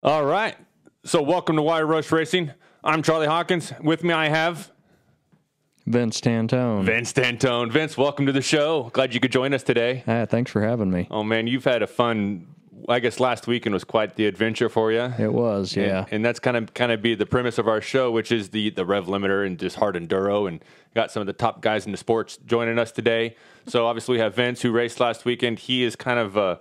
All right. So welcome to Wire Rush Racing. I'm Charlie Hawkins. With me I have Vince Tantone. Vince Tantone. Vince, welcome to the show. Glad you could join us today. Thanks for having me. Oh, man, you've had a fun, I guess last weekend was quite the adventure for you. It was, yeah. And that's kind of be the premise of our show, which is the Rev Limiter and just hard enduro. And got some of the top guys in the sports joining us today. So obviously we have Vince, who raced last weekend. He is kind of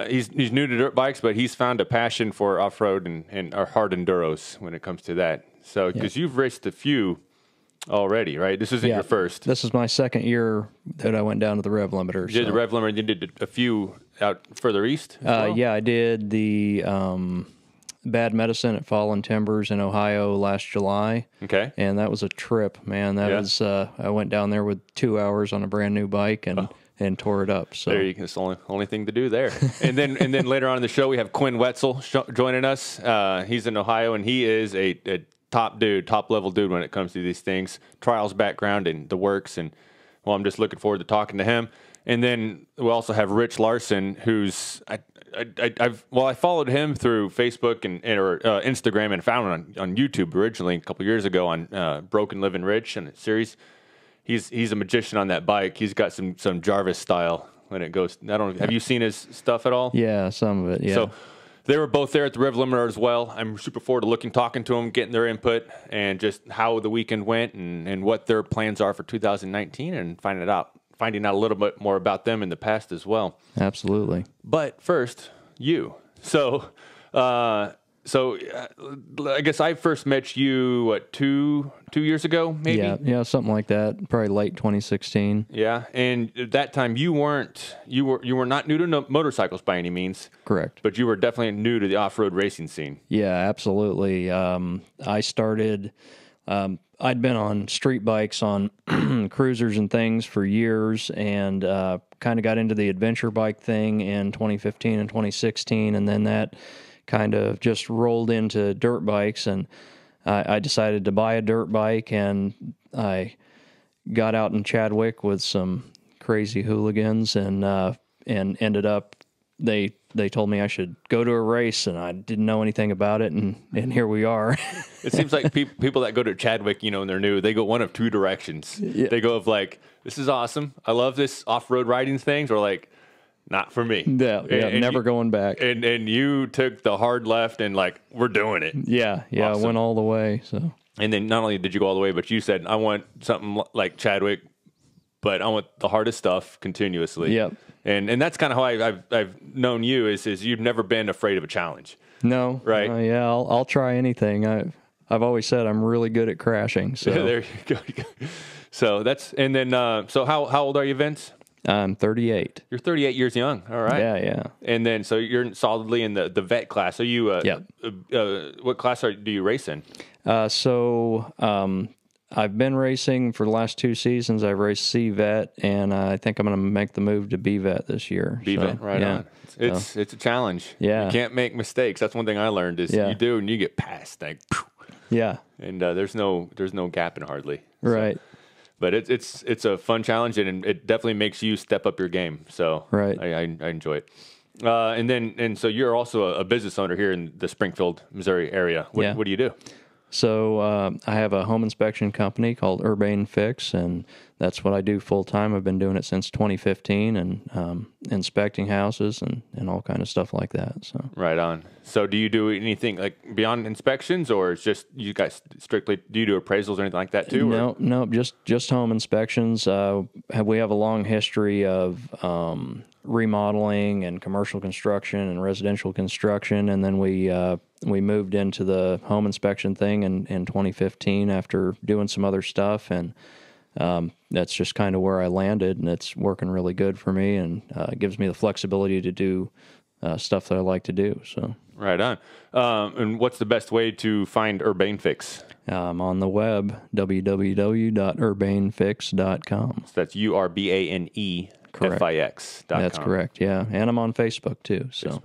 he's new to dirt bikes, but he's found a passion for off-road and hard enduros when it comes to that. So because you've raced a few already, right? This isn't your first. This is my second year that I went down to the Rev Limiter. You did the Rev Limiter, you did a few out further east as well? Yeah, I did the Bad Medicine at Fallen Timbers in Ohio last July. Okay. And that was a trip, man. That was I went down there with 2 hours on a brand new bike and tore it up. So there you go. It's the only thing to do there. and then later on in the show we have Quinn Wetzel joining us. He's in Ohio and he is a top level dude when it comes to these things. Trials background and the works, and well, I'm just looking forward to talking to him. And then we also have Rich Larson, who's I followed him through Facebook or Instagram and found him on YouTube originally a couple years ago on Broken Living Rich and a series. He's a magician on that bike. He's got some Jarvis style when it goes. I don't know. Have you seen his stuff at all? Yeah, some of it. Yeah. So they were both there at the Rev Limiter as well. I'm super forward to talking to them, getting their input, and just how the weekend went and what their plans are for 2019, and finding out a little bit more about them in the past as well. Absolutely. But first, you. So I guess I first met you, what, two years ago, maybe? Yeah, something like that. Probably late 2016. Yeah, and at that time you were not new to motorcycles by any means. Correct. But you were definitely new to the off-road racing scene. Yeah, absolutely. I started. I'd been on street bikes on cruisers and things for years, and kind of got into the adventure bike thing in 2015 and 2016, and then that kind of just rolled into dirt bikes, and I decided to buy a dirt bike, and I got out in Chadwick with some crazy hooligans, and ended up they told me I should go to a race, and I didn't know anything about it, and here we are. It seems like people that go to Chadwick, and they're new, they go one of two directions. Yeah. They go of like, this is awesome, I love this off-road riding things, or like, not for me. Yeah, never going back. And you took the hard left and like, we're doing it. Yeah, awesome. I went all the way. So. And then not only did you go all the way, but you said, I want something like Chadwick, but I want the hardest stuff continuously. Yep. And that's kind of how I've known you is you've never been afraid of a challenge. No. Right. Yeah, I'll try anything. I've always said I'm really good at crashing. So there you go. So that's, and then so how old are you, Vince? I'm 38. You're 38 years young. All right. Yeah. And then so you're solidly in the vet class. So you what class do you race in? I've been racing for the last 2 seasons. I've raced C vet, and I think I'm going to make the move to B vet this year. B vet, right on. It's a challenge. Yeah. You can't make mistakes. That's one thing I learned is you do, and you get past. Like, yeah. And there's no gapping hardly. Right. So. But it's a fun challenge, and it definitely makes you step up your game. So right. I enjoy it. And so you're also a business owner here in the Springfield, Missouri area. What do you do? So I have a home inspection company called Urbane Fix, and that's what I do full time. I've been doing it since 2015, and inspecting houses and all kind of stuff like that. So right on. So do you do anything like beyond inspections, or it's just you guys strictly do you do appraisals or anything like that too? No, just home inspections. We have a long history of remodeling and commercial construction and residential construction, and then we moved into the home inspection thing in 2015 after doing some other stuff, and that's just kind of where I landed, and it's working really good for me, and it gives me the flexibility to do stuff that I like to do. So right on. And what's the best way to find Urbane Fix? On the web, www.urbanefix.com. So that's URBANE. Correct. FIX.com. That's correct, yeah. And I'm on Facebook, too. So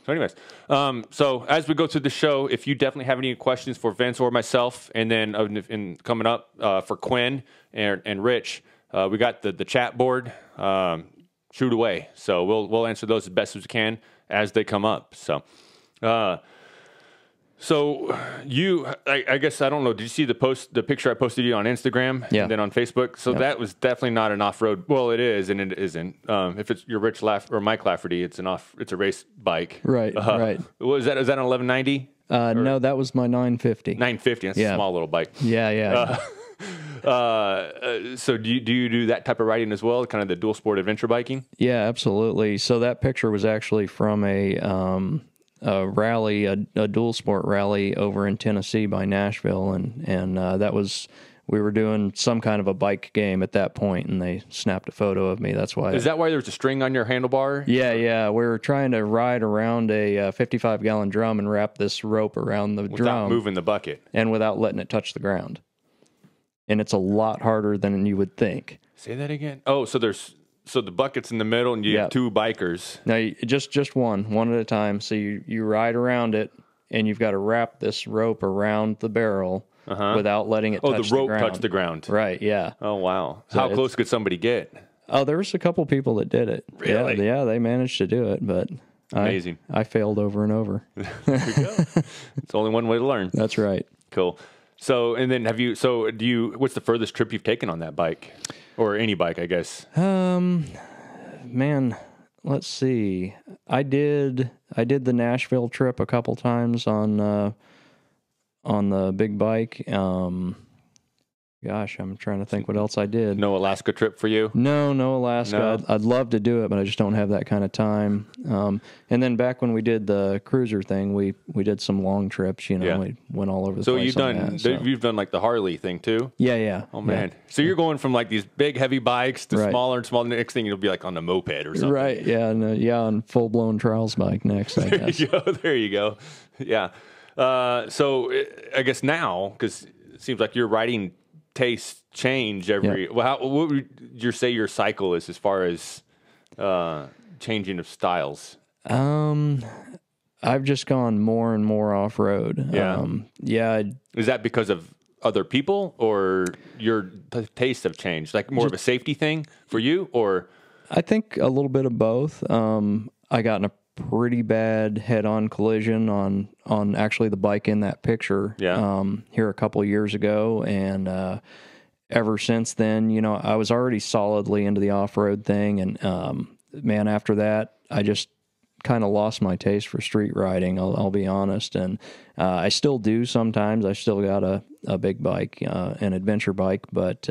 anyways, so as we go through the show, if you definitely have any questions for Vince or myself, and then coming up for Quinn and Rich, we got the chat board. Shoot away. So we'll answer those as best as we can as they come up. So So I guess, I don't know. Did you see the picture I posted you on Instagram and then on Facebook? So that was definitely not an off-road. Well, it is and it isn't. If it's your Rich or Mike Lafferty, it's a race bike. Right, right. Was that an 1190? No, that was my 950. 950. That's a small little bike. Yeah. So do you do that type of riding as well? Kind of the dual sport adventure biking? Yeah, absolutely. So that picture was actually from a rally, a dual sport rally over in Tennessee by Nashville, and that was, we were doing some kind of a bike game at that point, and they snapped a photo of me. That's why. Is that why there was a string on your handlebar? Yeah. We were trying to ride around a 55-gallon drum and wrap this rope around the drum without moving the bucket and without letting it touch the ground. And it's a lot harder than you would think. Say that again. Oh, so the bucket's in the middle, and you have two bikers. No, just one at a time. So you ride around it, and you've got to wrap this rope around the barrel without letting it touch the ground. Oh, the rope touched the ground. Right, yeah. Oh, wow. So how close could somebody get? Oh, there was a couple people that did it. Really? Yeah, they managed to do it, but amazing. I failed over and over. There you go. It's only one way to learn. That's right. Cool. So, and then what's the furthest trip you've taken on that bike? Or any bike, I guess? Man, let's see. I did the Nashville trip a couple times on the big bike. Gosh, I'm trying to think what else I did. No Alaska trip for you? No Alaska. No. I'd love to do it, but I just don't have that kind of time. And then back when we did the cruiser thing, we did some long trips. We went all over the place. You've done like the Harley thing too? Yeah. Oh man. Yeah. So you're going from like these big heavy bikes to smaller and smaller. Next thing you'll be like on the moped or something. Right. Yeah. On full blown trials bike next. I guess. There you go. Yeah. So I guess now, because it seems like you're riding tastes change every. Well, what would you say your cycle is as far as changing of styles? I've just gone more and more off road. Yeah. Is that because of other people, or your tastes have changed? Like more of a safety thing for you, or? I think a little bit of both. I got in a pretty bad head-on collision on actually the bike in that picture here a couple of years ago, and ever since then, I was already solidly into the off-road thing, and man, after that, I just kind of lost my taste for street riding, I'll be honest, and I still do sometimes. I still got a big bike, an adventure bike, but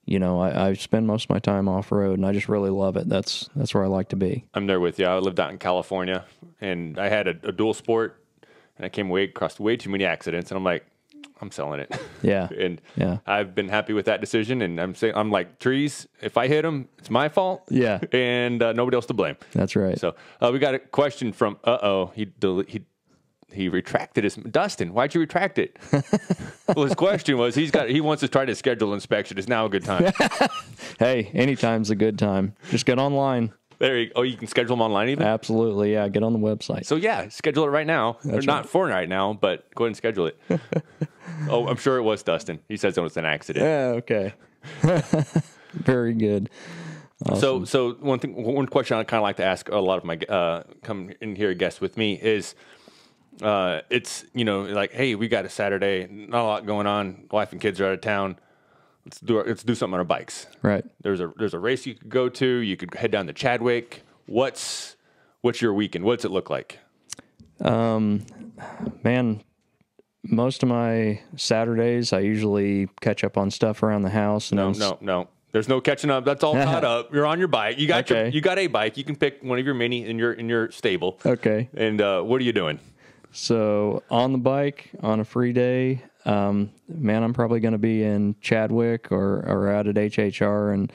I spend most of my time off road, and I just really love it. That's where I like to be. I'm there with you. I lived out in California, and I had a dual sport, and I came across way too many accidents, and I'm like, I'm selling it. Yeah. And I've been happy with that decision, and I'm like, trees, if I hit them, it's my fault. Yeah. And nobody else to blame. That's right. So we got a question from, he retracted his. Dustin, why'd you retract it? Well, his question was he wants to try to schedule inspection. Is now a good time? Hey, anytime's a good time. Just get online. There you go. Oh, you can schedule them online even? Absolutely, yeah. Get on the website. So yeah, schedule it right now. Not for right now, but go ahead and schedule it. Oh, I'm sure it was Dustin. He says it was an accident. Yeah, okay. Very good. Awesome. So one question I kind of like to ask a lot of my come in here guests with me is, it's like, hey, we got a Saturday, not a lot going on, wife and kids are out of town. Let's do something on our bikes. Right. There's a race you could go to. You could head down to Chadwick. What's your weekend? What's it look like? Man, most of my Saturdays I usually catch up on stuff around the house. And No. There's no catching up. That's all caught up. You're on your bike. You got you got a bike. You can pick one of your mini in your stable. Okay. And what are you doing? So on the bike on a free day, man, I'm probably going to be in Chadwick or out at HHR and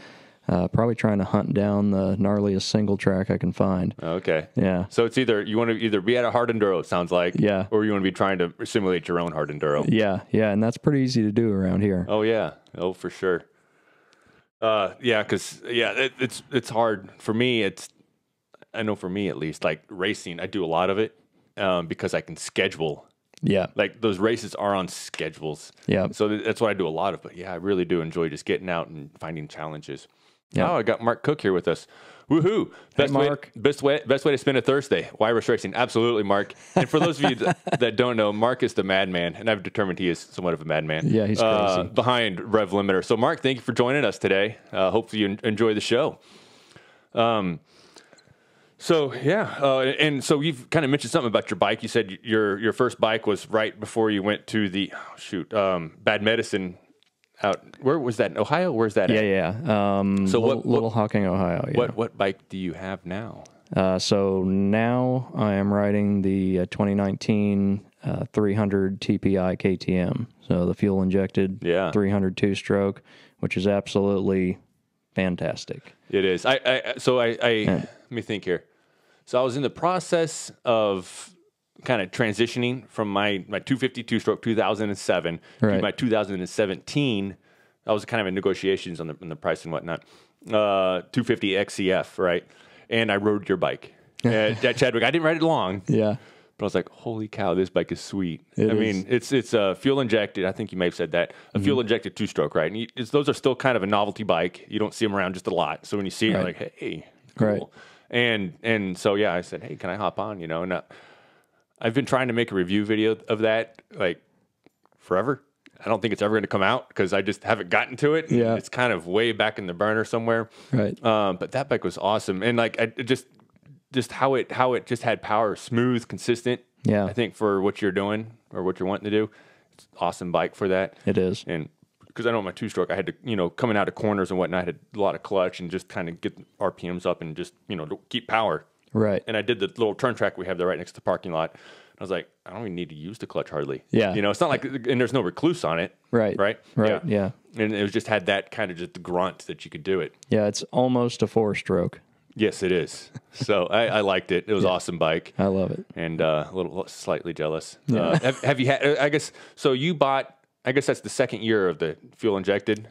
probably trying to hunt down the gnarliest single track I can find. Okay. Yeah. So it's you want to be at a hard enduro, it sounds like. Yeah. Or you want to be trying to simulate your own hard enduro. Yeah. And that's pretty easy to do around here. Oh yeah. Oh, for sure. Because it's hard for me. I know for me at least, like racing, I do a lot of it because I can schedule. Yeah. Like those races are on schedules. Yeah. So that's what I do a lot of. But yeah, I really do enjoy just getting out and finding challenges. Yeah. Oh, I got Mark Cook here with us. Woohoo! Mark. Best way to spend a Thursday. Irish racing, absolutely, Mark. And for those of you that don't know, Mark is the madman, and I've determined he is somewhat of a madman. Yeah, he's crazy. Behind Rev Limiter. So, Mark, thank you for joining us today. Hopefully, you enjoy the show. And so you've kind of mentioned something about your bike. You said your first bike was right before you went to the Bad Medicine. Out where was that in Ohio? Where's that? Yeah. So Little Hocking, Ohio. Yeah. What bike do you have now? So now I am riding the 2019 300 TPI KTM. So the fuel injected 300 two-stroke, which is absolutely fantastic. It is. Let me think here. So I was in the process of kind of transitioning from my 250 two-stroke 2007 to my 2017. I was kind of in negotiations on the price and whatnot. 250 XCF, right? And I rode your bike at Chadwick. I didn't ride it long. Yeah. But I was like, holy cow, this bike is sweet. It is. Mean, it's fuel injected. I think you may have said that. A fuel injected two-stroke, right? And those are still kind of a novelty bike. You don't see them around just a lot. So when you see it, you're like, hey, cool. Right. And so, yeah, I said, hey, can I hop on? And I've been trying to make a review video of that, like, forever. I don't think it's ever going to come out because I just haven't gotten to it. Yeah. It's kind of way back in the burner somewhere. Right. But that bike was awesome. And, like, just how it just had power, smooth, consistent. Yeah. I think for what you're doing or what you're wanting to do, it's an awesome bike for that. It is. And because I know my two-stroke, I had to, coming out of corners and whatnot, I had a lot of clutch and just kind of get RPMs up and just, keep power. Right. And I did the little turn track we have there right next to the parking lot. I was like, I don't even need to use the clutch hardly. Yeah. It's not like, and there's no recluse on it. Right. Right? Yeah. And it was just had that kind of just the grunt that you could do it. Yeah, it's almost a 4-stroke. Yes, it is. So I liked it. It was an awesome bike. I love it. And a little slightly jealous. Yeah. Have you had, I guess, so you bought, I guess that's the second year of the fuel injected?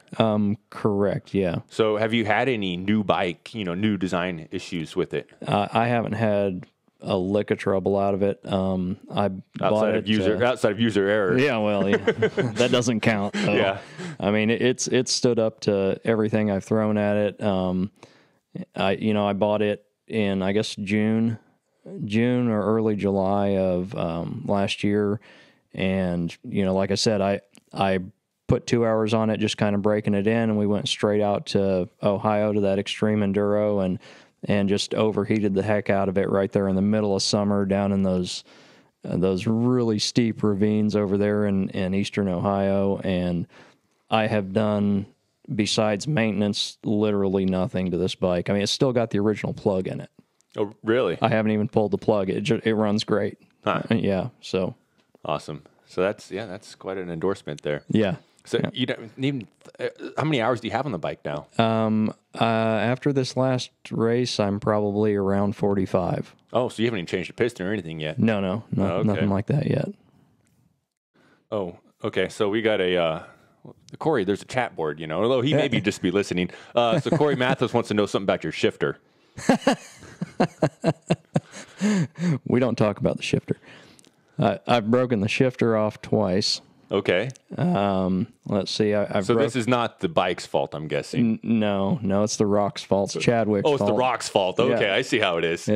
Correct, yeah. So have you had any new bike, new design issues with it? I haven't had a lick of trouble out of it. I bought it outside of user error. Yeah, well, that doesn't count. So. Yeah. I mean, it's stood up to everything I've thrown at it. I bought it in, I guess, June or early July of last year. And, like I said, I put 2 hours on it, just kind of breaking it in, and we went straight out to Ohio to that extreme enduro and just overheated the heck out of it right there in the middle of summer down in those really steep ravines over there in eastern Ohio. And I have done, besides maintenance, literally nothing to this bike. I mean, it's still got the original plug in it. Oh, really? I haven't even pulled the plug. It runs great. Huh. Yeah, so. Awesome. So that's quite an endorsement there. Yeah. So you don't even. How many hours do you have on the bike now? After this last race, I'm probably around 45. Oh, so you haven't even changed the piston or anything yet? No, okay. Nothing like that yet. Oh, okay. So we got a Corey. There's a chat board, although he maybe just be listening. So Corey Mathis wants to know something about your shifter. We don't talk about the shifter. I've broken the shifter off twice. Okay. Let's see. This is not the bike's fault, I'm guessing. No, it's the rock's fault. It's Chadwick's fault. Oh, it's the rock's fault. Okay, Yeah. I see how it is.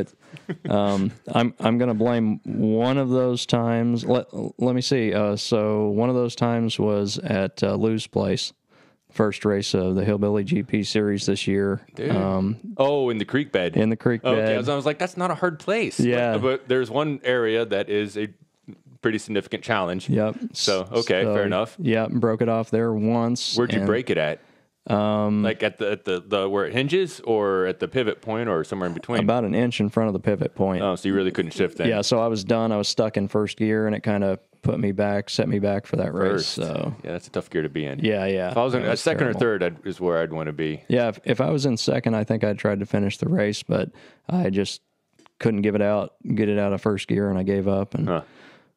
I'm going to blame one of those times. Let me see. So one of those times was at Lou's place, first race of the Hillbilly GP Series this year. Dude. In the creek bed. In the creek bed. Okay, I was like, that's not a hard place. Yeah. But there's one area that is a pretty significant challenge. Yep. So, fair enough. Yeah, broke it off there once. Where'd you break it at? Like at the where it hinges, or at the pivot point, or somewhere in between? About an inch in front of the pivot point. Oh, so you really couldn't shift then? Yeah, so I was done. I was stuck in first gear, and it kind of set me back for that race. So yeah, that's a tough gear to be in. Yeah. If I was in a second or third, is where I'd want to be. Yeah, if I was in second, I think I tried to finish the race, but I just couldn't get it out of first gear, and I gave up. And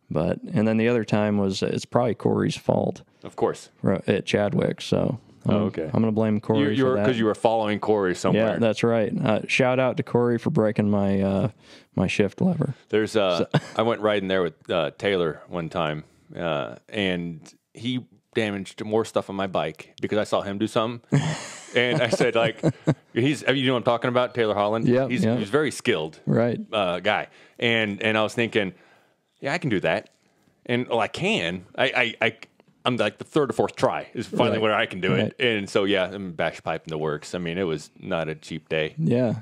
then the other time it's probably Corey's fault. Of course. At Chadwick. So okay. I'm going to blame Corey for that. Because you were following Corey somewhere. Yeah, that's right. Shout out to Corey for breaking my my shift lever. There's I went riding there with Taylor one time, and he damaged more stuff on my bike because I saw him do something. And I said, like, you know what I'm talking about, Taylor Holland? Yeah, he's very skilled, right? Guy. And I was thinking, yeah, I can do that. And I can. I'm like the third or fourth try is finally where I can do it. And so yeah, I'm bash pipe in the works. I mean, it was not a cheap day.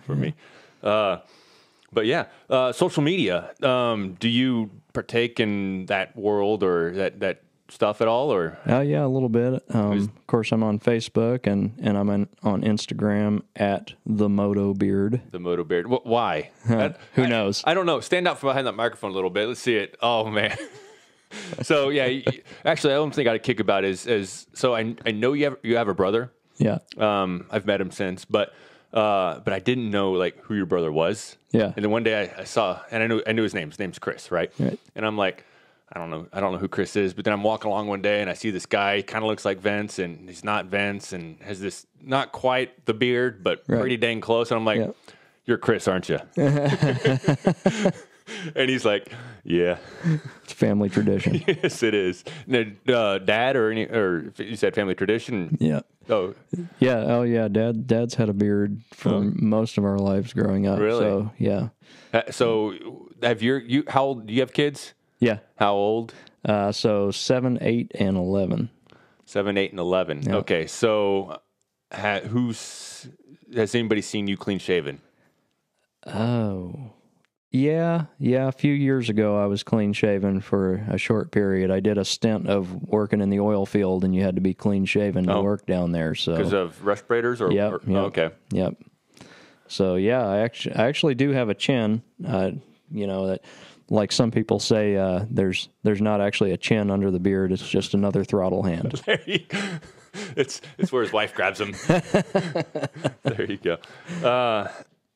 For me. But yeah, social media. Do you partake in that world or that stuff at all? Or yeah, a little bit. Of course, I'm on Facebook and I'm on Instagram at the Moto Beard. The Moto Beard. Why? Who knows? I don't know. Stand out from behind that microphone a little bit. Let's see it. Oh man. So yeah, actually, the only thing I got a kick about is so I know you have a brother. Yeah. I've met him since, but I didn't know like who your brother was. Yeah. And then one day I saw, and I knew his name. His name's Chris, right? And I'm like, I don't know who Chris is. But then I'm walking along one day and I see this guy, kind of looks like Vince, and he's not Vince, and has this not quite the beard, but pretty dang close. And I'm like, you're Chris, aren't you? And he's like, yeah. It's family tradition. Yes, it is. Dad or you said family tradition? Yeah. Oh. Yeah. Oh, yeah. Dad's had a beard for most of our lives growing up. Really? So, yeah. So how old, do you have kids? Yeah. How old? So 7, 8, and 11. 7, 8, and 11. Yeah. Okay. So has anybody seen you clean shaven? Oh. Yeah. A few years ago, I was clean shaven for a short period. I did a stint of working in the oil field, and you had to be clean shaven to work down there. So because of respirators, or okay, yep. So yeah, I actually do have a chin. That like some people say, there's not actually a chin under the beard. It's just another throttle hand. It's where his wife grabs him. There you go.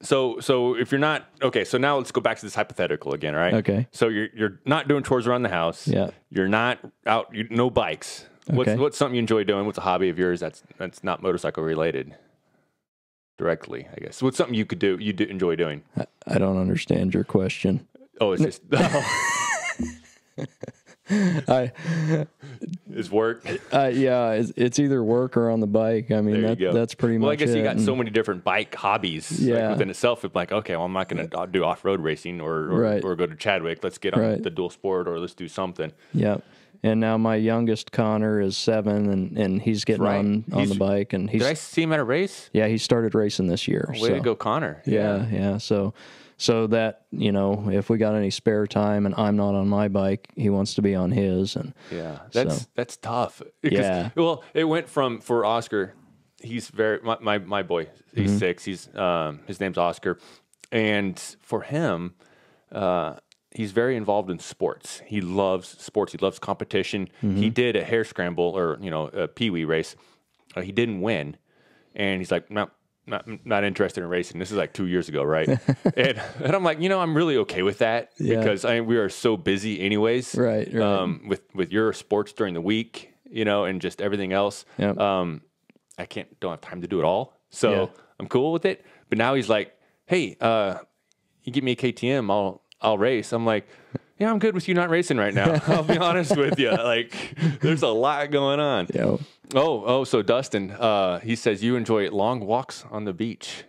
So if you're not okay, so now let's go back to this hypothetical again, right? Okay. So you're not doing chores around the house. Yeah. You're not out. No bikes. What's something you enjoy doing? What's a hobby of yours that's not motorcycle related? Directly, I guess. What's something you could do? You enjoy doing? I don't understand your question. Oh, it's just. It's work. Yeah, it's either work or on the bike. I mean, that's pretty much. Well, I guess you got it. so many different bike hobbies within itself. It's like, okay, well, I'm not going to do off-road racing or go to Chadwick. Let's get on the dual sport, or let's do something. Yeah. And now my youngest Connor is 7, and he's getting on the bike. And did I see him at a race? Yeah, he started racing this year. Way to go, Connor! Yeah. So that, if we got any spare time and I'm not on my bike, he wants to be on his. And that's tough. Yeah. Well, it went for Oscar. He's my boy. He's 6. He's his name's Oscar, and for him, he's very involved in sports. He loves sports. He loves competition. He did a hare scramble or a peewee race. He didn't win, and he's like, no. Not interested in racing. This is like 2 years ago, right? and I'm like, I'm really okay with that because we are so busy anyways. Right. With your sports during the week, and just everything else. Yep. don't have time to do it all. So I'm cool with it. But now he's like, hey, you give me a KTM, I'll race. I'm like, yeah, I'm good with you not racing right now. I'll be honest with you. Like, there's a lot going on. Yeah. So Dustin, he says you enjoy long walks on the beach.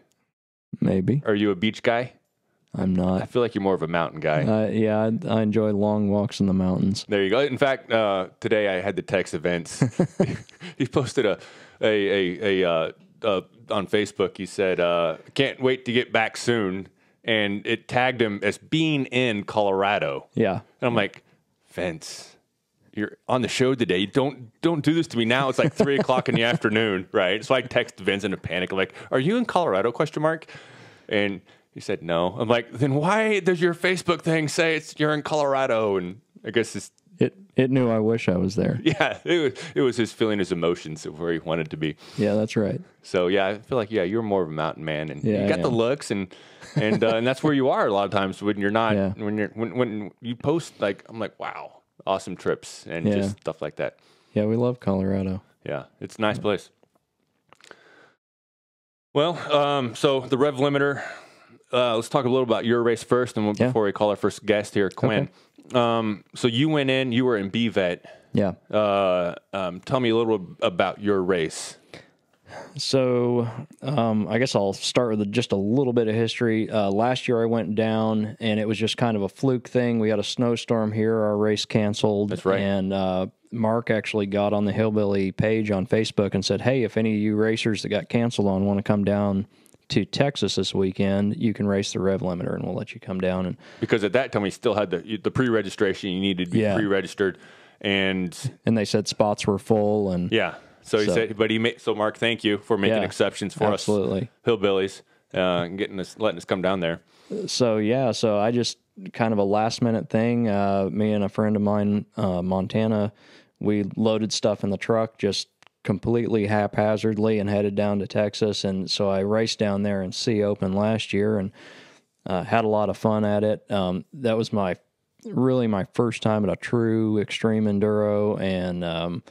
Maybe. Are you a beach guy? I'm not. I feel like you're more of a mountain guy. I enjoy long walks in the mountains. There you go. In fact, today I had to text events. He posted a on Facebook. He said, "Can't wait to get back soon." And it tagged him as being in Colorado. Yeah. And I'm like, Vince, you're on the show today. Don't do this to me now. It's like 3:00 in the afternoon, right? So I text Vince in a panic. I'm like, are you in Colorado, ? And he said, no. I'm like, then why does your Facebook thing say you're in Colorado? And I guess it knew I wish I was there. Yeah, it was his feeling, his emotions of where he wanted to be. Yeah, that's right. So yeah, I feel like you're more of a mountain man, and you got the looks, and that's where you are a lot of times when you're not when you post, like, I'm like, wow, awesome trips and just stuff like that. Yeah, we love Colorado. Yeah, it's a nice place. Well, so the Rev Limiter. Let's talk a little about your race first, and before we call our first guest here, Quinn. Okay. So you went in. You were in BVET. Yeah. Tell me a little about your race. So I guess I'll start with just a little bit of history. Last year I went down, and it was just kind of a fluke thing. We had a snowstorm here. Our race canceled. That's right. And Mark actually got on the Hillbilly page on Facebook and said, hey, if any of you racers that got canceled on want to come down to Texas this weekend, you can race the Rev Limiter, and we'll let you come down. And Because at that time, we still had the pre-registration. You needed to be pre-registered. And they said spots were full. And yeah. So he said, but so Mark, thank you for making exceptions for us hillbillies, letting us come down there. So I just kind of a last minute thing. Me and a friend of mine, Montana, we loaded stuff in the truck just completely haphazardly and headed down to Texas. And so I raced down there in C Open last year and had a lot of fun at it. That was really my first time at a true extreme enduro, and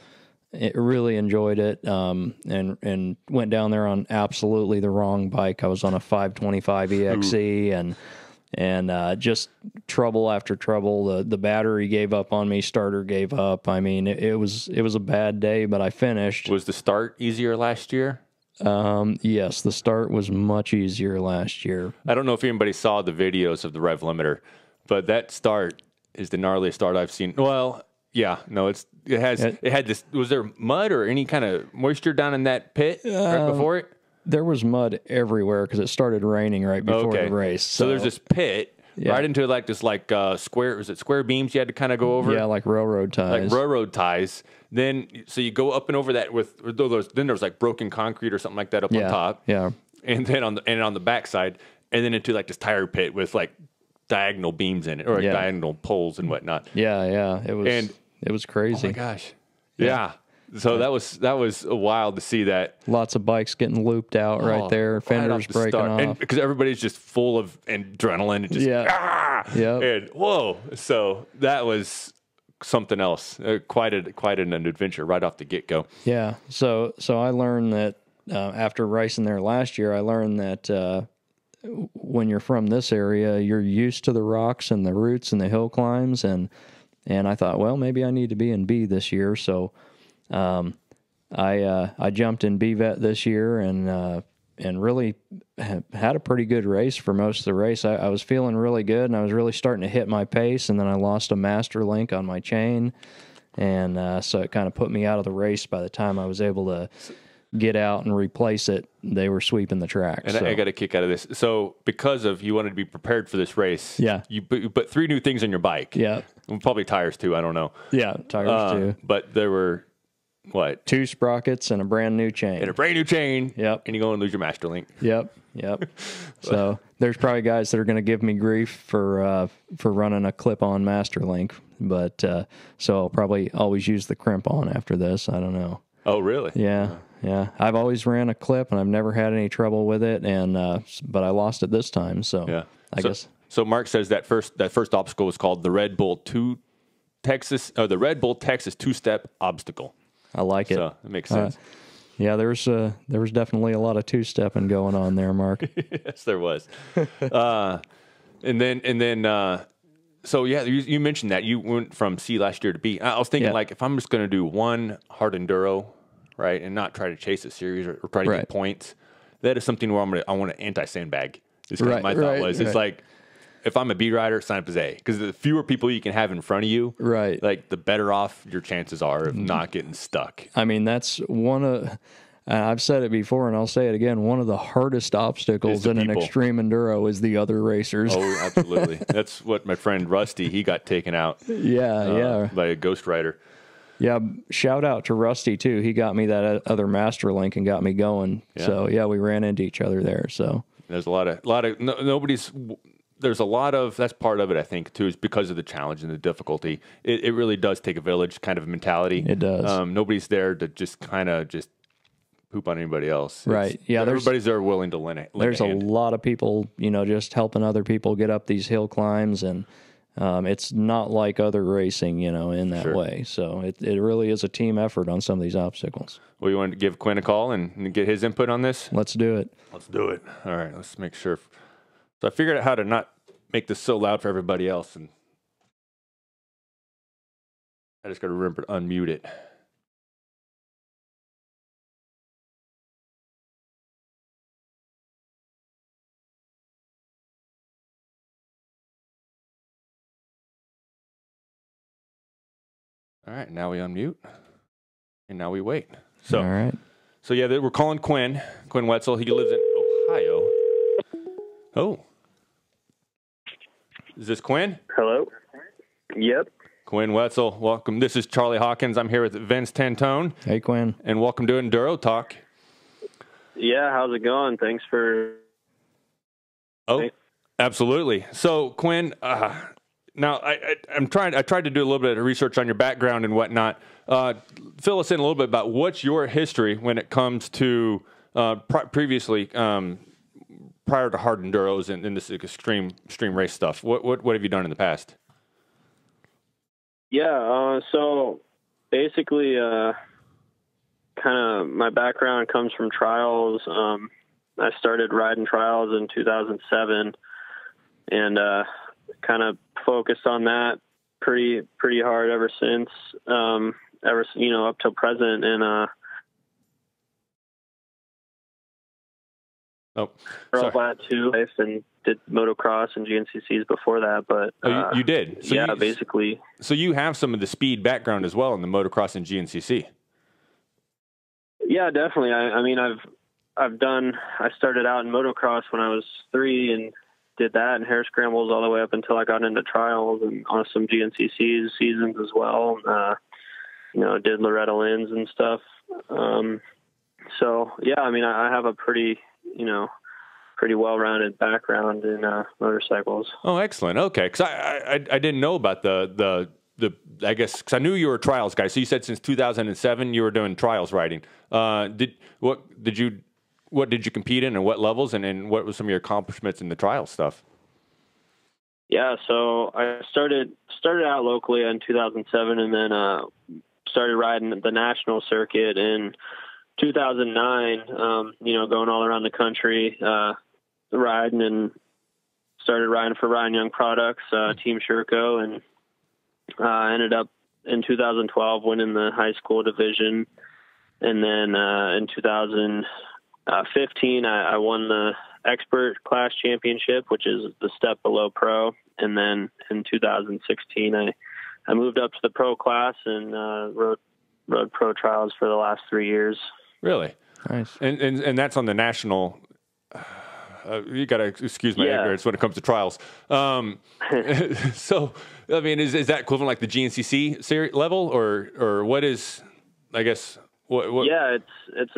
it really enjoyed it, and went down there on absolutely the wrong bike. I was on a 525 EXE, and just trouble after trouble. The battery gave up on me. Starter gave up. I mean, it was a bad day, but I finished. Was the start easier last year? Yes, the start was much easier last year. I don't know if anybody saw the videos of the Rev Limiter, but that start is the gnarliest start I've seen. Well, yeah, no, it had this. Was there mud or any kind of moisture down in that pit right before it? There was mud everywhere because it started raining right before the race. So there's this pit right into square. Was it square beams you had to kind of go over? Yeah, like railroad ties. Then so you go up and over that with those. Then there's like broken concrete or something like that up on top. Yeah, and then on the backside, and then into like this tire pit with like diagonal beams in it or diagonal poles and whatnot. Yeah. It was crazy. Oh my gosh. Yeah. So that was wild to see that. Lots of bikes getting looped out right there, fenders breaking off. And because everybody's just full of adrenaline and just and whoa. So that was something else. Quite an adventure right off the get-go. Yeah. So I learned that after racing there last year, I learned that when you're from this area, you're used to the rocks and the roots and the hill climbs, and I thought, well, maybe I need to be in B this year. So I jumped in B vet this year and really had a pretty good race for most of the race. I was feeling really good, and I was really starting to hit my pace, and then I lost a master link on my chain, and so it kind of put me out of the race. By the time I was able to get out and replace it, they were sweeping the track. And I got a kick out of this. So because of you wanted to be prepared for this race, you put 3 new things on your bike. Yeah. Probably tires too, I don't know. Yeah, tires too. But there were, 2 sprockets and a brand new chain. Yep. And you go and lose your master link. Yep. So there's probably guys that are going to give me grief for running a clip-on master link, but so I'll probably always use the crimp-on after this. I don't know. Oh, really? Yeah. I've always ran a clip, and I've never had any trouble with it, and but I lost it this time. So I guess. So Mark says that first obstacle was called the Red Bull Texas 2-step obstacle. I like it. So it makes sense. Yeah, there was definitely a lot of 2-stepping going on there, Mark. Yes, there was. And then. So yeah, you mentioned that you went from C last year to B. I was thinking like if I'm just going to do one hard enduro, right, and not try to chase a series or try to get points, that is something where I want to anti-sandbag. Is kind of my thought was. It's like if I'm a B rider, sign up as A, because the fewer people you can have in front of you, like the better off your chances are of not getting stuck. I mean, that's one of. I've said it before, and I'll say it again. One of the hardest obstacles in an extreme enduro is the other racers. Oh, absolutely. That's what my friend Rusty, he got taken out. By a ghost rider. Yeah, shout out to Rusty too. He got me that other master link and got me going. Yeah. So yeah, we ran into each other there. So there's there's a lot of that's part of it. I think too is because of the challenge and the difficulty. It really does take a village kind of mentality. It does. Nobody's there to just kind of just poop on anybody else. Right. Yeah. Everybody's there willing to lend it. There's a lot of people, just helping other people get up these hill climbs, and it's not like other racing, in that way. So it really is a team effort on some of these obstacles. Well, you want to give Quinn a call and get his input on this? Let's do it. Let's do it. All right. Let's make sure. So I figured out how to not make this so loud for everybody else, and I just got to remember to unmute it. All right, now we unmute, and now we wait. So, all right. So yeah, we're calling Quinn Wetzel. He lives in Ohio. Oh, is this Quinn? Hello. Yep. Quinn Wetzel, welcome. This is Charlie Hawkins. I'm here with Vince Tantone. Hey, Quinn. And welcome to Enduro Talk. Yeah, how's it going? Thanks for... Oh, absolutely. So, Quinn, now I tried to do a little bit of research on your background and whatnot. Fill us in a little bit about what's your history when it comes to previously, prior to hard enduros and this extreme race stuff. What have you done in the past? Yeah, so basically, kind of my background comes from trials. I started riding trials in 2007 and kind of focused on that pretty hard ever since, up till present. And that too, and did motocross and GNCCs before that. But you did, so yeah, basically. So you have some of the speed background as well in the motocross and GNCC. Yeah, definitely. I mean, I started out in motocross when I was 3 and did that and hare scrambles all the way up until I got into trials and on some GNCC seasons as well. Did Loretta Lynn's and stuff. So yeah, I mean, I have a pretty well-rounded background in motorcycles. Oh, excellent. Okay. Cause I didn't know about the I guess, because I knew you were a trials guy. So you said since 2007 you were doing trials riding. What did you compete in, and what levels, and what were some of your accomplishments in the trial stuff? Yeah, so I started out locally in 2007, and then started riding the national circuit in 2009. Going all around the country, riding, and started riding for Ryan Young Products, Team Sherco, and ended up in 2012 winning the high school division. And then in 2015, I won the expert class championship, which is the step below pro. And then in 2016, I moved up to the pro class and rode pro trials for the last 3 years. Really? Nice. And that's on the national. You got to excuse my ignorance when it comes to trials. So, I mean, is that equivalent like the GNCC series level, or what is, I guess, what? Yeah, it's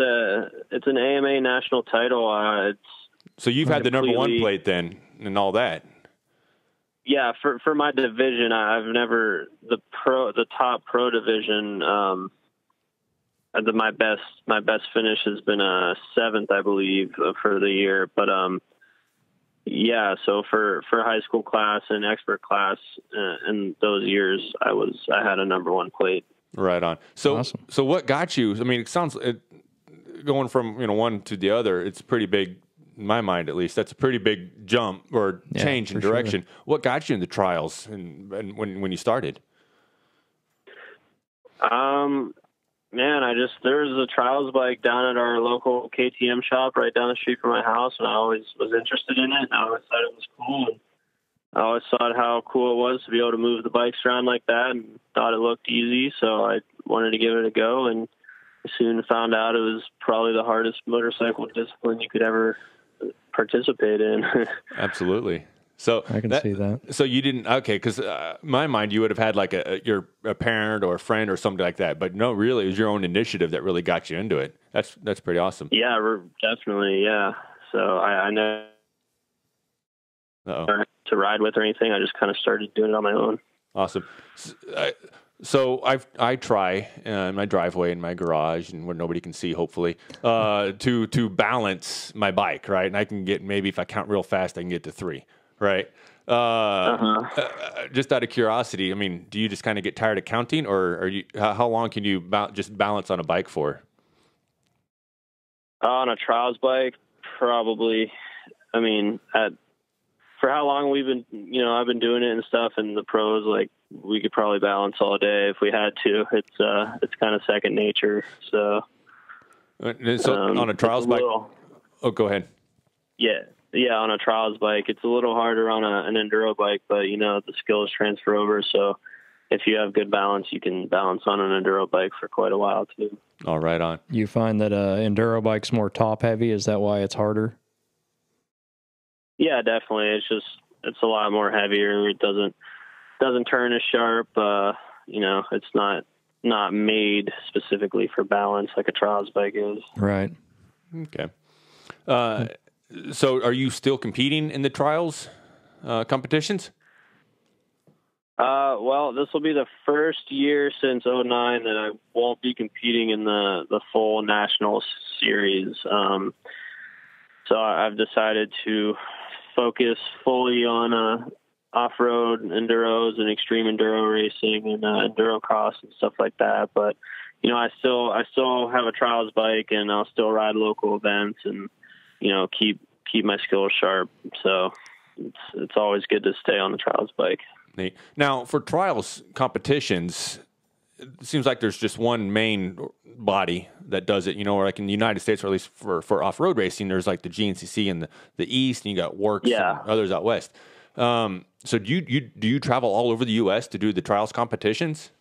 an AMA national title. So you've had the number 1 plate then, and all that. Yeah, for my division, I've never the top pro division. My best finish has been a 7th, I believe, for the year. But yeah, so for high school class and expert class in those years, I had a number 1 plate. Right on. So awesome. So what got you? I mean, it sounds going from one to the other. It's pretty big in my mind, at least. That's a pretty big jump or change in direction. Sure. What got you in the trials and when you started? Man, there was a trials bike down at our local KTM shop right down the street from my house, and I always was interested in it, and I always thought it was cool. And I always thought how cool it was to be able to move the bikes around like that, and thought it looked easy, so I wanted to give it a go, and soon found out it was probably the hardest motorcycle discipline you could ever participate in. Absolutely. So I can see that. So you didn't, okay, because my mind, you would have had like a parent or a friend or something like that, but no, really, it was your own initiative that really got you into it. That's pretty awesome. Yeah, definitely, yeah. So I know to ride with or anything. I just kind of started doing it on my own. Awesome. So I try in my driveway, in my garage, and where nobody can see, hopefully, to balance my bike, right? And I can get, maybe if I count real fast, I can get to 3. Right. Just out of curiosity, I mean, do you just kind of get tired of counting, or how long can you just balance on a bike for? On a trials bike, probably. I mean, for how long we've been, I've been doing it and stuff, and the pros, like, we could probably balance all day if we had to. It's kind of second nature. So on a trials bike. Go ahead. Yeah, on a trials bike, it's a little harder on an enduro bike, but the skills transfer over. So if you have good balance, you can balance on an enduro bike for quite a while too. All right on. You find that enduro bike's more top heavy? Is that why it's harder? Yeah, definitely. It's a lot more heavier. It doesn't turn as sharp. It's not made specifically for balance like a trials bike is. Right. Okay. So are you still competing in the trials competitions? Well, this will be the first year since '09 that I won't be competing in the full national series. So I've decided to focus fully on off-road enduros and extreme enduro racing and enduro cross and stuff like that. But I still have a trials bike, and I'll still ride local events and keep my skills sharp. So it's always good to stay on the trials bike. Neat. Now, for trials competitions, it seems like there's just one main body that does it, or like in the United States, or at least for off-road racing, there's like the GNCC in the East, and you got Works and others out West. So do you travel all over the U.S. to do the trials competitions?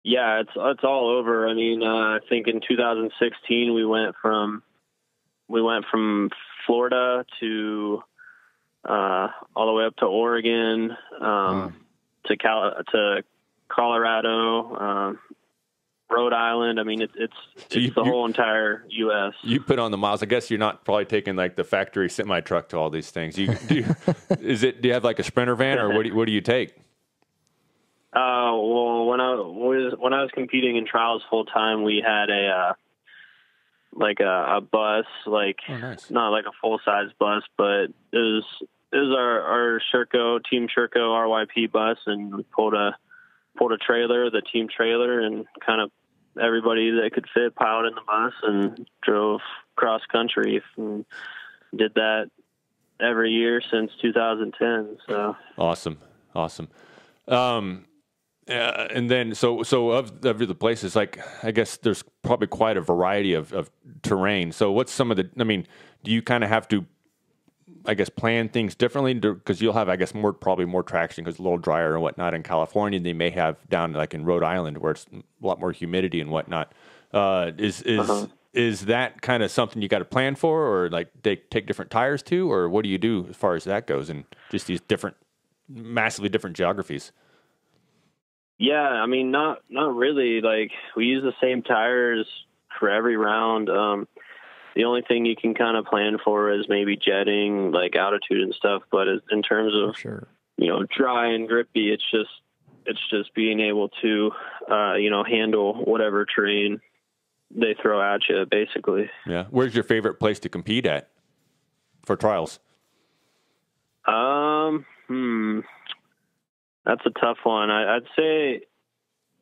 Yeah, it's all over. I mean, I think in 2016 we went from Florida to all the way up to Oregon, to Colorado, Rhode Island. I mean, it's the whole entire U.S. You put on the miles. I guess you're not probably taking like the factory semi truck to all these things. Do you have like a Sprinter van, or what do you take? Well, when I was competing in trials full time, we had a bus, nice. Not like a full size bus, but it was our Sherco Team Sherco RYP bus, and we pulled a trailer, the team trailer, and kind of everybody that could fit piled in the bus and drove cross country, and did that every year since 2010. So awesome. And then, so of the places, like, I guess there's probably quite a variety of terrain. So what's some of the, do you kind of have to, I guess, plan things differently? Because you'll have, I guess, probably more traction because it's a little drier and whatnot in California. They may have down like in Rhode Island where it's a lot more humidity and whatnot. Is that kind of something you got to plan for, or like take different tires to, or what do you do as far as that goes, and just these massively different geographies? Yeah, I mean, not really. Like, we use the same tires for every round. The only thing you can kind of plan for is maybe jetting, like altitude and stuff. But in terms of, dry and grippy, it's just being able to, handle whatever terrain they throw at you, basically. Yeah. Where's your favorite place to compete at for trials? That's a tough one. I'd say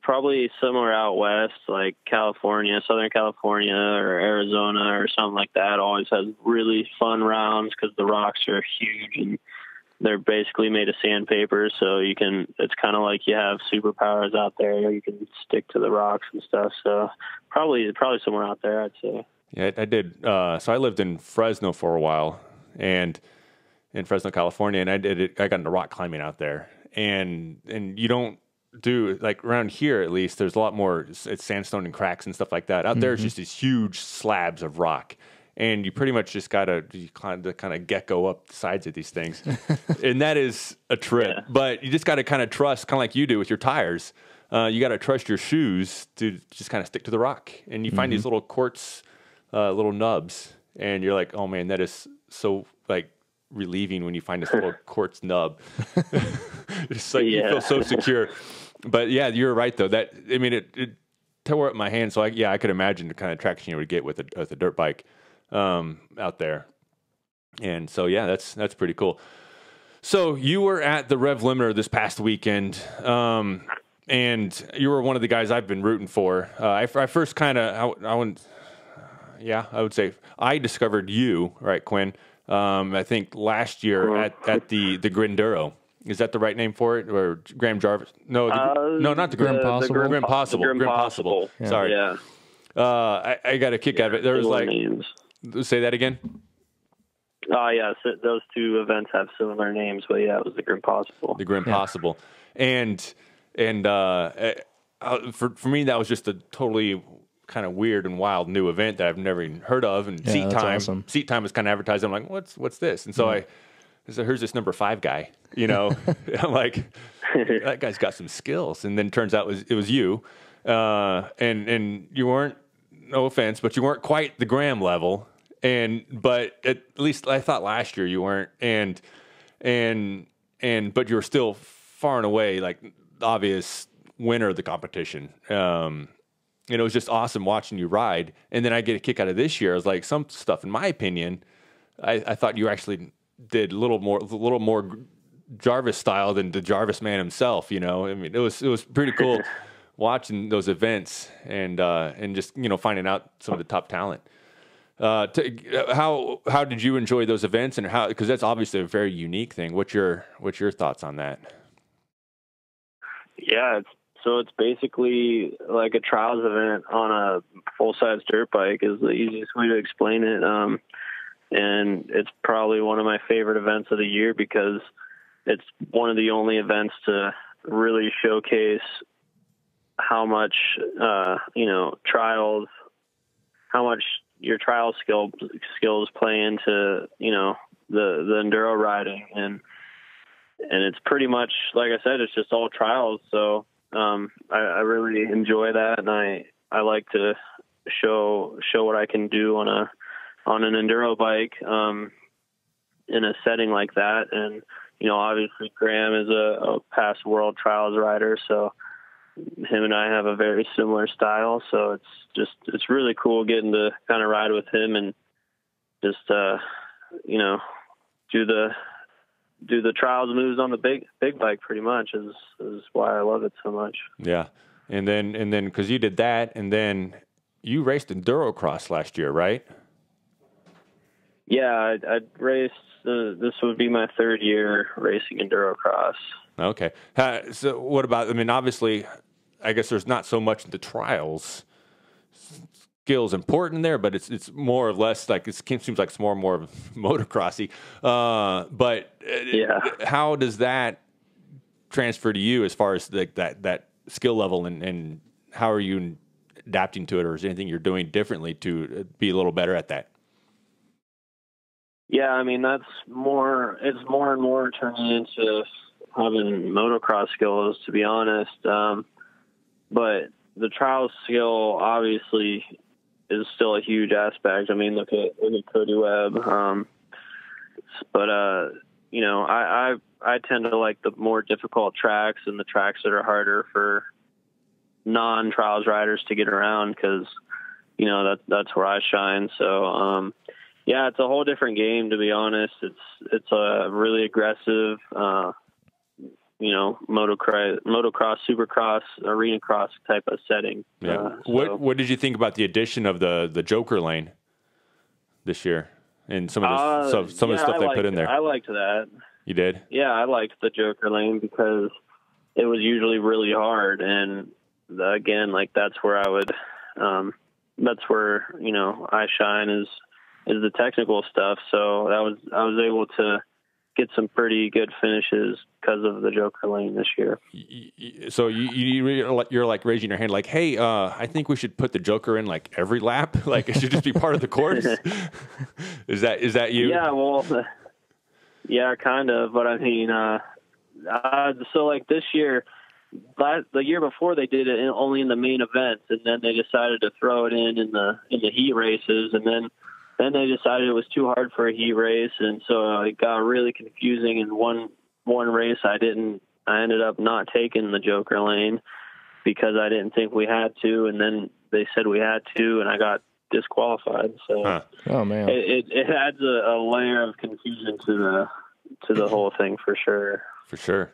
probably somewhere out west, like California, Southern California or Arizona or something like that. Always has really fun rounds because the rocks are huge and they're basically made of sandpaper. So it's kind of like you have superpowers out there. You can stick to the rocks and stuff. So probably somewhere out there, I'd say. Yeah, I did. So I lived in Fresno for a while, and in Fresno, California, and I got into rock climbing out there. And you don't do, like, around here at least, there's a lot more, it's sandstone and cracks and stuff like that. Out there, it's just these huge slabs of rock. And you pretty much just got to kind of gecko up the sides of these things. And that is a trip. Yeah. But you just got to kind of trust, kind of like you do with your tires. You got to trust your shoes to just kind of stick to the rock. And you find these little quartz, little nubs. And you're like, oh, man, that is so, like, relieving when you find this little quartz nub. It's like you feel so secure. But yeah, you're right though. It tore up my hand. So I could imagine the kind of traction you would get with a dirt bike out there. And so yeah, that's pretty cool. So you were at the Rev Limiter this past weekend, and you were one of the guys I've been rooting for. I first kind of I would say I discovered you, right, Quinn? I think last year at the Grinduro. Is that the right name for it? Or Graham Jarvis? No, not the Grim Possible. Grim Possible. Grim Possible. Yeah. Sorry. Yeah. I got a kick out of it. There was like names. Say that again. Oh yeah, so those two events have similar names, but yeah, it was the Grim Possible. The Grim Possible, and And for me, that was just a totally kind of weird and wild new event that I've never even heard of. And Yeah, that's awesome. Seat Time was kind of advertised. I'm like, what's this? And so so here's this number 5 guy, you know. I'm like, that guy's got some skills. And then turns out it was you, and you weren't, no offense, but you weren't quite the Graham level. But at least I thought last year you weren't, but you were still far and away like the obvious winner of the competition. And it was just awesome watching you ride. And then I get a kick out of this year. I was like, some stuff, in my opinion, I thought you actually did a little more Jarvis style than the Jarvis man himself. You know, I mean, it was pretty cool watching those events and just, you know, finding out some of the top talent. How did you enjoy those events, and how, because that's obviously a very unique thing. What's your thoughts on that? Yeah, it's basically like a trials event on a full-size dirt bike is the easiest way to explain it. And it's probably one of my favorite events of the year because it's one of the only events to really showcase how much, trials, how much your trial skills play into, you know, the enduro riding. And it's pretty much, like I said, it's just all trials. So, I really enjoy that. And I like to show what I can do on an enduro bike, in a setting like that. And, you know, obviously Graham is a past world trials rider. So him and I have a very similar style. So it's really cool getting to kind of ride with him and just, you know, do the trials moves on the big bike pretty much is why I love it so much. Yeah. And then, cause you did that, and then you raced Enduro cross last year, right? Yeah, I raced, this would be my 3rd year racing Enduro cross. Okay. So what about, I mean, obviously, I guess there's not so much the trials skills important there, but it's more or less like, it seems like it's more and more motocrossy. But yeah, how does that transfer to you as far as like that skill level, and how are you adapting to it, or is there anything you're doing differently to be a little better at that? Yeah, I mean, it's more and more turning into having motocross skills, to be honest. But the trial skill obviously is still a huge aspect. I mean, look at Cody Webb. But you know, I tend to like the more difficult tracks and the tracks that are harder for non-trials riders to get around, because, you know, that's where I shine. So, yeah, it's a whole different game, to be honest. It's a really aggressive, you know, motocross, supercross, arena cross type of setting. Yeah. What did you think about the addition of the Joker lane this year, and some of the stuff they put in there? I liked that. You did? Yeah, I liked the Joker lane because it was usually really hard, and again, like that's where I would, that's where, you know, I shine is the technical stuff. So I was able to get some pretty good finishes because of the Joker lane this year. So you're like raising your hand like, hey, I think we should put the Joker in like every lap. Like it should just be part of the course. Is that you? Yeah, well, yeah, kind of. But I mean, so like this year, the year before they did it only in the main events, and then they decided to throw it in the heat races, and then they decided it was too hard for a heat race, and so it got really confusing. In one race, I ended up not taking the Joker lane because I didn't think we had to, and then they said we had to, and I got disqualified. So, Oh man, it adds a layer of confusion to the whole thing for sure. For sure.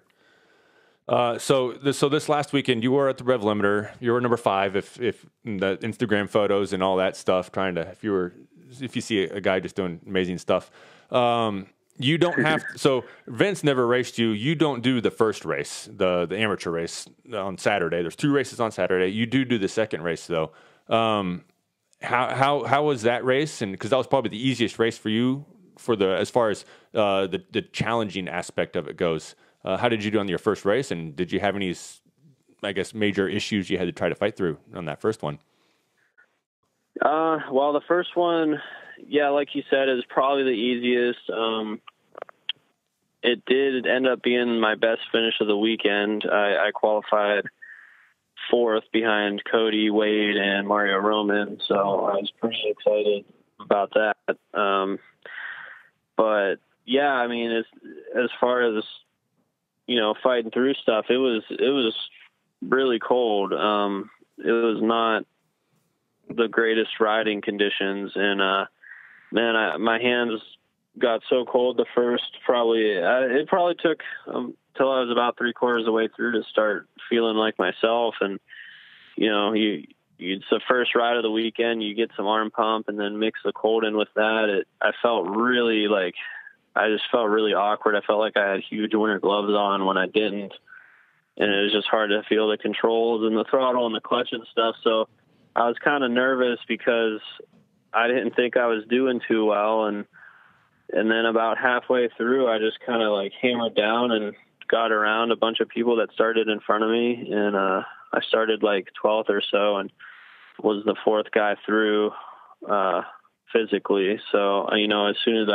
So this last weekend, you were at the Rev Limiter. You were number 5. If the Instagram photos and all that stuff, if you see a guy just doing amazing stuff, you don't have to, so Vince never raced you. You don't do the first race, the amateur race on Saturday. There's 2 races on Saturday. You do the second race though. How was that race? And because that was probably the easiest race for you as far as the challenging aspect of it goes. How did you do on your first race? And did you have any I guess, major issues you had to try to fight through on that first one? Well, the first one, yeah, like you said, is probably the easiest. It did end up being my best finish of the weekend. I qualified 4th behind Cody, Wade, and Mario Roman, so I was pretty excited about that. But yeah, I mean, as far as, you know, fighting through stuff, it was really cold. It was not the greatest riding conditions, and man, my hands got so cold the first it probably took till I was about 3/4 of the way through to start feeling like myself. And you know, it's the first ride of the weekend, you get some arm pump and then mix the cold in with that. I felt really I just felt really awkward. I felt like I had huge winter gloves on when I didn't, and it was just hard to feel the controls and the throttle and the clutch and stuff. So I was kind of nervous because I didn't think I was doing too well. And then about halfway through, I just kind of hammered down and got around a bunch of people that started in front of me. And I started 12th or so and was the 4th guy through physically. So, you know, as soon as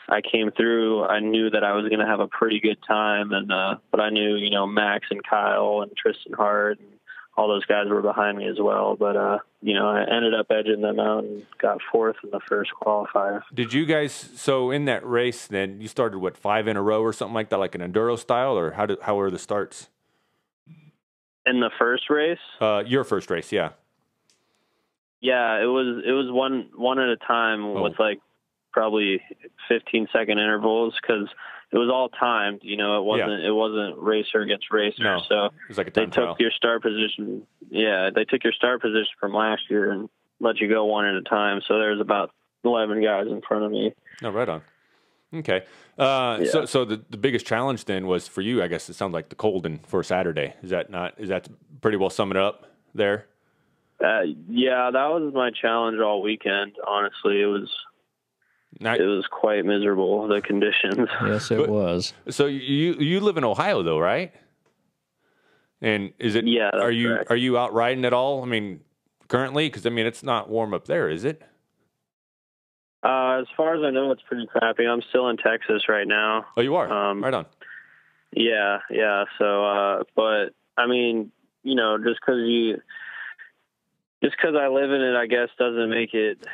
I came through, I knew that I was going to have a pretty good time. And but I knew, you know, Max and Kyle and Tristan Hart and all those guys were behind me as well. But, you know, I ended up edging them out and got 4th in the first qualifier. Did you guys, so in that race then, you started, 5 in a row or something like that, like an Enduro style, or how were the starts? In the first race? Your first race, yeah. Yeah, it was one at a time with probably 15-second intervals, because it was all timed. You know, it wasn't racer against racer. No, so it was like a time trial. Your start position. Yeah, they took your start position from last year and let you go one at a time. So there's about 11 guys in front of me. No, right on. Okay. Yeah. So the biggest challenge then was for you, I guess it sounds like the cold for Saturday. Is that pretty well sum it up there? Yeah, that was my challenge all weekend. Honestly, it was quite miserable, the conditions. Yes, it was. So you live in Ohio though, right? And is it? Yeah. That's correct. Are you out riding at all? I mean, currently, because I mean it's not warm up there, is it? As far as I know, it's pretty crappy. I'm still in Texas right now. Oh, you are? Right on. Yeah. So, but I mean, you know, just because I live in it, I guess, doesn't make it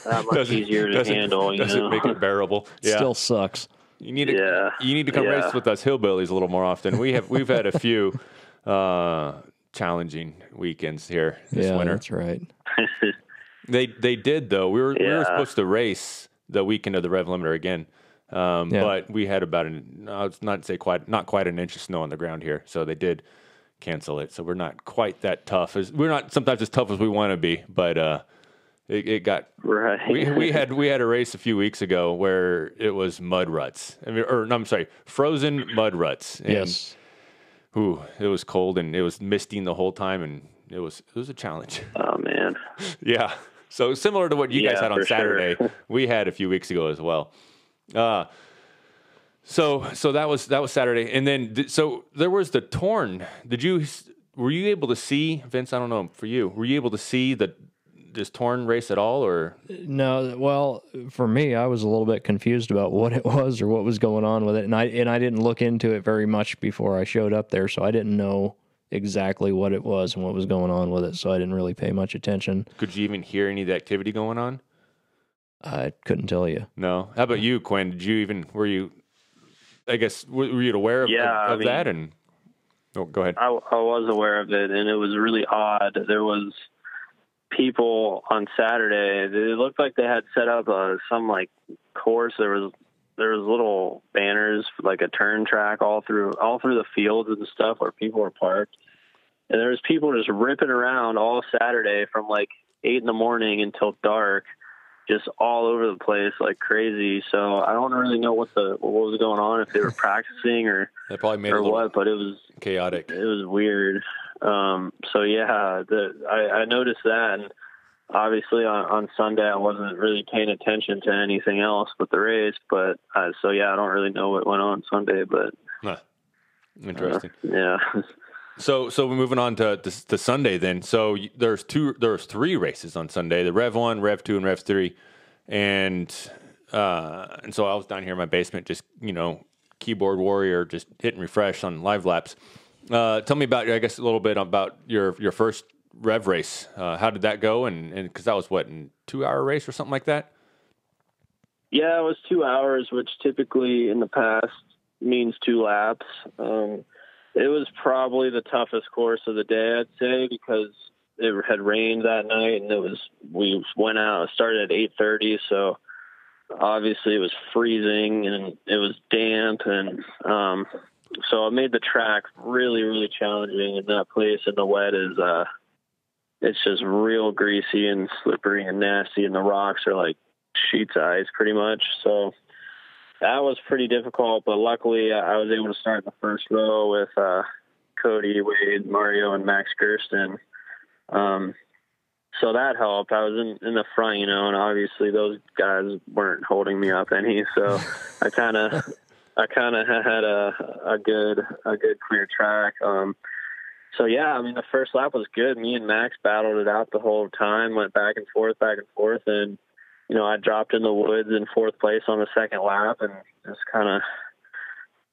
that much easier to handle. Doesn't make it bearable. Yeah. Still sucks. You need to come race with us hillbillies a little more often. We've had a few challenging weekends here this winter. That's right. They did though. We were supposed to race the weekend of the Rev Limiter again, but we had about not quite an inch of snow on the ground here, so they did cancel it. So we're not quite that tough. We're not sometimes as tough as we want to be, but it got right. We had a race a few weeks ago where it was mud ruts. Frozen mud ruts. And, yes. It was cold and it was misting the whole time, and it was a challenge. Oh man. Yeah. So similar to what you guys had on Saturday, we had a few weeks ago as well. So that was Saturday, and then so there was the Torn. Were you able to see, Vince? I don't know for you. Were you able to see this Torn race at all, or no? Well, for me, I was a little bit confused about what it was or what was going on with it, and I didn't look into it very much before I showed up there, so I didn't know exactly what it was and what was going on with it, so I didn't really pay much attention. Could you even hear any of the activity going on? I couldn't tell you. No. How about you, Quinn? Were you aware of that? And go ahead. I was aware of it, and it was really odd. There was people on Saturday. It looked like they had set up some course. There was little banners, like a turn track all through the fields and stuff where people were parked. And there was people just ripping around all Saturday from 8 in the morning until dark, just all over the place like crazy. So I don't really know what was going on, if they were practicing or they probably made it a little but it was chaotic. It was weird. So yeah, I noticed that, and obviously on Sunday I wasn't really paying attention to anything else but the race. But I don't really know what went on Sunday. But interesting. Yeah. So we're moving on to Sunday then. So there's 3 races on Sunday: the Rev 1, Rev 2, and Rev 3. And so I was down here in my basement, just keyboard warrior, just hitting refresh on live laps. Tell me about, I guess, a little bit about your first Rev race. How did that go? And because that was what, a 2-hour race or something like that? Yeah, it was 2 hours, which typically in the past means 2 laps. It was probably the toughest course of the day, I'd say, because it had rained that night, and we went out, started at 8:30, so obviously it was freezing and it was damp, and so it made the track really, really challenging in that place. And the wet is it's just real greasy and slippery and nasty, and the rocks are like sheets of ice pretty much. So that was pretty difficult, but luckily I was able to start in the first row with Cody, Wade, Mario, and Max Gersten. So that helped. I was in the front, and obviously those guys weren't holding me up any. So I kind of had a good clear track. So yeah, I mean, the first lap was good. Me and Max battled it out the whole time, went back and forth, and I dropped in the woods in 4th place on the second lap, and just kind of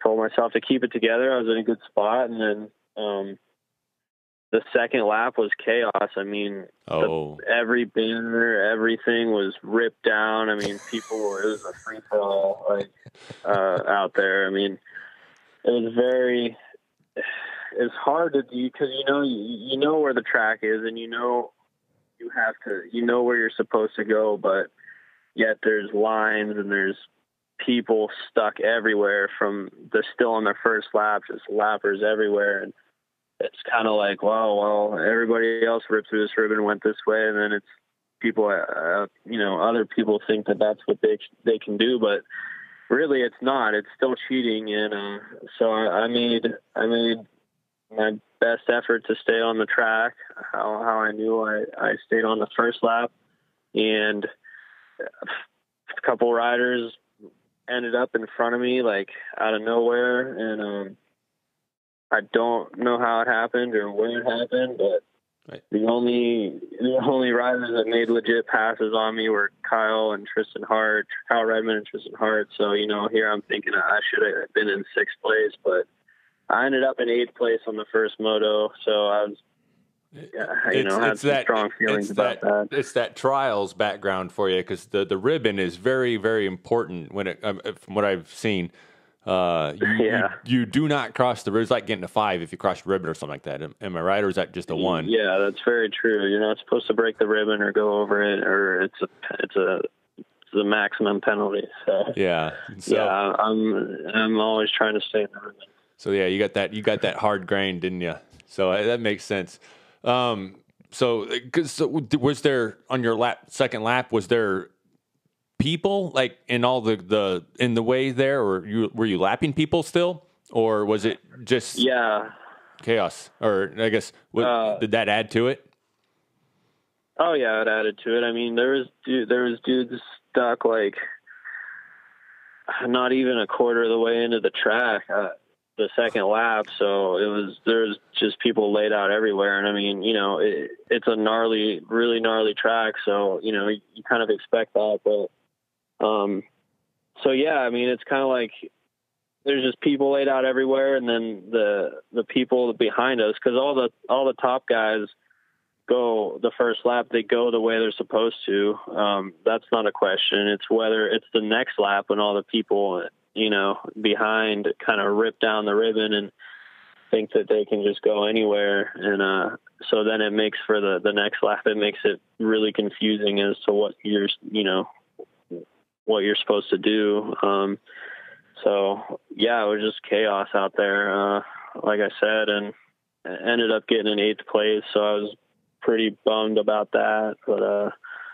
told myself to keep it together. I was in a good spot, and then the second lap was chaos. I mean, every banner, everything was ripped down. I mean, it was a free for all out there. I mean, it's hard to do because you know where the track is, and you know where you're supposed to go, but yet there's lines and there's people stuck everywhere they're still on their first lap, just lappers everywhere. And it's kind of like, well, everybody else ripped through this ribbon and went this way. And then it's people, other people think that that's what they can do, but really it's not. It's still cheating. And so I made my best effort to stay on the track, how I knew I stayed on the first lap. And a couple riders ended up in front of me, like out of nowhere. And I don't know how it happened or where it happened, but right. the only riders that made legit passes on me were Kyle Redmond and Tristan Hart. So, here I'm thinking I should have been in 6th place, but I ended up in 8th place on the first moto. So I was, had some strong feelings about that. It's that trials background for you, because the ribbon is very, very important when from what I've seen. You do not cross the ribbon. It's like getting a 5 if you cross the ribbon or something like that. Am I right, or is that just a 1? Yeah, that's very true. You're not supposed to break the ribbon or go over it, or it's a maximum penalty. So yeah, I'm always trying to stay in the ribbon. So yeah, you got that hard grain, didn't you? So that makes sense. So was there on your second lap? Was there people like in all in the way there, or were you lapping people still, or was it just chaos? Or I guess did that add to it? Oh yeah, it added to it. I mean, there was dudes stuck like not even a quarter of the way into the track. The second lap, so there's just people laid out everywhere. And I mean, it's a really gnarly track, so you kind of expect that. But so yeah, I mean, it's kind of like there's just people laid out everywhere, and then the people behind us, because all the top guys go the first lap, they go the way they're supposed to. That's not a question. It's whether it's the next lap when all the people behind kind of rip down the ribbon and think that they can just go anywhere. And so then it makes for the next lap, it makes it really confusing as to what you're supposed to do. So yeah, it was just chaos out there, like I said, and I ended up getting in 8th place. So I was pretty bummed about that, but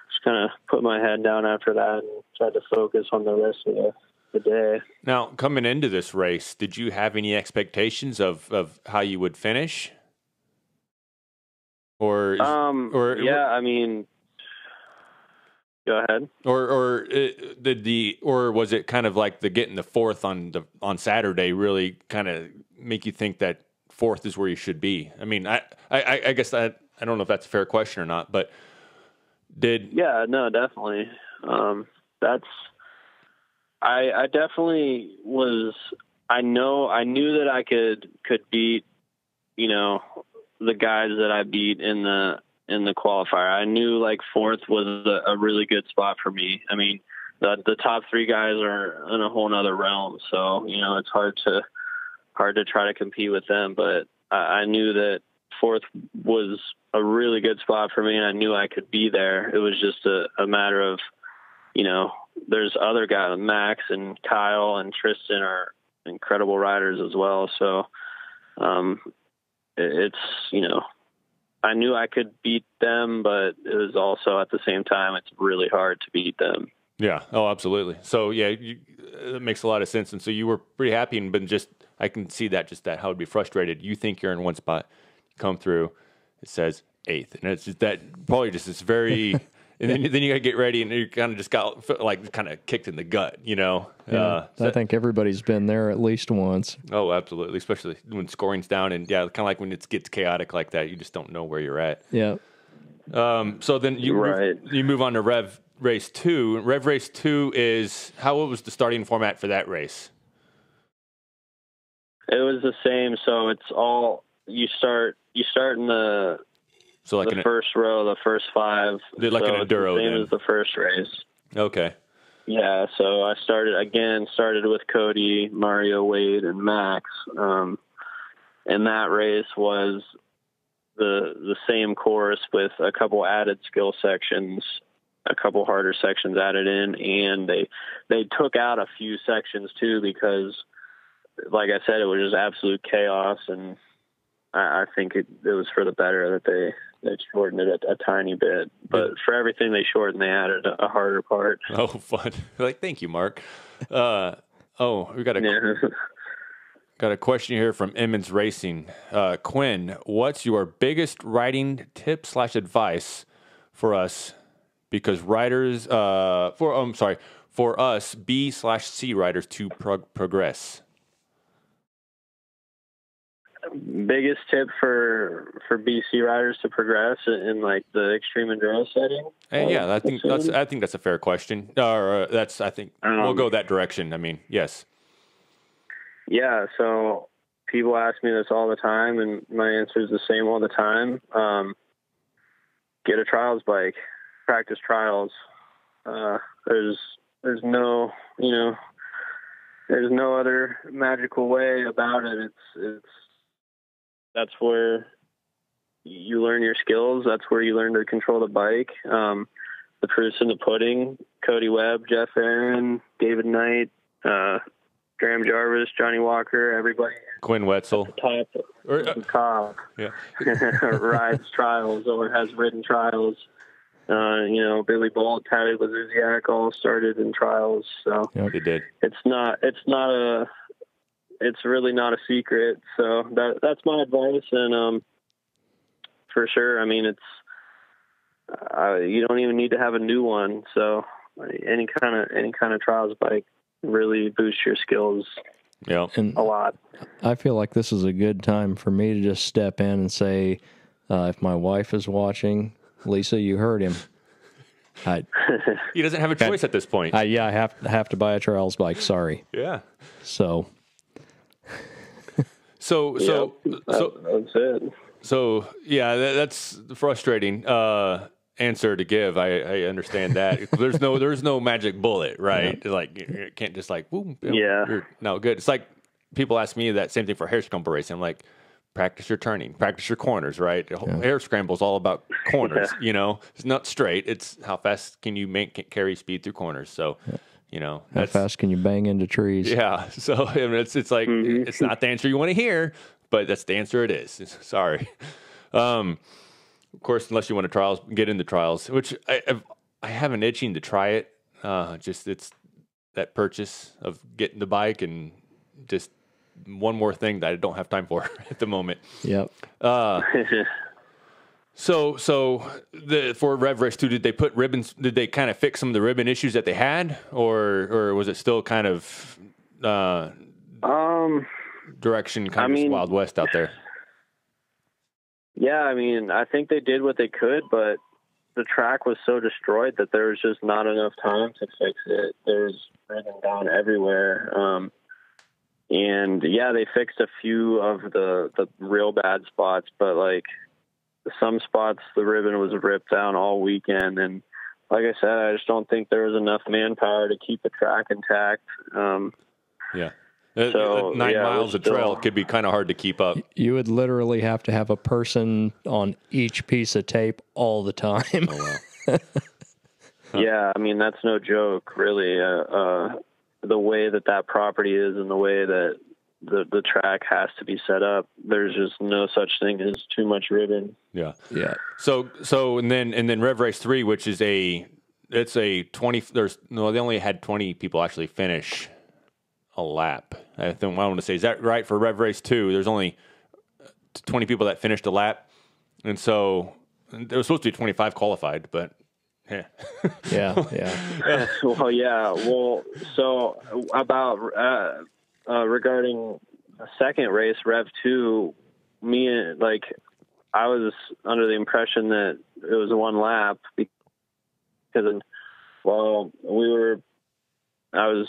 just kind of put my head down after that and tried to focus on the rest of the day. Now, coming into this race, did you have any expectations of how you would finish? Or I mean, go ahead. Or was it kind of like the getting the 4th on Saturday really kind of make you think that fourth is where you should be? I mean, I guess I don't know if that's a fair question or not, but Yeah, no, definitely. I definitely was. I knew that I could beat, the guys that I beat in the qualifier. I knew like fourth was a really good spot for me. I mean, the top three guys are in a whole nother realm, so it's hard to try to compete with them. But I knew that fourth was a really good spot for me, and I knew I could be there. It was just a matter of, there's other guys, Max and Kyle and Tristan are incredible riders as well. So it's, I knew I could beat them, but it was also at the same time, it's really hard to beat them. Yeah. Oh, absolutely. So yeah, that makes a lot of sense. And so you were pretty happy, but I can see that how it'd be frustrated. You think you're in one spot, you come through, it says eighth, and it's just that probably just this very, and then you got to get ready, and you kind of just got kind of kicked in the gut, Yeah, I think everybody's been there at least once. Oh, absolutely, especially when scoring's down, and kind of like when it gets chaotic like that, you just don't know where you're at. Yeah. So then you move on to Rev Race 2. Rev Race 2 what was the starting format for that race? It was the same. So it's all, you start in the first row, the first five. Like an Enduro, same as the first race. Okay. Yeah, so I started with Cody, Mario, Wade, and Max. And that race was the same course with a couple added skill sections, a couple harder sections added in, and they took out a few sections too because, like I said, it was just absolute chaos, and I think it was for the better that they shortened it a tiny bit. But for everything they shortened, they added a harder part. Oh, fun. Thank you, Mark. We got a question here from Emmons Racing. Quinn, what's your biggest riding tip / advice for us? Because riders, for us B/C riders to progress. Biggest tip for BC riders to progress in like the extreme enduro setting? Yeah, I think that's a fair question. We'll go that direction. I mean, yes. Yeah, so people ask me this all the time, and my answer is the same all the time. Get a trials bike, practice trials. There's no other magical way about it. That's where you learn your skills. That's where you learn to control the bike. The proof's in the pudding. Cody Webb, Jeff Aaron, David Knight, Graham Jarvis, Johnny Walker, everybody. Quinn Wetzel. Top. Yeah. Rides trials or has ridden trials. Billy Bolt, Taddy Lazuziak all started in trials. So yeah, they did. It's really not a secret. So that's my advice. And, for sure, I mean, you don't even need to have a new one. So any kind of trials bike really boosts your skills. Yeah. And a lot. I feel like this is a good time for me to just step in and say, if my wife is watching, Lisa, you heard him. He doesn't have a choice at this point. I have to buy a trials bike. Sorry. Yeah. So that's it. So yeah, that's frustrating answer to give. I understand that. There's no magic bullet, right? Yeah. Like you can't just like, boom, you're no good. It's like people ask me that same thing for hair scramble racing. I'm like, practice your turning, practice your corners, right? Hair scramble is all about corners. It's not straight. It's how fast can you carry speed through corners. So. How fast can you bang into trees? Yeah. So I mean, it's like, it's not the answer you want to hear, but that's the answer it is. Sorry. Of course, unless you want to get into trials, which I have an itching to try it. It's that purchase of getting the bike and just one more thing that I don't have time for at the moment. Yep. So for Rev Race 2, did they put ribbons? Did they kind of fix some of the ribbon issues that they had, or was it still kind of direction, Wild West out there? Yeah, I mean, I think they did what they could, but the track was so destroyed that there was just not enough time to fix it. There's ribbon down everywhere. And yeah, they fixed a few of the real bad spots, but like some spots, the ribbon was ripped down all weekend. And like I said, I just don't think there was enough manpower to keep the track intact. Yeah. So 9 miles of trail could be kind of hard to keep up. You would literally have to have a person on each piece of tape all the time. Oh, wow. Yeah, I mean, that's no joke, really. The way that property is and the way that the track has to be set up, there's just no such thing as too much ribbon. Yeah. So and then Rev Race 3, which is it's a 20. They only had 20 people actually finish a lap. I want to say, is that right for Rev Race 2? There's only 20 people that finished a lap, and so there was supposed to be 25 qualified, but yeah. Yeah. Well, yeah. Well, so about regarding the second race, Rev 2, I was under the impression that it was one lap because, well,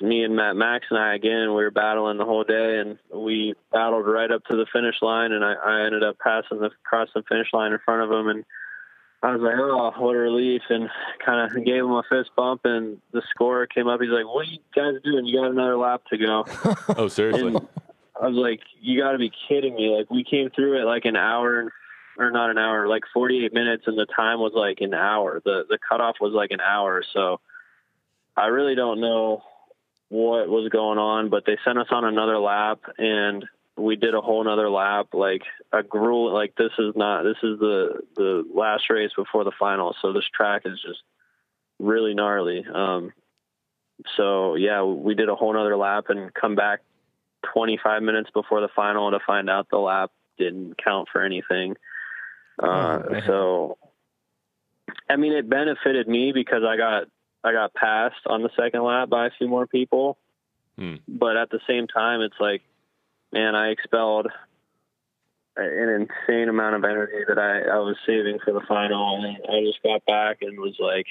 me and Max and I, again, we were battling the whole day, and we battled right up to the finish line, and I ended up crossing the finish line in front of him, and I was like, oh, what a relief, and kind of gave him a fist bump, and the scorer came up. He's like, what are you guys doing? You got another lap to go. Oh, seriously? And I was like, you got to be kidding me. Like, we came through it like an hour, or not an hour, like 48 minutes, and the time was like an hour. The cutoff was like an hour, so I really don't know what was going on, but they sent us on another lap, and we did a whole nother lap, like a gruel. Like this is the last race before the final. So this track is just really gnarly. So yeah, we did a whole nother lap and come back 25 minutes before the final to find out the lap didn't count for anything. So, I mean, it benefited me because I got passed on the second lap by a few more people. But at the same time, it's like, man, I expelled an insane amount of energy that I was saving for the final. And I just got back and was like,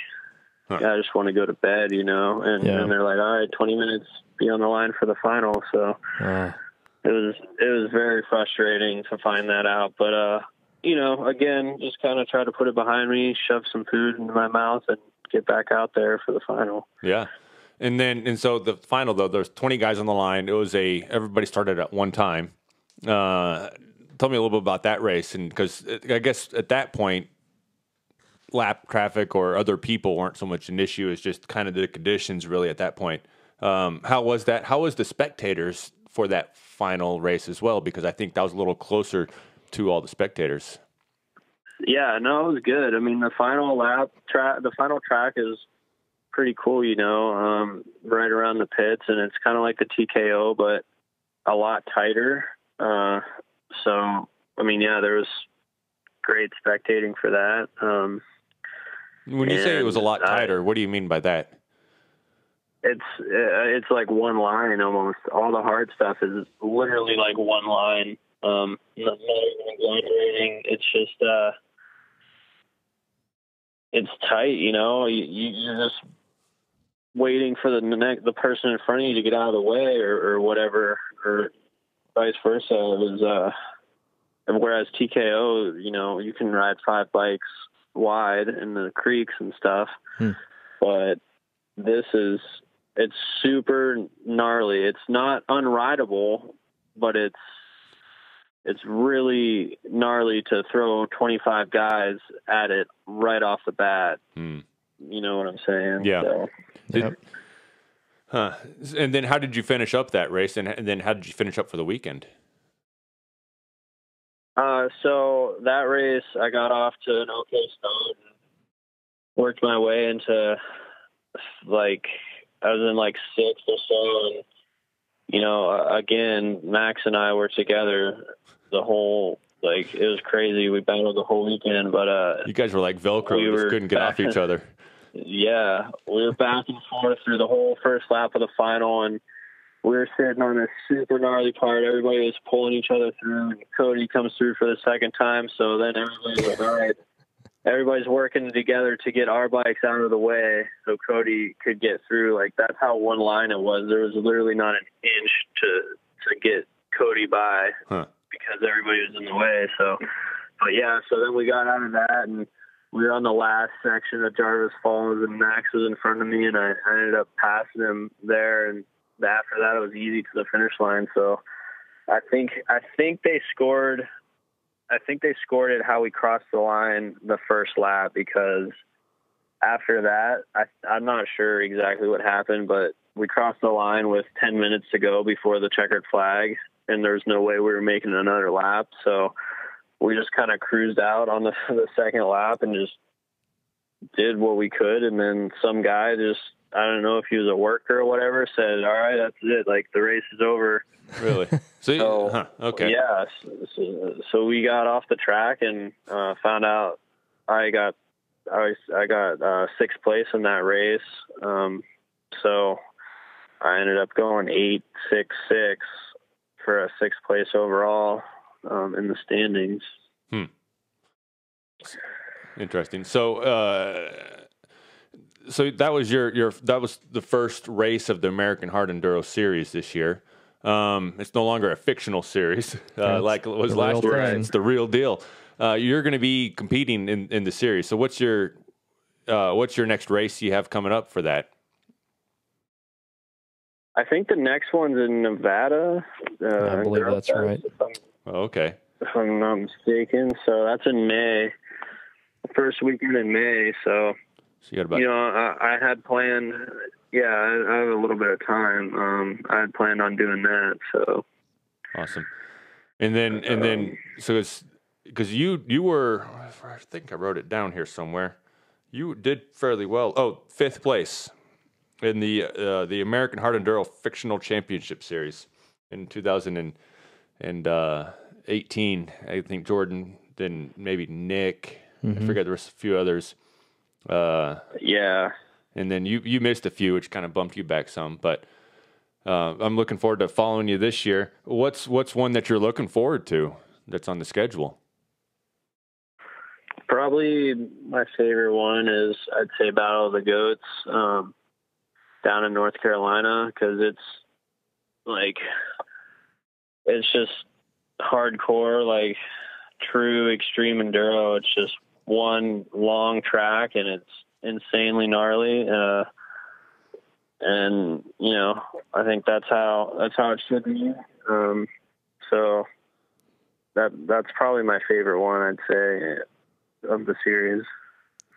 I just want to go to bed, you know? And they're like, all right, 20 minutes, be on the line for the final. So it was very frustrating to find that out. But, you know, again, just kind of try to put it behind me, shove some food into my mouth, and get back out there for the final. Yeah. And so the final, though, there's 20 guys on the line. It was everybody started at one time. Tell me a little bit about that race. And because I guess at that point, lap traffic or other people weren't so much an issue. It's just kind of the conditions really at that point. How was that? How was the spectators for that final race as well? Because I think that was a little closer to all the spectators. Yeah, no, it was good. I mean, the final track is pretty cool, you know, right around the pits, and it's kind of like the TKO, but a lot tighter. So, I mean, yeah, there was great spectating for that. When you say it was a lot tighter, what do you mean by that? It's like one line almost. All the hard stuff is literally like one line. Not even exaggerating. It's just it's tight, you know. You're just waiting for the person in front of you to get out of the way, or whatever, or vice versa. It was whereas TKO, you know, you can ride 5 bikes wide in the creeks and stuff, but it's super gnarly. It's not unrideable, but it's really gnarly to throw 25 guys at it right off the bat. You know what I'm saying? Yeah. So. And then how did you finish up that race? And then how did you finish up for the weekend? So that race, I got off to an okay start and worked my way into I was in 6th or so. And, you know, again, Max and I were together the whole, it was crazy. We battled the whole weekend, but, you guys were like Velcro. You just couldn't get off each other. Yeah. We were back and forth through the whole first lap of the final, and we were sitting on this super gnarly part. Everybody was pulling each other through, and Cody comes through for the second time. So then everybody's like, all right, everybody's working together to get our bikes out of the way so Cody could get through. Like, that's how one line it was. There was literally not an inch to get Cody by because everybody was in the way. So, but yeah, so then we got out of that, and we were on the last section of Jarvis Falls, and Max was in front of me, and I ended up passing him there, and after that, it was easy to the finish line. So I think they scored. I think they scored it how we crossed the line the first lap, because after that, I'm not sure exactly what happened, but we crossed the line with 10 minutes to go before the checkered flag, and there's no way we were making another lap. So we just kind of cruised out on the second lap and just did what we could. And then some guy just, I don't know if he was a worker or whatever, said, all right, that's it. Like, the race is over. Really? Okay. Yeah. So we got off the track and found out I got sixth place in that race. So I ended up going 8.66 for a sixth place overall in the standings. Interesting. So that was that was the first race of the American Hard Enduro Series this year. It's no longer a fictional series like it was last year. Right. It's the real deal. You're going to be competing in the series. So what's your next race you have coming up for that? I think the next one's in Nevada. I believe that's right. Okay. If I'm not mistaken. So that's in May. First weekend in May. So you got about... I had planned. Yeah, I have a little bit of time. I had planned on doing that. So awesome. And then, so it's because you were, I think I wrote it down here somewhere. You did fairly well. Oh, fifth place in the American Hard Enduro Fictional Championship Series in 2018. I think Jordan, then maybe Nick. I forget, there was a few others. Yeah. And then you missed a few, which kind of bumped you back some. But I'm looking forward to following you this year. What's one that you're looking forward to that's on the schedule? Probably my favorite one is, I'd say, Battle of the Goats down in North Carolina, because it's just hardcore, like true extreme enduro. It's just one long track, and it's insanely gnarly. And I think that's how it should be. So that's probably my favorite one, I'd say, of the series.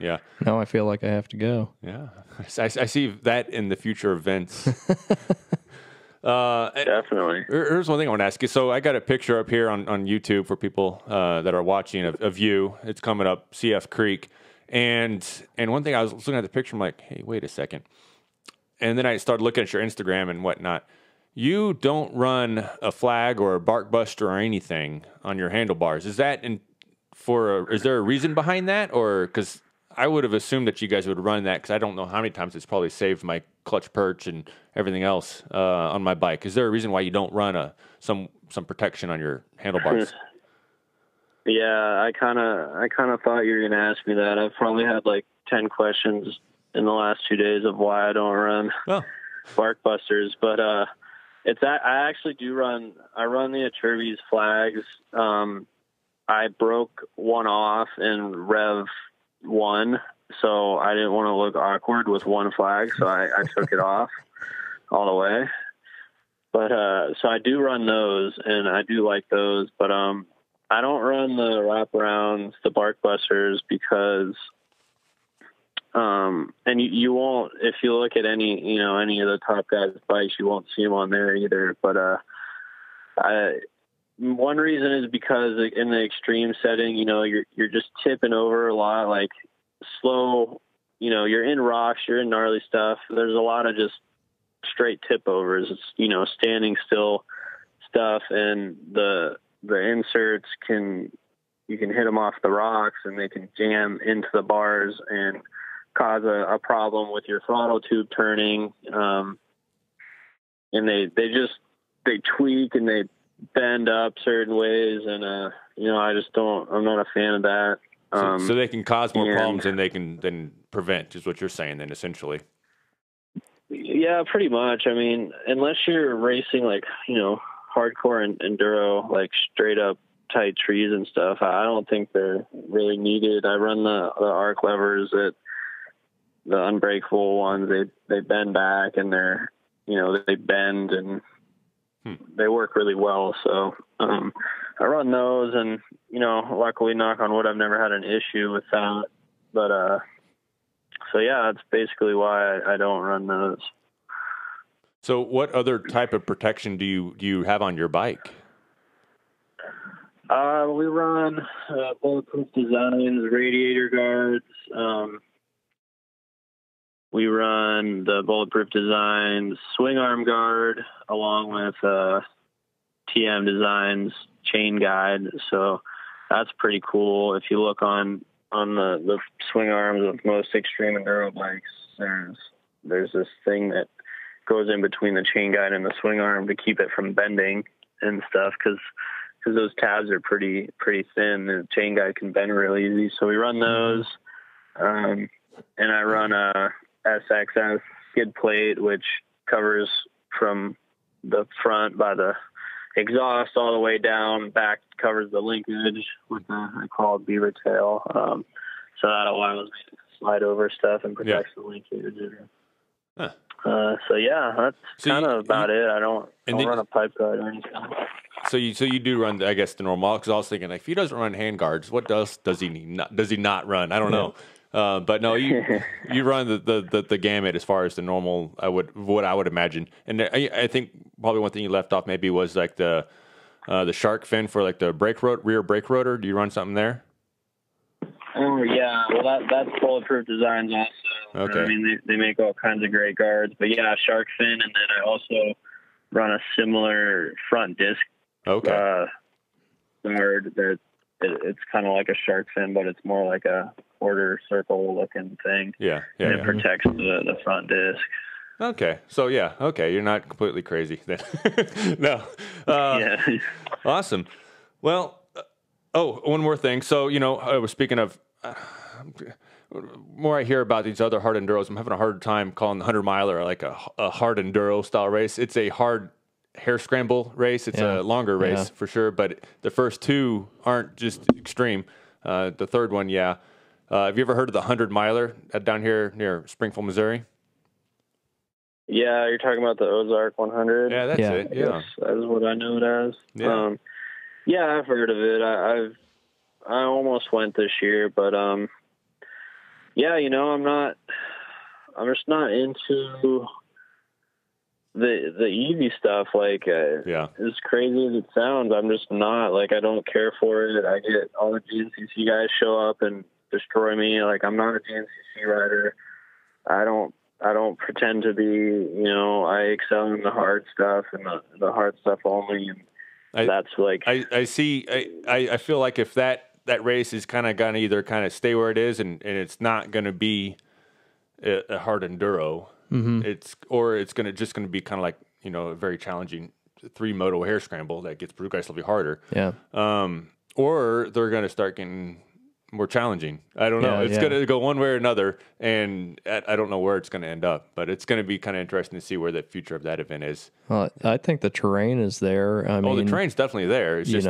Yeah. Now I feel like I have to go. Yeah. I see that in the future events. Definitely. Here's one thing I want to ask you. So I got a picture up here on YouTube for people that are watching of you. It's coming up, CF Creek. And one thing, I was looking at the picture, I'm like, hey, wait a second. And then I started looking at your Instagram and whatnot. You don't run a flag or a bark buster or anything on your handlebars. Is that is there a reason behind that? Or, because I would have assumed that you guys would run that, because I don't know how many times it's probably saved my clutch perch and everything else on my bike. Is there a reason why you don't run some protection on your handlebars? Yeah, I kind of thought you were going to ask me that. I've probably had like 10 questions in the last 2 days of why I don't run bark busters, but it's that I actually do run. I run the Aturbi's flags. I broke one off in Rev 1, so I didn't want to look awkward with one flag, so I took it off all the way. But so I do run those, and I do like those, but I don't run the wraparounds, the bark busters, because and you won't, if you look at any of the top guys' bikes, you won't see them on there either. But one reason is because in the extreme setting, you're just tipping over a lot, like slow. You're in rocks, you're in gnarly stuff. There's a lot of just straight tip overs. It's standing still stuff, and the inserts you can hit them off the rocks, and they can jam into the bars and cause a problem with your throttle tube turning. they tweak and they bend up certain ways, and I'm not a fan of that. So they can cause more problems than they can then prevent, is what you're saying then, essentially. Yeah, pretty much. I mean, unless you're racing like, hardcore and enduro, like straight up tight trees and stuff, I don't think they're really needed. I run the arc levers, that the unbreakable ones, they bend back, and they're, they bend and they work really well. So I run those, and luckily, knock on wood, I've never had an issue with that. But so yeah, that's basically why I don't run those. So what other type of protection do you have on your bike? We run bulletproof designs, radiator guards. We run the bulletproof designs, swing arm guard, along with TM designs, chain guide. So that's pretty cool. If you look on the swing arms of most extreme enduro bikes, there's this thing that goes in between the chain guide and the swing arm to keep it from bending and stuff, because those tabs are pretty thin. The chain guide can bend really easy. So we run those. And I run a SXS skid plate, which covers from the front by the exhaust all the way down, back covers the linkage with I call it beaver tail. So that allows me to slide over stuff and protects the linkage. Huh. So yeah, that's kind of about it. I don't run a pipe guard or anything. So you do run, I guess, the normal, because I was thinking, like, if he doesn't run hand guards, what does he not run? I don't know. But no, you run the gamut as far as the normal. What I would imagine, and I think probably one thing you left off maybe was like the shark fin for like the rear brake rotor. Do you run something there? Oh yeah, well that's bulletproof designs also. Okay. I mean they make all kinds of great guards, but yeah, shark fin, and then I also run a similar front disc guard that it's kind of like a shark fin, but it's more like a quarter circle looking thing. Yeah. And it protects the front disc. Okay. So you're not completely crazy then. No. Yeah. Awesome. Well, one more thing. So, I was speaking of, more I hear about these other hard enduros, I'm having a hard time calling the 100-miler like a hard enduro style race. It's a hard hair scramble race. It's a longer race for sure, but the first two aren't just extreme. The third one, have you ever heard of the 100-miler down here near Springfield, Missouri? Yeah, you're talking about the Ozark 100. Yeah, that's it. Yeah, that is what I know it as. Yeah, I've heard of it. I almost went this year, but I'm just not into the easy stuff. Like, as crazy as it sounds, I'm just not. Like, I don't care for it. I get all the GNCC guys show up and destroy me. Like, I'm not a GNCC rider. I don't pretend to be. I excel in the hard stuff and the hard stuff only. And that's like I see. I feel like if that race is kind of going to either kind of stay where it is and it's not going to be a hard enduro. Mm-hmm. It's going to be kind of like, a very challenging 3-moto hair scramble that gets progressively harder. Yeah. Or they're going to start getting more challenging. I don't know. It's going to go one way or another, and I don't know where it's going to end up, but it's going to be kind of interesting to see where the future of that event is. Well, I think the terrain is there. The terrain's definitely there. It's just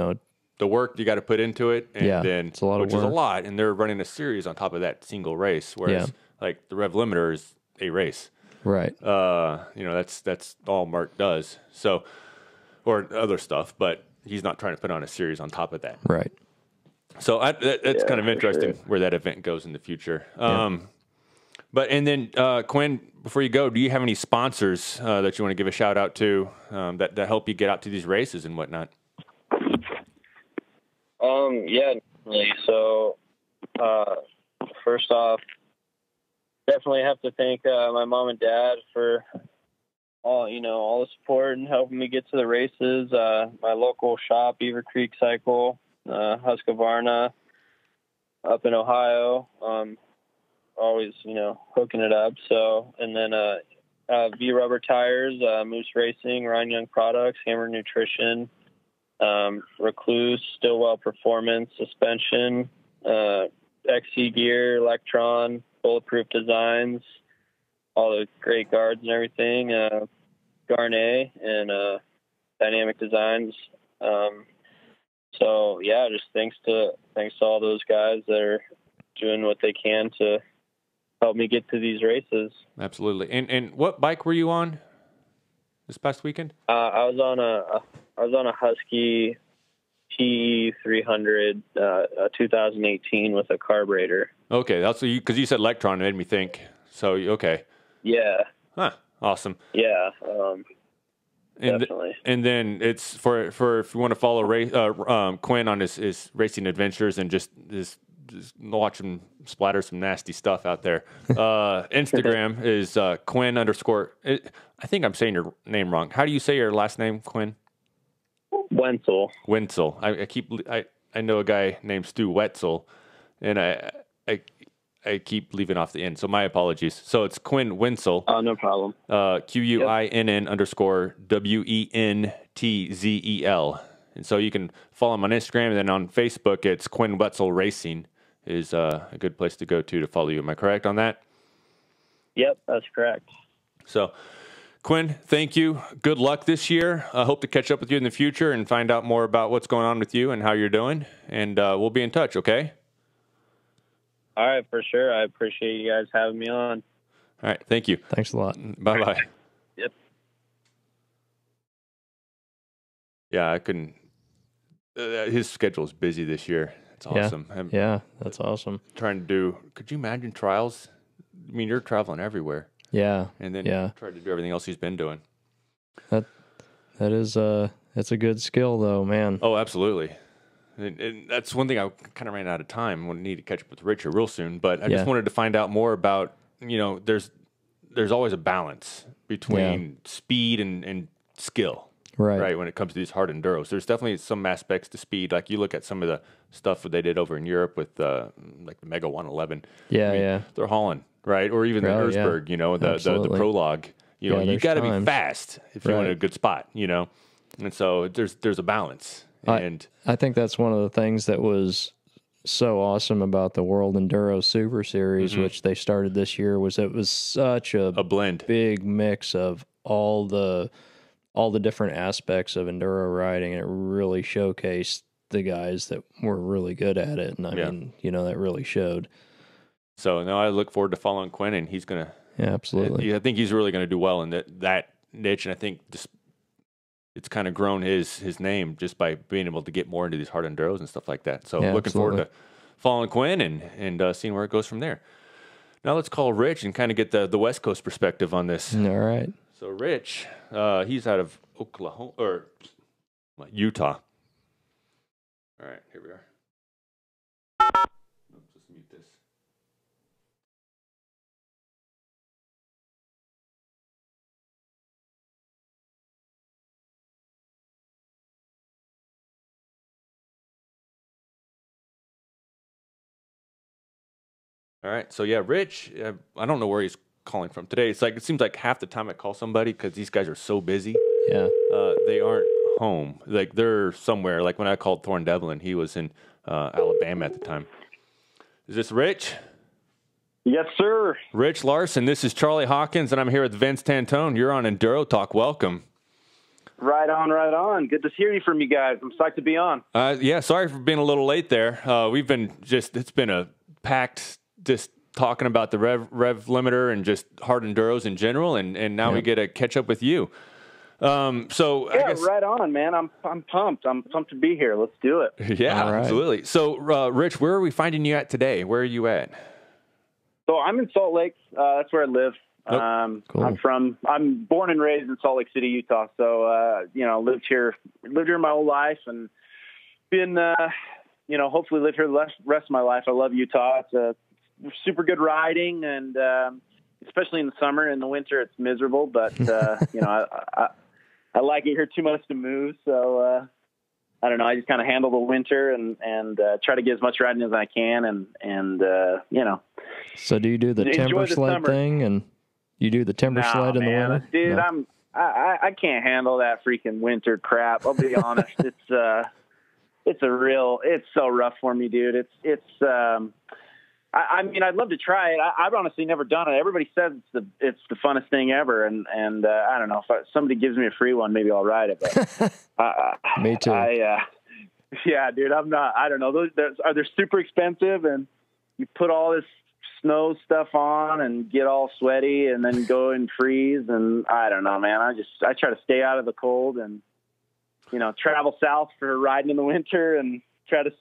the work you got to put into it, and then it's a lot which is a lot, and they're running a series on top of that single race, whereas like the Rev Limiter is a race. Right. That's all Mark does. So, or other stuff, but he's not trying to put on a series on top of that. Right. So that's kind of interesting where that event goes in the future. But then Quinn, before you go, do you have any sponsors that you want to give a shout out to that help you get out to these races and whatnot? Yeah, definitely. So, first off, definitely have to thank my mom and dad for all the support and helping me get to the races. My local shop, Beaver Creek Cycle, Husqvarna, up in Ohio, always hooking it up. So, and then V-Rubber tires, Moose Racing, Ryan Young Products, Hammer Nutrition, Recluse, Stillwell Performance, Suspension, XC Gear, Electron, Bulletproof Designs, all the great guards and everything, Garnet, and Dynamic Designs. So yeah, just thanks to all those guys that are doing what they can to help me get to these races. Absolutely. And what bike were you on this past weekend? I was on a Husky T300, 2018 with a carburetor. Okay, that's because you said Electron, it made me think. So okay. Yeah. Huh. Awesome. Yeah. And definitely. And then it's for if you want to follow Quinn on his racing adventures and just watch him splatter some nasty stuff out there. Instagram is Quinn _ I think I'm saying your name wrong. How do you say your last name, Quinn? Wentzel. Wentzel. I know a guy named Stu Wetzel, and I keep leaving off the end, so my apologies. So it's Quinn Wentzel. Oh, no problem. QUINN _ WENTZEL. And so you can follow him on Instagram, and then on Facebook, it's Quinn Wetzel Racing is a good place to go to follow you. Am I correct on that? Yep, that's correct. So, Quinn, thank you. Good luck this year. I hope to catch up with you in the future and find out more about what's going on with you and how you're doing. And we'll be in touch, okay? All right, for sure. I appreciate you guys having me on. All right, thank you. Thanks a lot. Bye-bye. Yep. Yeah, I couldn't. His schedule is busy this year. It's awesome. Yeah, that's awesome. Trying to do. Could you imagine trials? I mean, you're traveling everywhere. Yeah, and then try to do everything else he's been doing. That is it's a good skill though, man. Oh, absolutely. And that's one thing I kind of ran out of time. We'll need to catch up with Richard real soon, but I just wanted to find out more about. There's always a balance between speed and skill. Right, when it comes to these hard enduros. There's definitely some aspects to speed. Like you look at some of the stuff that they did over in Europe with like the Mega 111. Yeah, they're hauling, right? Or even the Erzberg, the Prologue. You got to be fast if you want a good spot, And so there's a balance. And I think that's one of the things that was so awesome about the World Enduro Super Series, which they started this year, was it was such a blend, big mix of all the different aspects of enduro riding, and it really showcased the guys that were really good at it. And I mean, that really showed. So now I look forward to following Quinn, and he's going to, absolutely. I think he's really going to do well in that niche. And I think it's kind of grown his name just by being able to get more into these hard enduros and stuff like that. So looking forward to following Quinn and seeing where it goes from there. Now let's call Rich and kind of get the West Coast perspective on this. All right. So Rich, he's out of Oklahoma or Utah. All right, here we are. Let's mute this. All right, so Rich, I don't know where he's calling from today. It seems like half the time I call somebody because these guys are so busy. Yeah, they aren't home. Like they're somewhere. Like when I called Thorne Devlin, he was in Alabama at the time. Is this Rich? Yes, sir. Rich Larson. This is Charlie Hawkins, and I'm here with Vince Tantone. You're on Enduro Talk. Welcome. Right on, right on. Good to hear you from you guys. I'm psyched to be on. Sorry for being a little late there. It's been a packed just talking about the Rev Limiter and just hard enduros in general, and now we get to catch up with you. I guess, right on, man. I'm pumped. I'm pumped to be here. Let's do it. Yeah, absolutely. So, Rich, where are we finding you at today? Where are you at? So I'm in Salt Lake. That's where I live. Cool. I'm born and raised in Salt Lake City, Utah. So, lived here my whole life and been, hopefully live here the rest of my life. I love Utah. It's super good riding, and especially in the summer. In the winter, it's miserable, but I like it here too much to move. So I don't know. I just kind of handle the winter and try to get as much riding as I can, and So do you do the timber sled thing? And You do the timber sled in the winter? Dude, No. I can't handle that freaking winter crap. I'll be honest. It's so rough for me, dude. I mean, I'd love to try it. I've honestly never done it. Everybody says it's the funnest thing ever, and I don't know, if somebody gives me a free one, maybe I'll ride it. But Me too. Yeah, dude, I'm not. I don't know. They're super expensive, and you put all this snow stuff on and get all sweaty, and then go and freeze. And I don't know, man. I try to stay out of the cold, and travel south for riding in the winter, and try to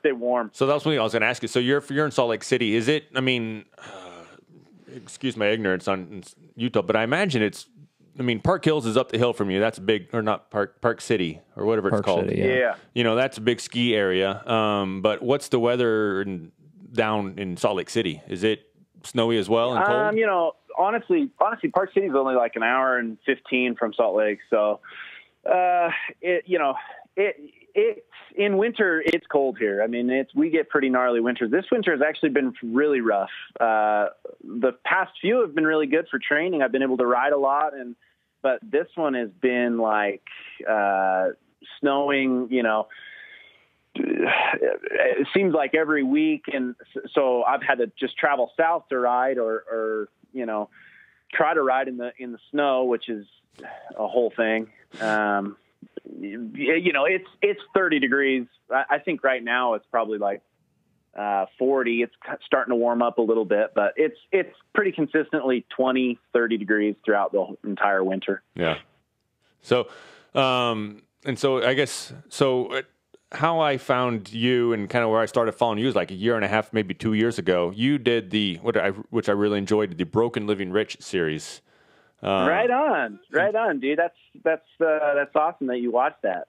stay warm. So that's what I was going to ask you. So you're in Salt Lake City. Is it? I mean, excuse my ignorance on Utah, but I imagine Park Hills is up the hill from you. That's big, or not Park City or whatever it's called. City, yeah. That's a big ski area. But what's the weather down in Salt Lake City? Is it snowy as well and cold? Honestly, Park City is only like an hour and 15 from Salt Lake. So, in winter, it's cold here. I mean, we get pretty gnarly winters. This winter has actually been really rough. The past few have been really good for training. I've been able to ride a lot, but this one has been like snowing, it seems like every week. And so I've had to just travel south to ride or try to ride in the snow, which is a whole thing. It's 30 degrees. I think right now it's probably like 40. It's starting to warm up a little bit, but it's pretty consistently 20, 30 degrees throughout the entire winter. Yeah. So, I guess, how I found you and kind of where I started following you is like a year and a half, maybe 2 years ago. You did which I really enjoyed, the Broken Living Rich series. Right on, dude. That's awesome that you watched that.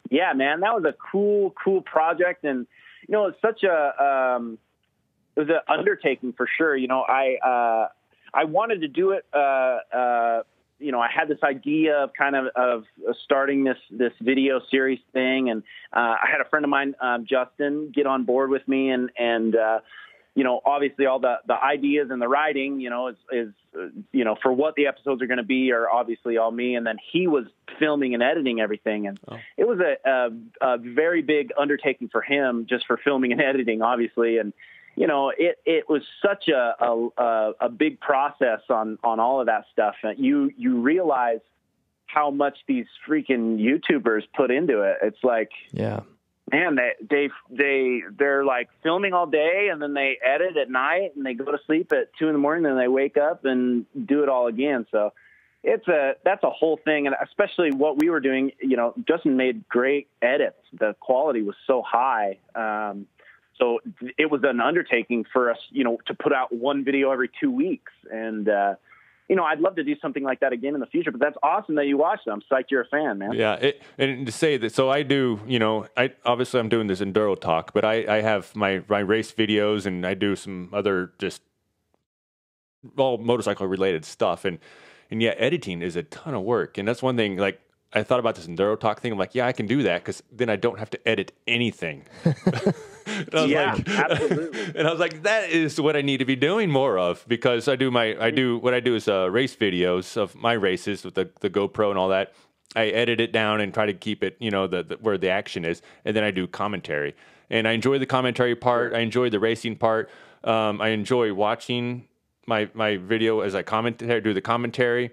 Yeah, man, that was a cool project, and it's such it was an undertaking for sure. I wanted to do it. I had this idea of starting this video series thing, and I had a friend of mine, Justin, get on board with me, and obviously all the ideas and the writing, is for what the episodes are going to be are obviously all me. And then he was filming and editing everything. And it was a very big undertaking for him, just for filming and editing, obviously. And, it was such a big process on all of that stuff. And you realize how much these freaking YouTubers put into it. It's like, yeah. Man, they're like filming all day, and then they edit at night, and they go to sleep at 2 a.m, and then they wake up and do it all again. So that's a whole thing. And especially what we were doing, Justin made great edits. The quality was so high. So it was an undertaking for us, to put out one video every 2 weeks. And, I'd love to do something like that again in the future, but that's awesome that you watched it. I'm psyched you're a fan, man. Yeah. And to say that, so I do, obviously I'm doing this Enduro talk, but I have my race videos, and I do some other just all motorcycle related stuff. And yeah, editing is a ton of work. And that's one thing, like, I thought about this Enduro talk thing. I'm like, yeah, I can do that, because then I don't have to edit anything. Absolutely. And I was like, that is what I need to be doing more of, because what I do is race videos of my races with the GoPro and all that. I edit it down and try to keep it, where the action is, and then I do commentary. And I enjoy the commentary part. I enjoy the racing part. I enjoy watching my video as I do the commentary.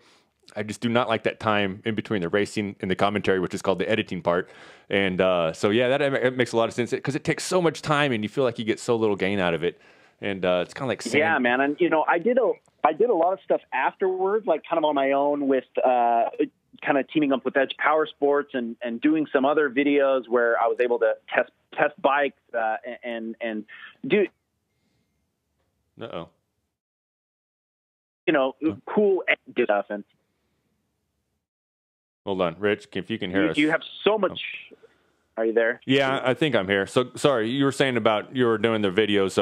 I just do not like that time in between the racing and the commentary, which is called the editing part. And so, yeah, it makes a lot of sense, because it takes so much time, and you feel like you get so little gain out of it. And it's kind of like yeah, man. And I did a lot of stuff afterwards, like kind of on my own, with kind of teaming up with Edge Power Sports and doing some other videos where I was able to test bikes and do cool stuff. And hold on, Rich, if you can hear us. You have so much. Are you there? Yeah, I think I'm here. So sorry, you were saying about you were doing the videos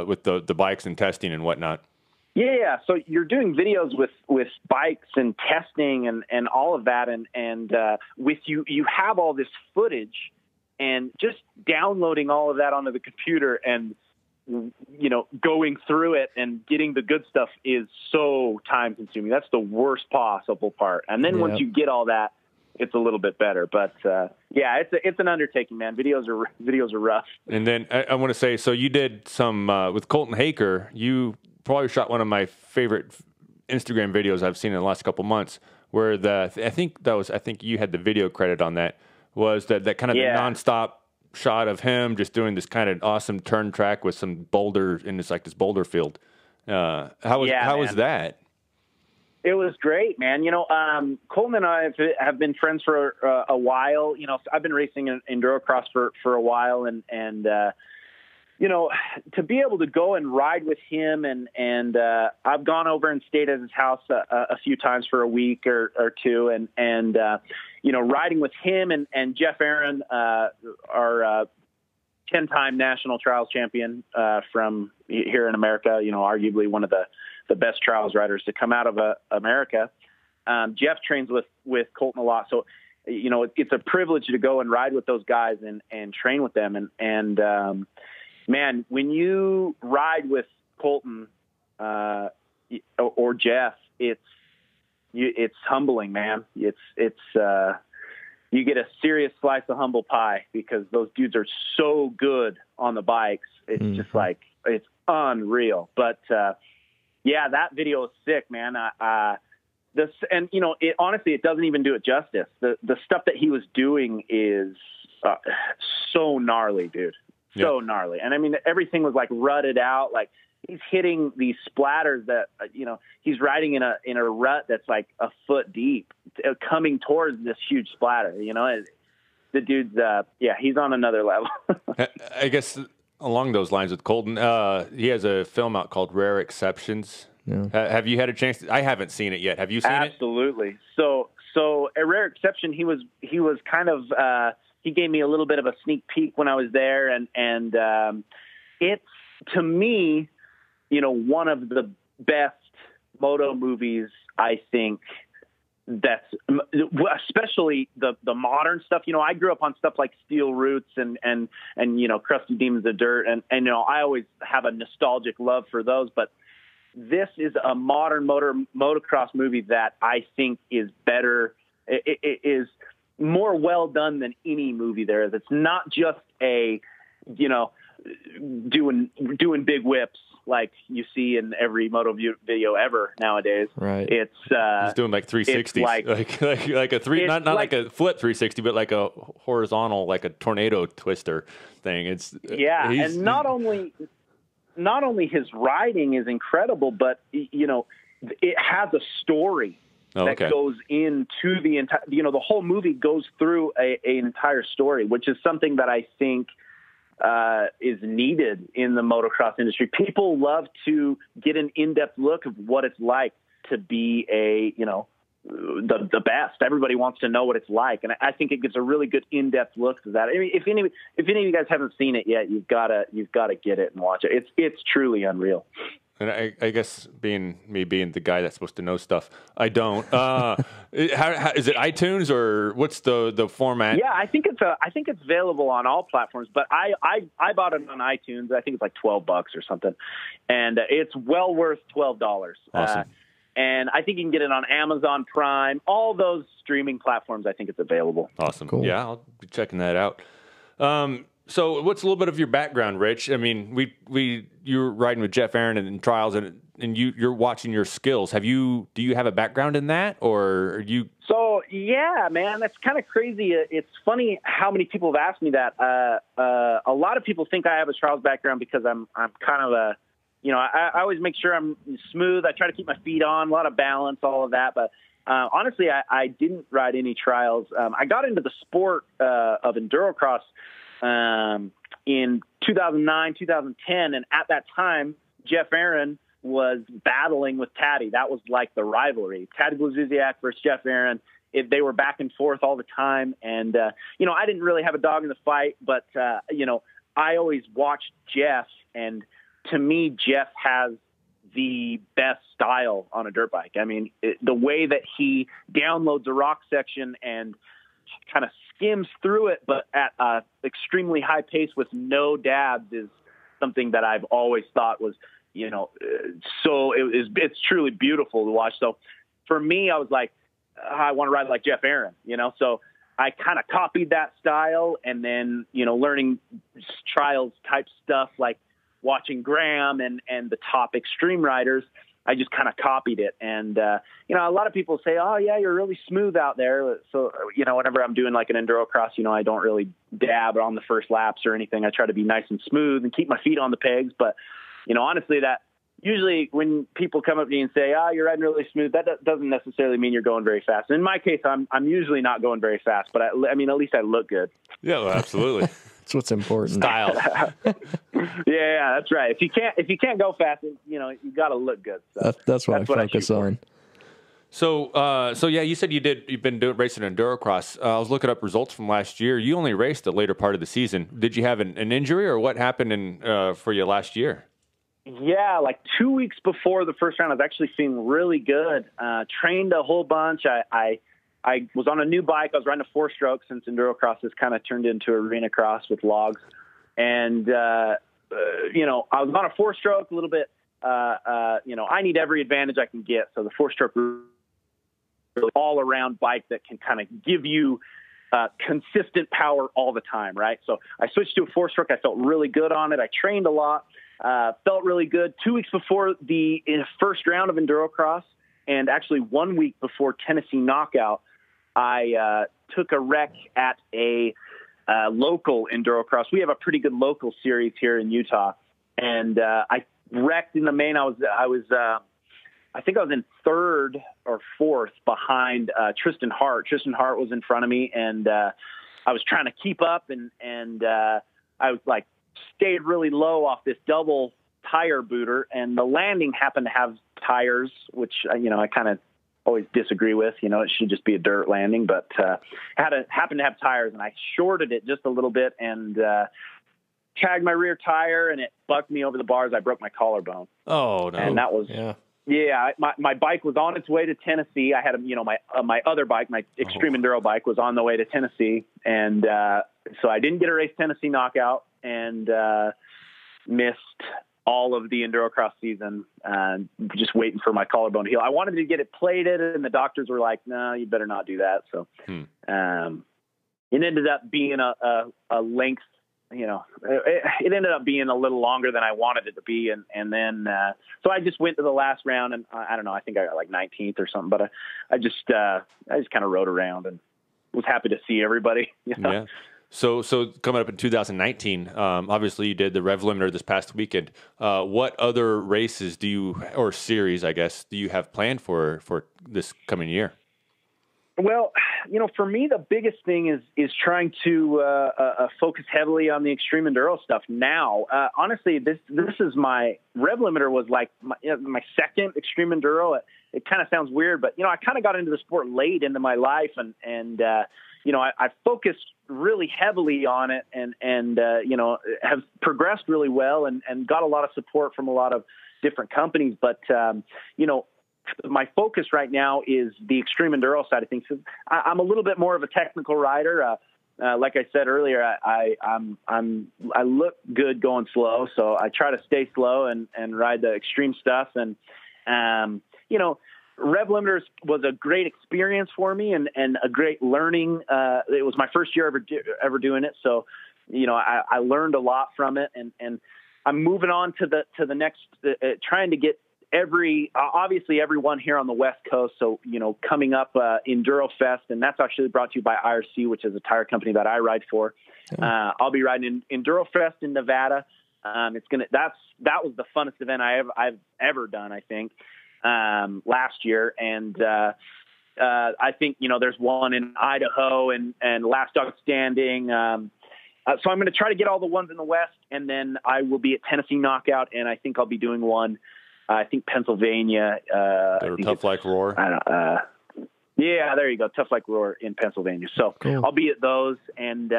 with the bikes and testing and whatnot. Yeah. So you're doing videos with bikes and testing and all of that, and with you have all this footage, and just downloading all of that onto the computer and going through it and getting the good stuff is so time consuming. That's the worst possible part. And then once you get all that, it's a little bit better. But it's an undertaking, man. Videos are rough. And then I want to say, so you did some with Colton Haker. You probably shot one of my favorite Instagram videos I've seen in the last couple months, where I think you had the video credit on that. Was that kind of the nonstop shot of him just doing this kind of awesome turn track with some boulders in this boulder field. How was that? It was great, man. Colton and I have been friends for a while. I've been racing in Endurocross for a while, and to be able to go and ride with him, and I've gone over and stayed at his house a few times for a week or two, and riding with him and Jeff Aaron, our 10-time national trials champion from here in America, arguably one of the best trials riders to come out of America. Jeff trains with Colton a lot. So, it's a privilege to go and ride with those guys and train with them. And man, when you ride with Colton or Jeff, it's humbling, man. It's you get a serious slice of humble pie because those dudes are so good on the bikes. It's just like, it's unreal. But, that video is sick, man. Honestly, it doesn't even do it justice. The stuff that he was doing is so gnarly, dude. So gnarly. And I mean, everything was like rutted out. Like, he's hitting these splatters that, he's riding in a rut that's like a foot deep, coming towards this huge splatter. The dude's, he's on another level. I guess along those lines with Colton, he has a film out called Rare Exceptions. Yeah. Have you had a chance? I haven't seen it yet. Have you seen it? Absolutely. So a Rare Exception, he was kind of, he gave me a little bit of a sneak peek when I was there. And it's, to me, one of the best moto movies, I think, that's especially the modern stuff. I grew up on stuff like Steel Roots and Crusty Demons of Dirt. And I always have a nostalgic love for those, but this is a modern motocross movie that I think is better. It is more well done than any movie there is. It's not just doing big whips like you see in every moto video ever nowadays. Right. It's he's doing like 360s, like a three, not like a flip 360, but like a horizontal, like a tornado twister thing. It's and not only his riding is incredible, but it has a story that goes into the entire. The whole movie goes through an entire story, which is something that I think is needed in the motocross industry. People love to get an in-depth look of what it's like to be the best. Everybody wants to know what it's like, and I think it gives a really good in-depth look to that. I mean, if any of you guys haven't seen it yet, you've got to get it and watch it. It's truly unreal. And I guess being the guy that's supposed to know stuff, I don't. How is it iTunes or what's the format? Yeah, I think it's available on all platforms, but I bought it on iTunes. I think it's like $12 or something, and it's well worth $12. Awesome. And I think you can get it on Amazon Prime, all those streaming platforms. I think it's available. Awesome. Cool. Yeah, I'll be checking that out. So what's a little bit of your background, Rich? I mean, you're riding with Jeff Aaron in trials, and you're watching your skills. Do you have a background in that, or are you? So yeah, man, that's kind of crazy. It's funny how many people have asked me that. A lot of people think I have a trials background because I'm kind of a, I always make sure I'm smooth. I try to keep my feet on, a lot of balance, all of that. But honestly, I didn't ride any trials. I got into the sport of Endurocross in 2009, 2010. And at that time, Jeff Aaron was battling with Taddy. That was like the rivalry. Taddy Blazusiak versus Jeff Aaron. They were back and forth all the time. And, I didn't really have a dog in the fight, but, I always watched Jeff. And to me, Jeff has the best style on a dirt bike. I mean, the way that he downloads a rock section and kind of skims through it, but at an extremely high pace with no dabs is something that I've always thought was, so it's truly beautiful to watch. So for me, I was like, I want to ride like Jeff Aaron, so I kind of copied that style, and then, learning trials type stuff like watching Graham and the top extreme riders, I just kind of copied it. And, a lot of people say, oh yeah, you're really smooth out there. So, whenever I'm doing like an enduro cross, I don't really dab on the first laps or anything. I try to be nice and smooth and keep my feet on the pegs. But, honestly, that usually when people come up to me and say, you're riding really smooth, that doesn't necessarily mean you're going very fast. In my case, I'm usually not going very fast, but I mean, at least I look good. Yeah, well, absolutely. That's what's important. Style. Yeah, that's right. If you can't go fast, you got to look good. So that's what I focus on. So yeah, you said you've been racing enduro cross. I was looking up results from last year. You only raced the later part of the season. Did you have an injury, or what happened for you last year? Yeah, like 2 weeks before the first round, I was actually feeling really good. Trained a whole bunch. I was on a new bike. I was riding a 4-stroke, since enduro cross has kind of turned into arena cross with logs. And, I was on a 4-stroke a little bit. I need every advantage I can get. So the 4-stroke really all around bike that can kind of give you consistent power all the time. Right. So I switched to a 4-stroke. I felt really good on it. I trained a lot. Felt really good. 2 weeks before the first round of enduro cross, and actually 1 week before Tennessee Knockout, I took a wreck at a local enduro cross. We have a pretty good local series here in Utah, and I wrecked in the main. I think I was in 3rd or 4th behind Tristan Hart. Tristan Hart was in front of me, and I was trying to keep up, and I was like, stayed really low off this double tire booter, and the landing happened to have tires, which, I kind of always disagree with. It should just be a dirt landing, but happened to have tires, and I shorted it just a little bit and tagged my rear tire, and it bucked me over the bars. I broke my collarbone. Oh, no. And that was, my bike was on its way to Tennessee. I had, my other bike, my extreme enduro bike, was on the way to Tennessee. And so I didn't get a race Tennessee Knockout, and missed all of the enduro cross season, just waiting for my collarbone to heal. I wanted to get it plated, and the doctors were like, no, you better not do that. So it ended up being a length, it ended up being a little longer than I wanted it to be. And then so I just went to the last round, and I don't know, I think I got like 19th or something, but I just kind of rode around and was happy to see everybody. Yeah. So coming up in 2019, obviously you did the Rev Limiter this past weekend. What other races or series, I guess, do you have planned for this coming year? Well, for me, the biggest thing is trying to focus heavily on the extreme enduro stuff now. Honestly, this is my Rev Limiter was like my second extreme enduro. It kind of sounds weird, but I kind of got into the sport late into my life, and I focused really heavily on it, and have progressed really well, and got a lot of support from a lot of different companies. But my focus right now is the extreme enduro side of things. I'm a little bit more of a technical rider. Like I said earlier, I look good going slow, so I try to stay slow and ride the extreme stuff. And Rev Limiter was a great experience for me and a great learning. It was my first year ever doing it, so I learned a lot from it, and I'm moving on to the next, trying to get obviously everyone here on the West Coast. So, coming up, Enduro Fest, and that's actually brought to you by IRC, which is a tire company that I ride for. I'll be riding in Enduro Fest in Nevada. That was the funnest event I've ever done, I think, last year. And, I think, there's one in Idaho and Last Dog Standing. So I'm going to try to get all the ones in the West, and then I will be at Tennessee Knockout, and I think I'll be doing one, I think Pennsylvania. Tough Like Roar. Yeah, there you go. Tough Like Roar in Pennsylvania. So cool. I'll be at those, and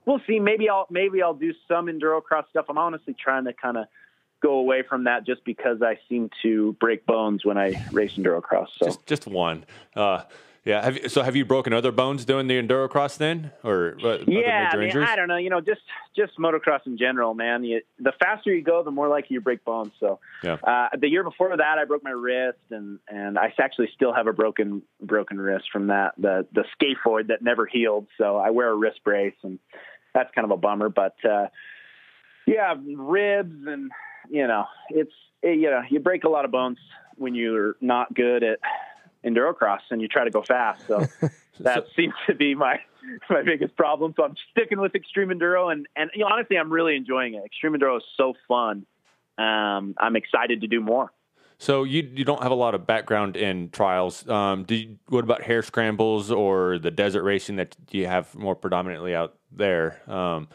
we'll see. Maybe I'll do some enduro cross stuff. I'm honestly trying to kind of go away from that just because I seem to break bones when I race enduro cross. So just one. Yeah. Have you broken other bones doing the enduro cross then, or other major injuries? I don't know. Just motocross in general, man. The faster you go, the more likely you break bones. So, the year before that, I broke my wrist, and I actually still have a broken wrist from that, the scaphoid that never healed. So I wear a wrist brace, and that's kind of a bummer. But ribs, and you break a lot of bones when you're not good at enduro cross and you try to go fast. So that seems to be my biggest problem. So I'm sticking with extreme enduro, and honestly, I'm really enjoying it. Extreme enduro is so fun. I'm excited to do more. So you don't have a lot of background in trials. What about hare scrambles or the desert racing that you have more predominantly out there? Go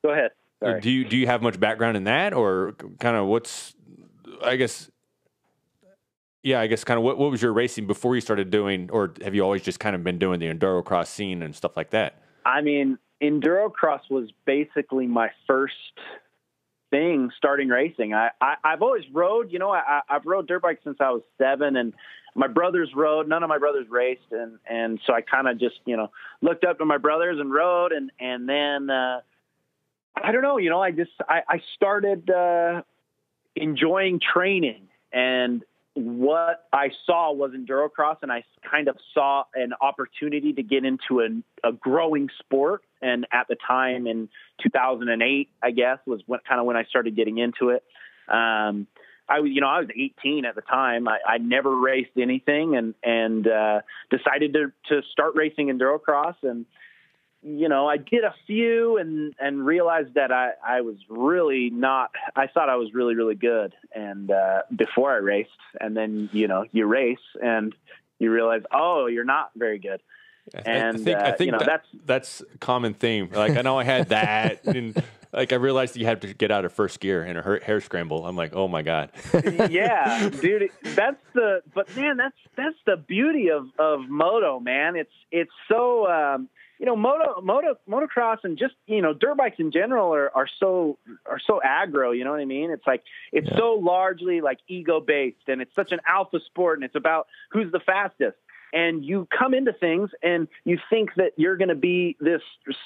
ahead. Sorry. Do you have much background in that, or kind of what was your racing before you started doing, or have you always just kind of been doing the enduro cross scene and stuff like that? I mean, enduro cross was basically my first thing starting racing. I've always rode, I've rode dirt bikes since I was 7, and my brothers rode. None of my brothers raced. And so I kind of just, looked up to my brothers and rode. And then, I don't know, I started, enjoying training, and what I saw was endurocross, and I kind of saw an opportunity to get into a growing sport. And at the time in 2008, I guess, was when I started getting into it. I was 18 at the time. I never raced anything, and decided to start racing endurocross. And I did a few and realized that I was really not. I thought I was really, really good. And before I raced, and then you race and you realize, oh, you're not very good. And I think that's a common theme. Like, I know I had that, and like I realized you had to get out of first gear in a hare scramble. I'm like, oh my god. Yeah, dude. That's the beauty of moto, man. It's so motocross and just dirt bikes in general are so aggro. You know what I mean? It's like so largely like ego based, and it's such an alpha sport, and it's about who's the fastest. And you come into things and you think that you're going to be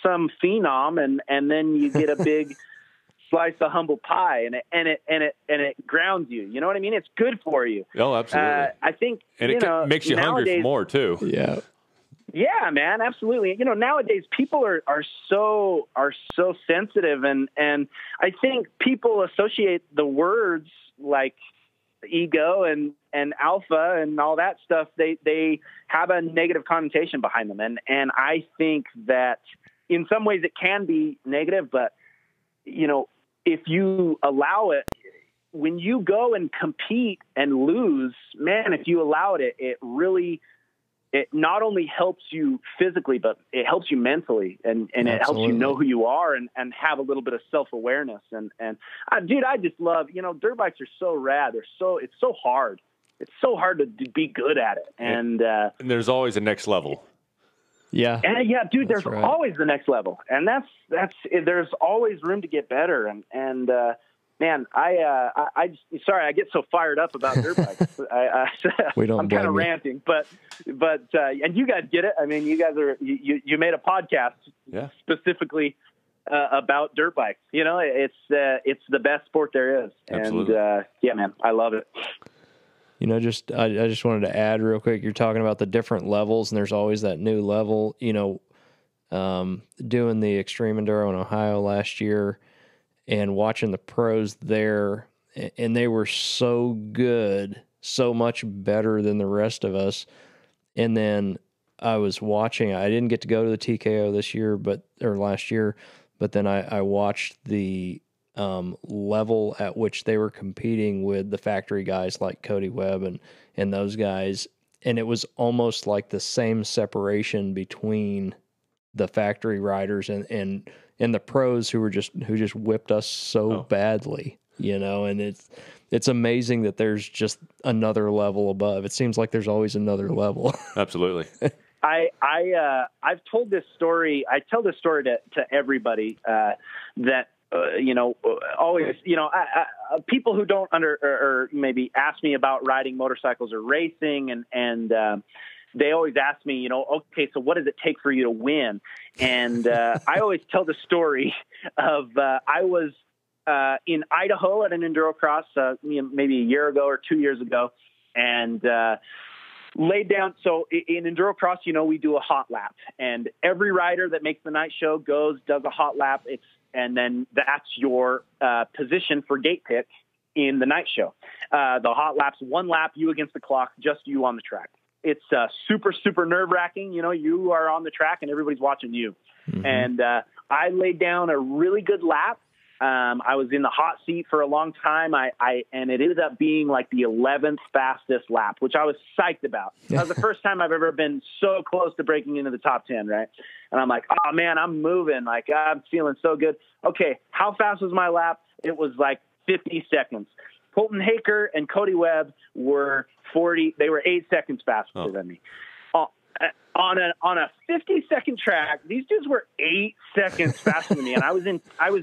some phenom, and then you get a big slice of humble pie, and it grounds you. You know what I mean? It's good for you. Oh, absolutely. I think, and it makes you hungry for more too. Yeah. Yeah, man, absolutely. Nowadays people are so sensitive, and I think people associate the words like ego and alpha and all that stuff. They have a negative connotation behind them, and I think that in some ways it can be negative, but if you allow it, when you go and compete and lose, man, if you allow it, it not only helps you physically, but it helps you mentally, and it helps you know who you are and have a little bit of self-awareness. And dude, I just love, dirt bikes are so rad. It's so hard. It's so hard to be good at it. And there's always a next level. Yeah. And dude, there's always the next level. And there's always room to get better. And man, I get so fired up about dirt bikes. I'm kind of ranting, but and you guys get it. I mean, you guys you made a podcast specifically about dirt bikes. It's the best sport there is. Absolutely. And yeah, man, I love it. I just wanted to add real quick. You're talking about the different levels, and there's always that new level. Doing the Extreme Enduro in Ohio last year, and watching the pros there, and they were so good, so much better than the rest of us. And then I was watching, I didn't get to go to the TKO last year, but then I watched the level at which they were competing with the factory guys like Cody Webb and those guys. And it was almost like the same separation between the factory riders and the pros who just whipped us so badly, and it's amazing that there's just another level above. It seems like there's always another level. Absolutely. I've told this story. I tell this story to everybody, that always, people who don't or maybe ask me about riding motorcycles or racing, and they always ask me, okay, so what does it take for you to win? And I always tell the story of I was in Idaho at an Endurocross maybe a year ago or 2 years ago, and laid down. So in Endurocross, we do a hot lap, and every rider that makes the night show does a hot lap. And then that's your position for gate pick in the night show. The hot lap's one lap, you against the clock, just you on the track. It's super, super nerve-wracking. You are on the track and everybody's watching you. Mm-hmm. And I laid down a really good lap. I was in the hot seat for a long time. And it ended up being like the 11th fastest lap, which I was psyched about. That was the first time I've ever been so close to breaking into the top 10, right? And I'm like, oh man, I'm moving. Like, I'm feeling so good. Okay, how fast was my lap? It was like 50 seconds. Colton Haker and Cody Webb were 40. They were 8 seconds faster than me. On a 50-second track, these dudes were 8 seconds faster than me, and I was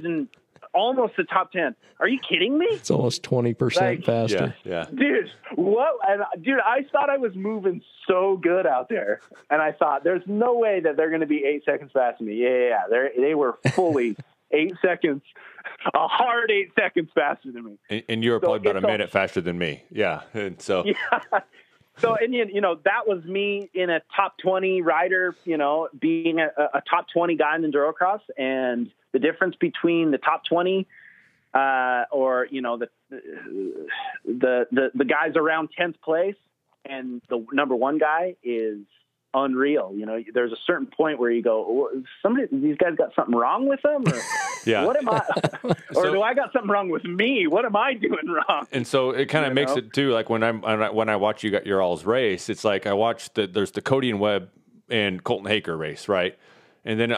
in almost the top 10. Are you kidding me? It's almost 20% faster. Yeah. Dude, what? And dude, I thought I was moving so good out there, and I thought there's no way that they're going to be 8 seconds faster than me. Yeah. They were fully 8 seconds, a hard 8 seconds faster than me. And you were probably about a minute faster than me. Yeah. And so. Yeah. So, and that was me in a top 20 rider, being a top 20 guy in Endurocross, and the difference between the top 20 or the guys around 10th place and the number one guy is unreal. There's a certain point where you go, these guys got something wrong with them, or what am I, or do I got something wrong with me? What am I doing wrong? And so it kind of makes it too, like when I watch your all's race, it's like I watched there's the Cody and Webb and Colton Haker race, right? And then,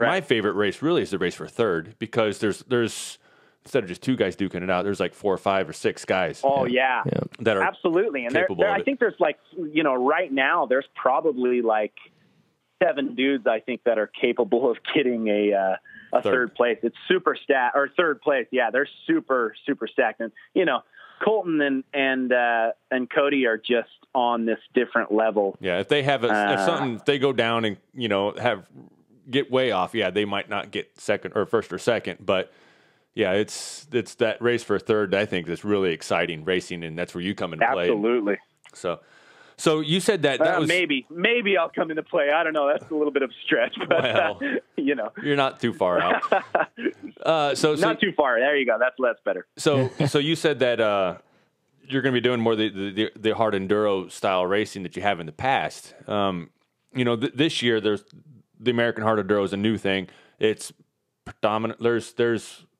my favorite race really is the race for third, because there's instead of just two guys duking it out, there's like 4 or 5 or 6 guys. Oh yeah. That are absolutely. And I think there's like, right now there's probably like 7 dudes, I think, that are capable of getting a third place. It's super or third place. Yeah. They're super, super stacked. And, Colton and Cody are just on this different level. Yeah. If they have if they go down and, get way off, they might not get second or first or second, but yeah, it's that race for third, I think, that's really exciting racing, and that's where you come into play. Absolutely. So you said that was maybe I'll come into play. I don't know. That's a little bit of a stretch, but you're not too far out. Not too far. There you go. That's better. So you said that you're going to be doing more the hard enduro style racing that you have in the past. This year there's the American Hard Enduro is a new thing. It's predominant. There's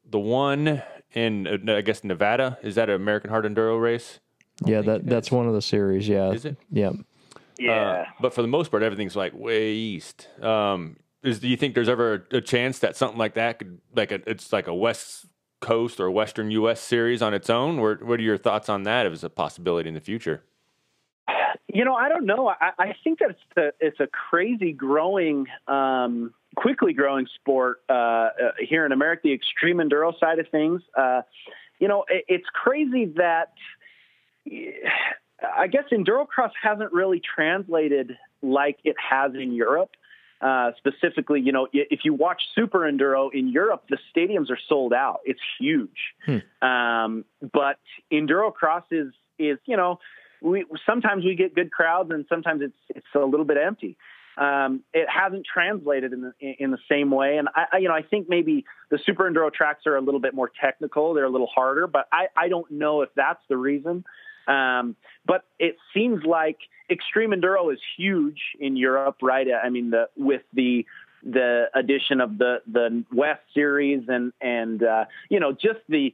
the one in, I guess, Nevada. Is that an American Hard Enduro race? Yeah, that's one of the series. Yeah. Is it? Yeah. Yeah. But for the most part, everything's like way east. Do you think there's ever a chance that something like that could, it's like a West Coast or Western U.S. series on its own? What are your thoughts on that as a possibility in the future? I don't know. I think that it's a crazy growing, quickly growing sport here in America, the extreme enduro side of things. It's crazy that I guess Endurocross hasn't really translated like it has in Europe. Specifically, if you watch Super Enduro in Europe, the stadiums are sold out. It's huge. But Endurocross is sometimes we get good crowds, and sometimes it's a little bit empty. It hasn't translated in the same way. And I think maybe the Super Enduro tracks are a little bit more technical. They're a little harder, but I don't know if that's the reason. But it seems like extreme enduro is huge in Europe, right? I mean, with the addition of the West series and just the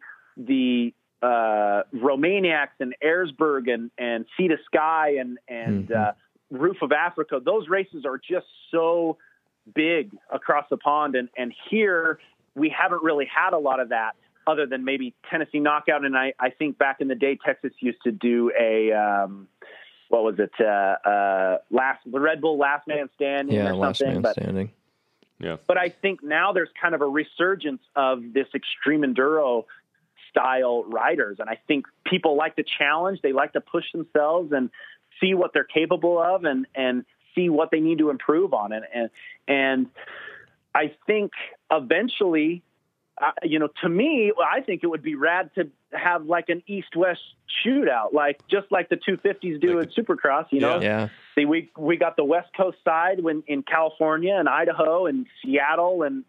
Romaniacs and Erzberg and Sea to Sky and Roof of Africa, those races are just so big across the pond. And here we haven't really had a lot of that, other than maybe Tennessee Knockout. And I think back in the day, Texas used to do the Red Bull Last Man Standing or something. Last Man Standing. Yeah. But I think now there's kind of a resurgence of this extreme enduro style riders. And I think people like the challenge. They like to push themselves and see what they're capable of and see what they need to improve on. And I think eventually, to me, I think it would be rad to have like an East-West shootout, just like the 250s do in Supercross, Yeah. See, we got the West Coast side in California and Idaho and Seattle and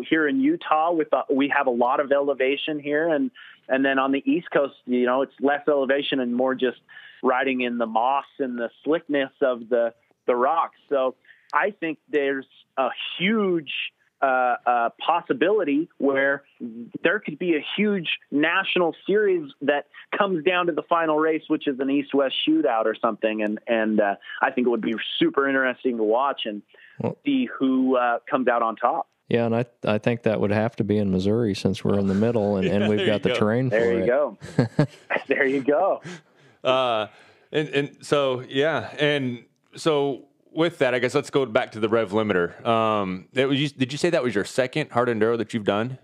here in Utah we have a lot of elevation here. And then on the East Coast, it's less elevation and more just riding in the moss and the slickness of the rocks. So I think there's a huge possibility where there could be a huge national series that comes down to the final race, which is an East-West shootout or something. And I think it would be super interesting to watch and see who comes out on top. Yeah, and I think that would have to be in Missouri since we're in the middle and we've got the terrain for it. There you go. There you go. And so, yeah. And so with that, I guess let's go back to the Rev Limiter. Did you say that was your second hard enduro that you've done?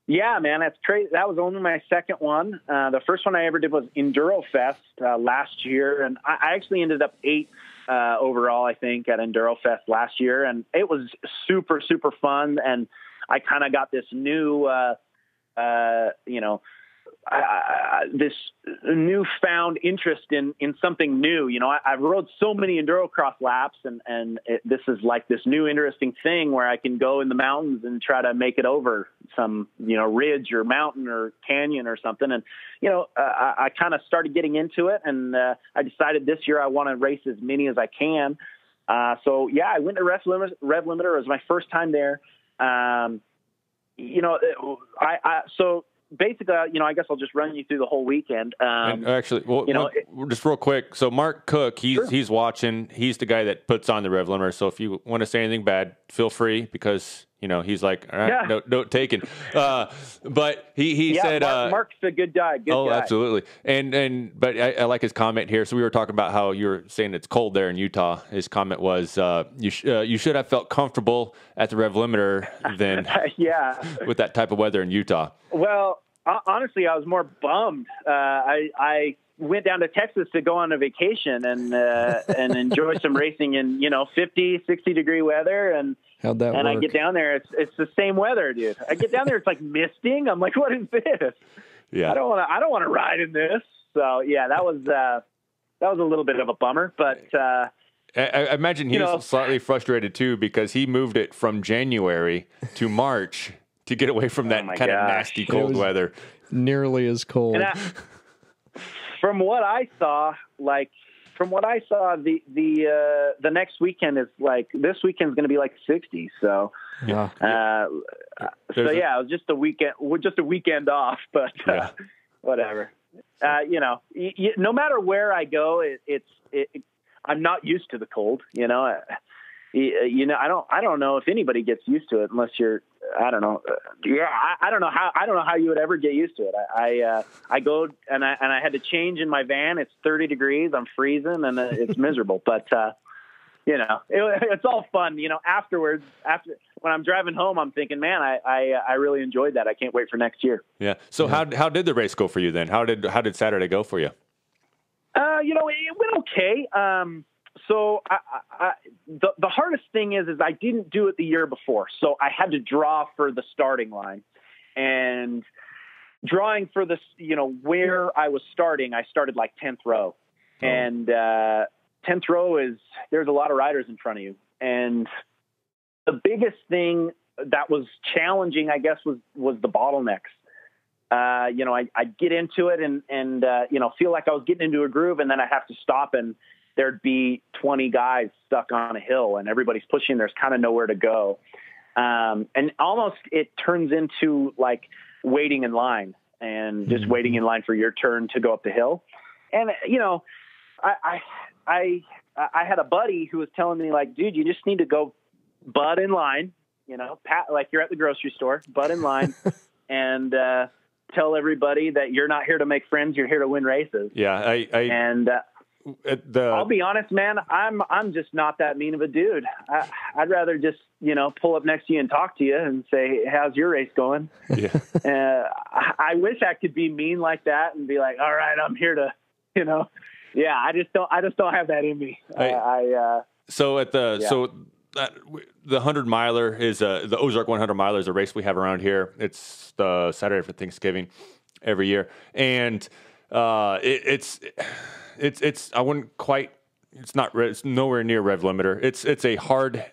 Yeah, man, that's crazy. That was only my second one. The first one I ever did was Enduro Fest last year. And I actually ended up 8th overall, I think, at Enduro Fest last year. And it was super, super fun. And I kind of got this new, this newfound interest in something new. I rode so many endurocross laps and this is like this new interesting thing where I can go in the mountains and try to make it over some, ridge or mountain or canyon or something. And, I kind of started getting into it and I decided this year I want to race as many as I can. So yeah, I went to Rev Limiter. It was my first time there. So basically, I guess I'll just run you through the whole weekend. And actually, just real quick. So Mark Cook, he's watching. He's the guy that puts on the Rev Limiter. So if you want to say anything bad, feel free because he's like, all right, no, note taken. But he said, Mark's a good guy. Good guy. Absolutely. But I like his comment here. So we were talking about how you were saying it's cold there in Utah. His comment was, you should have felt comfortable at the Rev Limiter than with that type of weather in Utah. Well, honestly, I was more bummed. I went down to Texas to go on a vacation and enjoy some racing in 50, 60 degree weather. And how'd that work? I get down there, it's the same weather, dude. I get down there, it's like misting. I'm like, what is this? Yeah, I don't want to ride in this. So yeah, that was a little bit of a bummer. But I imagine he was slightly frustrated too because he moved it from January to March to get away from that kind of nasty cold weather. Nearly as cold. And from what I saw, the next weekend is this weekend's going to be like 60. So, it was just a weekend off, but whatever. No matter where I go, I'm not used to the cold. I don't know if anybody gets used to it unless you're. I don't know. I don't know how you would ever get used to it. I go and I had to change in my van. It's 30 degrees. I'm freezing and it's miserable. But it's all fun. Afterwards, when I'm driving home, I'm thinking, man, I really enjoyed that. I can't wait for next year. Yeah. So how did the race go for you then? How did Saturday go for you? It went okay. So the hardest thing is I didn't do it the year before. So I had to draw for the starting line and drawing for this, where I was starting, I started like 10th row and 10th row there's a lot of riders in front of you. And the biggest thing that was challenging, I guess, was the bottlenecks. I'd get into it and feel like I was getting into a groove and then I have to stop and there'd be 20 guys stuck on a hill and everybody's pushing. There's kind of nowhere to go. And almost it turns into like waiting in line and just waiting in line for your turn to go up the hill. And, I had a buddy who was telling me like, dude, you just need to go butt in line, like you're at the grocery store, butt in line and, tell everybody that you're not here to make friends. You're here to win races. Yeah. I'll be honest, man. I'm just not that mean of a dude. I'd rather just, pull up next to you and talk to you and say, how's your race going? Yeah. I wish I could be mean like that and be like, all right, I'm here to, yeah, I just don't have that in me. The 100 miler is the Ozark 100 miler is a race we have around here. It's the Saturday for Thanksgiving every year. And it's nowhere near Rev Limiter. It's a hard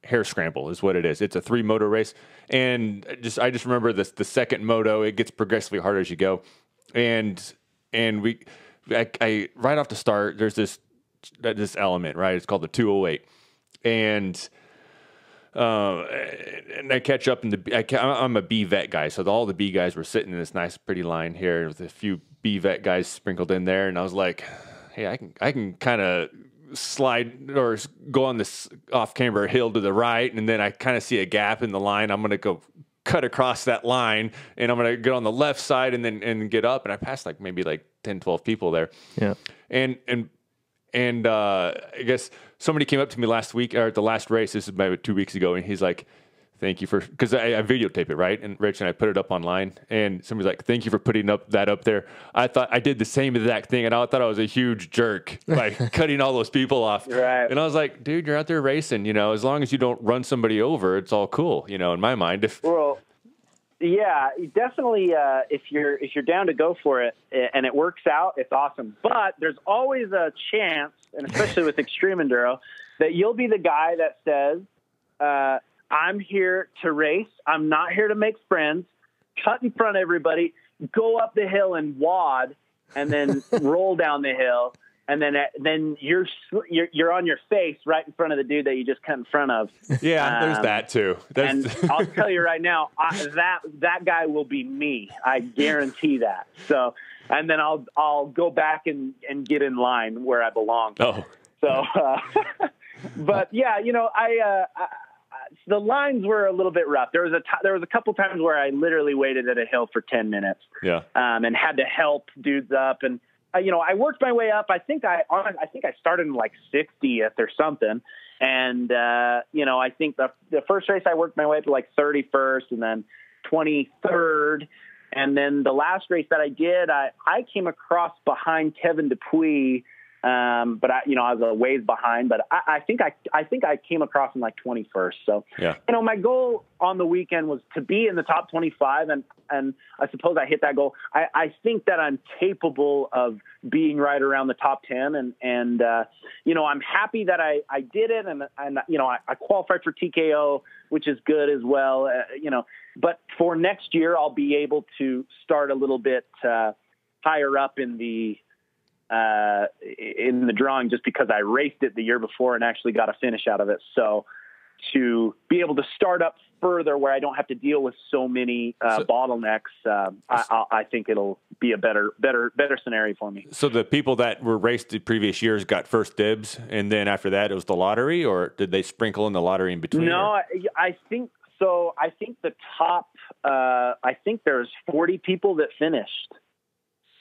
hair scramble is what it is. It's a 3 moto race. And I just remember the second moto, it gets progressively harder as you go. And I right off the start, there's this element, right? It's called the 208. And I catch up I'm a B vet guy. So all the B guys were sitting in this nice, pretty line here with a few B vet guys sprinkled in there. And I was like, hey, I can kind of slide or go on this off camber hill to the right. And then I kind of see a gap in the line. I'm going to go cut across that line and I'm going to get on the left side and get up. And I passed maybe 10, 12 people there. Yeah. And I guess somebody came up to me last week or at the last race. This is maybe 2 weeks ago. And he's like, thank you because I videotape it, right? And Rich and I put it up online and somebody's like, thank you for putting that up there. I thought I did the same exact thing. And I thought I was a huge jerk by cutting all those people off. Right. And I was like, dude, you're out there racing, as long as you don't run somebody over, it's all cool, in my mind. Well, yeah, definitely. If you're down to go for it and it works out, it's awesome. But there's always a chance, and especially with extreme enduro, that you'll be the guy that says, I'm here to race. I'm not here to make friends. Cut in front of everybody, go up the hill and wad, and then roll down the hill. And then you're on your face right in front of the dude that you just cut in front of. Yeah, there's that too. And I'll tell you right now, that guy will be me. I guarantee that. So, and then I'll go back and get in line where I belong. Oh, so, but yeah, the lines were a little bit rough. There was a couple times where I literally waited at a hill for 10 minutes. Yeah. And had to help dudes up and. I worked my way up. I think I started in 60th or something. And, I think the first race I worked my way up to 31st and then 23rd. And then the last race that I did, I came across behind Kevin Dupuis. But I was a ways behind, but I think I came across in 21st. So, yeah. My goal on the weekend was to be in the top 25 and I suppose I hit that goal. I think that I'm capable of being right around the top 10 and I'm happy that I did it. And I qualified for TKO, which is good as well. But for next year, I'll be able to start a little bit, higher up in the drawing just because I raced it the year before and actually got a finish out of it. So to be able to start up further where I don't have to deal with so many bottlenecks, I think it'll be a better scenario for me. So the people that were raced the previous years got first dibs, and then after that it was the lottery, or did they sprinkle in the lottery in between? No, I think so. I think the top, I think there's 40 people that finished.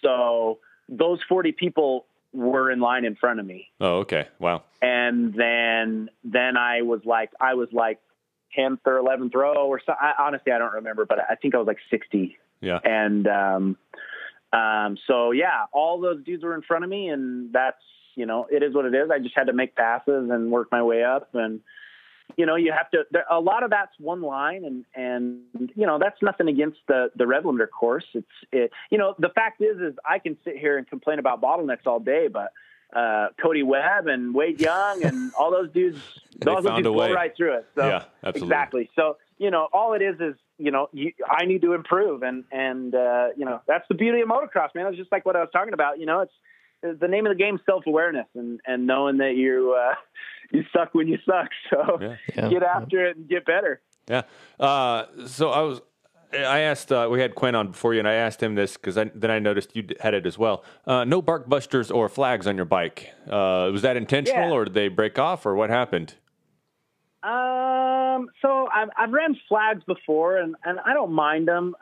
So those 40 people were in line in front of me. Oh, okay. Wow. And then I was 10th or 11th row or so. Honestly, I don't remember, but I think I was 60. Yeah. And, so yeah, all those dudes were in front of me and that's, it is what it is. I just had to make passes and work my way up and, you have to, a lot of that's one line and, that's nothing against the Rev Limiter course. The fact is I can sit here and complain about bottlenecks all day, but, Cody Webb and Wade Young and all those dudes, go right through it. So yeah, absolutely. Exactly. So, all it is, I need to improve and that's the beauty of motocross, man. It's just like what I was talking about, it's the name of the game is self-awareness and knowing that you suck when you suck. So get after it and get better. Yeah. So I asked, we had Quinn on before you, and I asked him this because then I noticed you had it as well. No bark busters or flags on your bike. Was that intentional or did they break off or what happened? So I've ran flags before and I don't mind them.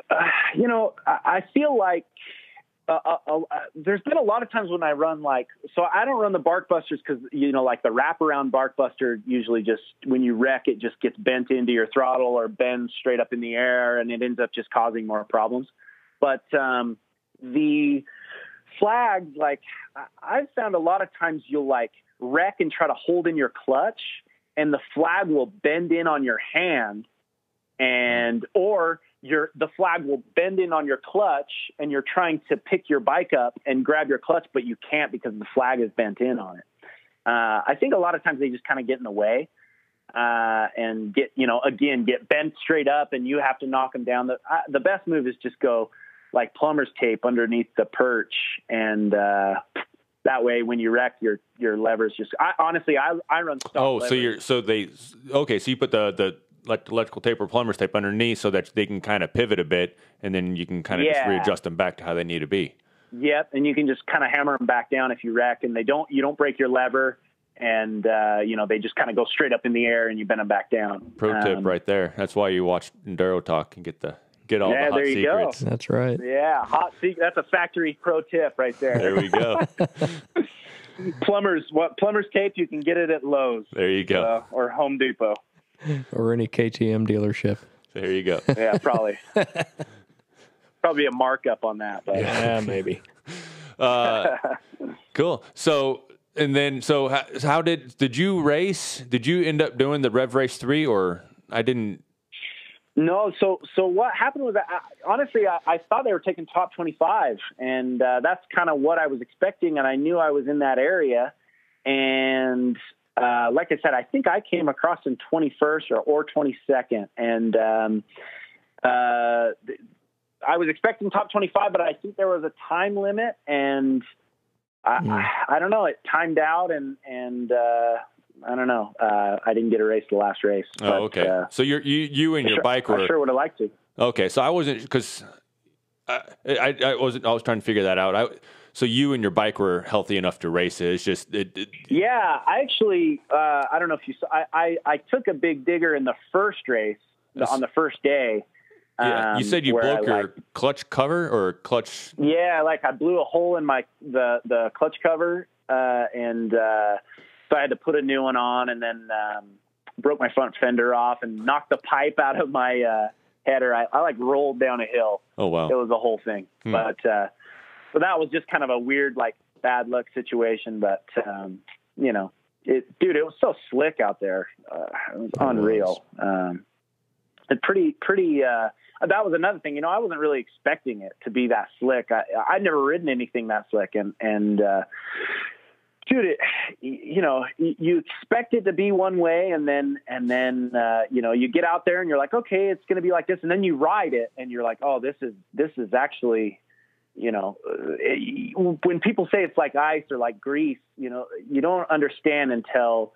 I feel like there's been a lot of times when I run so I don't run the bark busters because, like the wraparound bark buster usually just, when you wreck, it just gets bent into your throttle or bends straight up in the air, and it ends up just causing more problems. But the flags, I've found a lot of times you'll wreck and try to hold in your clutch, and the flag will bend in on your hand, or the flag will bend in on your clutch, and you're trying to pick your bike up and grab your clutch, but you can't because the flag is bent in on it. I think a lot of times they just kind of get in the way and get bent straight up, and you have to knock them down. The best move is just go like plumber's tape underneath the perch, and that way when you wreck, your levers just. I run stock. Oh, levers. so you put the electrical tape or plumber's tape underneath so that they can kind of pivot a bit, and then you can kind of just readjust them back to how they need to be. Yep, and you can just kind of hammer them back down if you wreck, and you don't break your lever, and they just kind of go straight up in the air, and you bend them back down. Pro tip right there. That's why you watch Enduro Talk and get all the hot there you secrets. Go. That's right. Yeah, hot secret. That's a factory pro tip right there. There we go. Plumber's tape, you can get it at Lowe's. There you go. Or Home Depot. Or any KTM dealership. There you go. Yeah, probably. Probably a markup on that. But. Yeah, maybe. Cool. So, how did you race? Did you end up doing the Rev Race 3, or I didn't? No. So what happened was, honestly, I thought they were taking top 25, and that's kind of what I was expecting, and I knew I was in that area, and like I said, I think I came across in 21st or 22nd, and I was expecting top 25, but I think there was a time limit, and I don't know, it timed out, and I don't know. I didn't get a race the last race. Oh, okay. So you and your bike were. I sure would have liked to. Okay, so I wasn't, because I was trying to figure that out. So you and your bike were healthy enough to race it. It's just yeah. I actually I don't know if you saw. I took a big digger in the first race on the first day. Yeah, you said you broke your clutch cover or clutch. Yeah, I blew a hole in the clutch cover, and so I had to put a new one on, and then broke my front fender off and knocked the pipe out of my header. I rolled down a hill. Oh wow! It was a whole thing, but so that was just kind of a weird bad luck situation. But it was so slick out there. It was unreal. And pretty. That was another thing. I wasn't really expecting it to be that slick. I'd never ridden anything that slick, and dude, you expect it to be one way, and then you get out there and you're like, okay, it's going to be like this, and then you ride it and you're like, oh, this is actually, when people say it's like ice or like grease, you don't understand until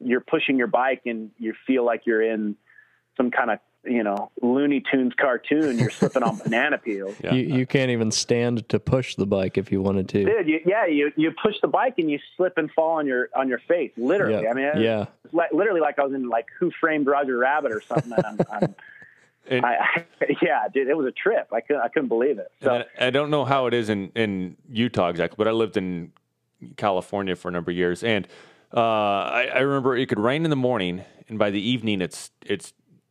you're pushing your bike and you feel like you're in some kind of Looney Tunes cartoon. You're slipping on banana peels. Yeah. You can't even stand to push the bike if you wanted to. Dude, you push the bike and you slip and fall on your face. Literally, yeah. I mean, it's literally like I was in Who Framed Roger Rabbit or something. Dude, it was a trip. I couldn't believe it. So I don't know how it is in Utah exactly, but I lived in California for a number of years, and I remember it could rain in the morning, and by the evening, it's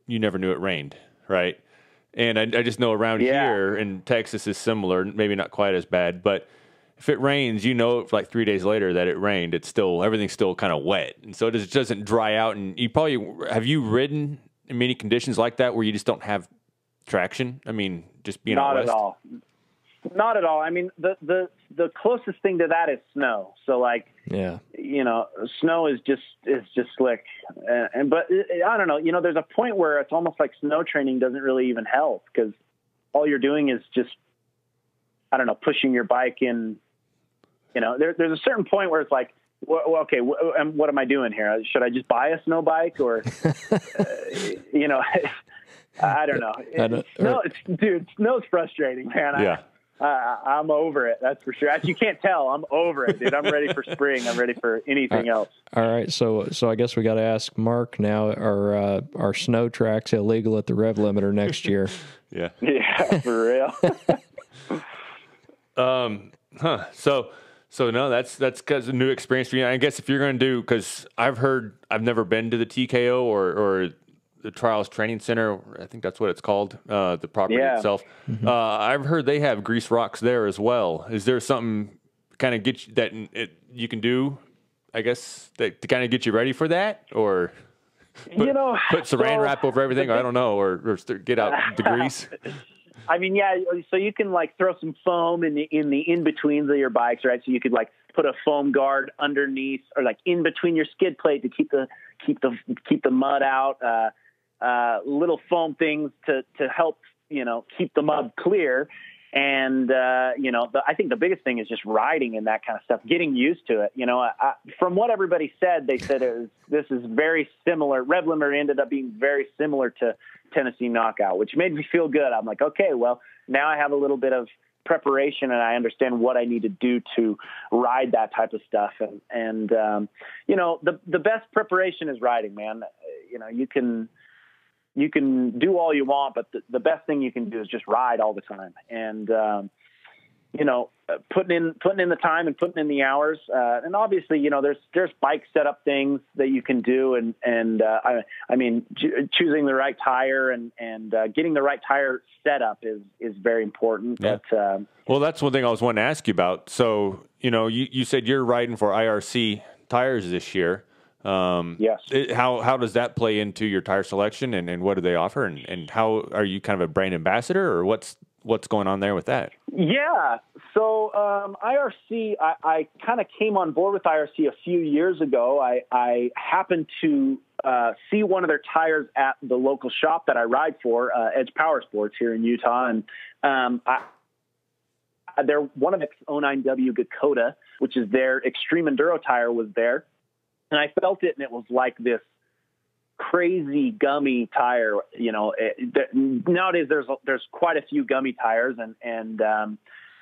you never knew it rained, right? And I just know around here in Texas is similar, maybe not quite as bad, but if it rains, for 3 days later that it rained, everything's still kind of wet, and so it just doesn't dry out. And have you ridden in many conditions like that where you just don't have traction? I mean, just being out west? Not at all. I mean, the closest thing to that is snow. So snow is just slick. But I don't know, there's a point where it's almost like snow training doesn't really even help, because all you're doing is just, I don't know, pushing your bike in, there's a certain point where it's like, well, okay, what am I doing here? Should I just buy a snow bike or, I don't know. Snow's frustrating, man. Yeah. I'm over it. That's for sure. As you can't tell, I'm over it, dude. I'm ready for spring. I'm ready for anything else. All right. So I guess we got to ask Mark now, are snow tracks illegal at the Rev Limiter next year? Yeah. Yeah, for real. So no, that's because a new experience for you. I guess if you're going to do, because I've never been to the TKO or the Trials Training Center. I think that's what it's called. The property itself. Mm-hmm. I've heard they have grease rocks there as well. Is there something kind of get you, that you can do? I guess to kind of get you ready for that, or put saran wrap over everything. I don't know, or get out the grease. I mean, yeah. So you can like throw some foam in the in-betweens of your bikes, right? So you could like put a foam guard underneath or like in between your skid plate to keep the mud out. Little foam things to help keep the mud clear. And I think the biggest thing is just riding and that kind of stuff, getting used to it. From what everybody said, they said this is very similar. Rev Limiter ended up being very similar to Tennessee Knockout, which made me feel good. I'm like, okay, well, now I have a little bit of preparation and I understand what I need to do to ride that type of stuff. And the best preparation is riding, man. You can do all you want, but the best thing you can do is just ride all the time. And, putting in the time and putting in the hours. And obviously, there's bike setup things that you can do. I mean, choosing the right tire and getting the right tire setup is very important. Yeah. But, well, that's one thing I was wanting to ask you about. So, you said you're riding for IRC tires this year. Yes. How does that play into your tire selection and what do they offer and how are you kind of a brand ambassador or what's going on there with that? Yeah. So, IRC, I kind of came on board with IRC a few years ago. I happened to, see one of their tires at the local shop that I ride for, Edge Power Sports here in Utah. And, they're one of its 09W Dakota, which is their extreme enduro tire was there. And I felt it, and it was like this crazy gummy tire. Nowadays there's quite a few gummy tires, and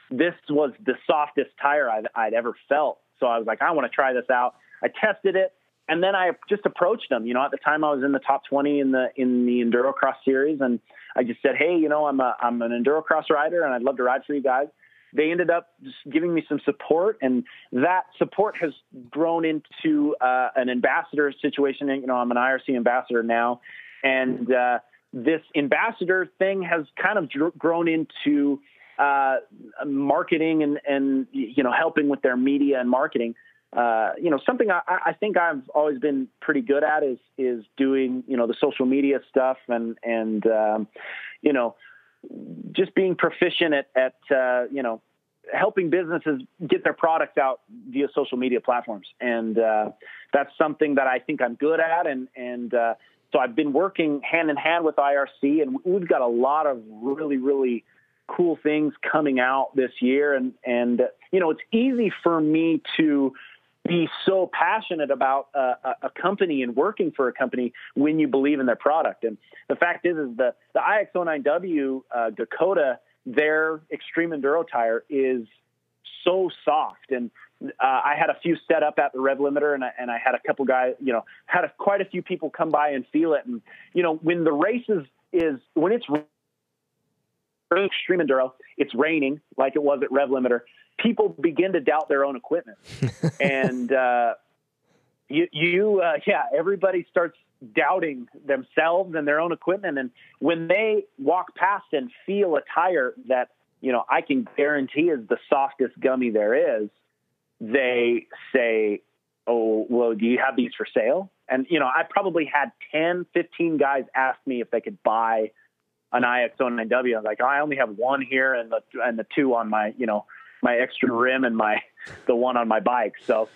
this was the softest tire I'd ever felt. So I was like, I want to try this out. I tested it, and then I just approached them. At the time I was in the top 20 in the Enduro Cross series, and I just said, hey, I'm an Enduro Cross rider, and I'd love to ride for you guys. They ended up just giving me some support, and that support has grown into an ambassador situation. And, I'm an IRC ambassador now, and this ambassador thing has kind of grown into marketing and helping with their media and marketing. Something I think I've always been pretty good at is doing the social media stuff and just being proficient at helping businesses get their products out via social media platforms. And that's something that I think I'm good at. And so I've been working hand in hand with IRC, and we've got a lot of really, really cool things coming out this year. And it's easy for me to be so passionate about a company and working for a company when you believe in their product. And the fact is the IX09W Dakota, their extreme enduro tire is so soft. And I had a few set up at the Rev Limiter, and I had a couple guys, quite a few people come by and feel it. And, when the race when it's extreme enduro, it's raining like it was at Rev Limiter, people begin to doubt their own equipment. And, everybody starts doubting themselves and their own equipment. And when they walk past and feel a tire that, I can guarantee is the softest gummy there is, they say, oh, well, do you have these for sale? And, I probably had 10, 15 guys ask me if they could buy an IX09W. I was like, I only have one here and the two on my, my extra rim and the one on my bike. So,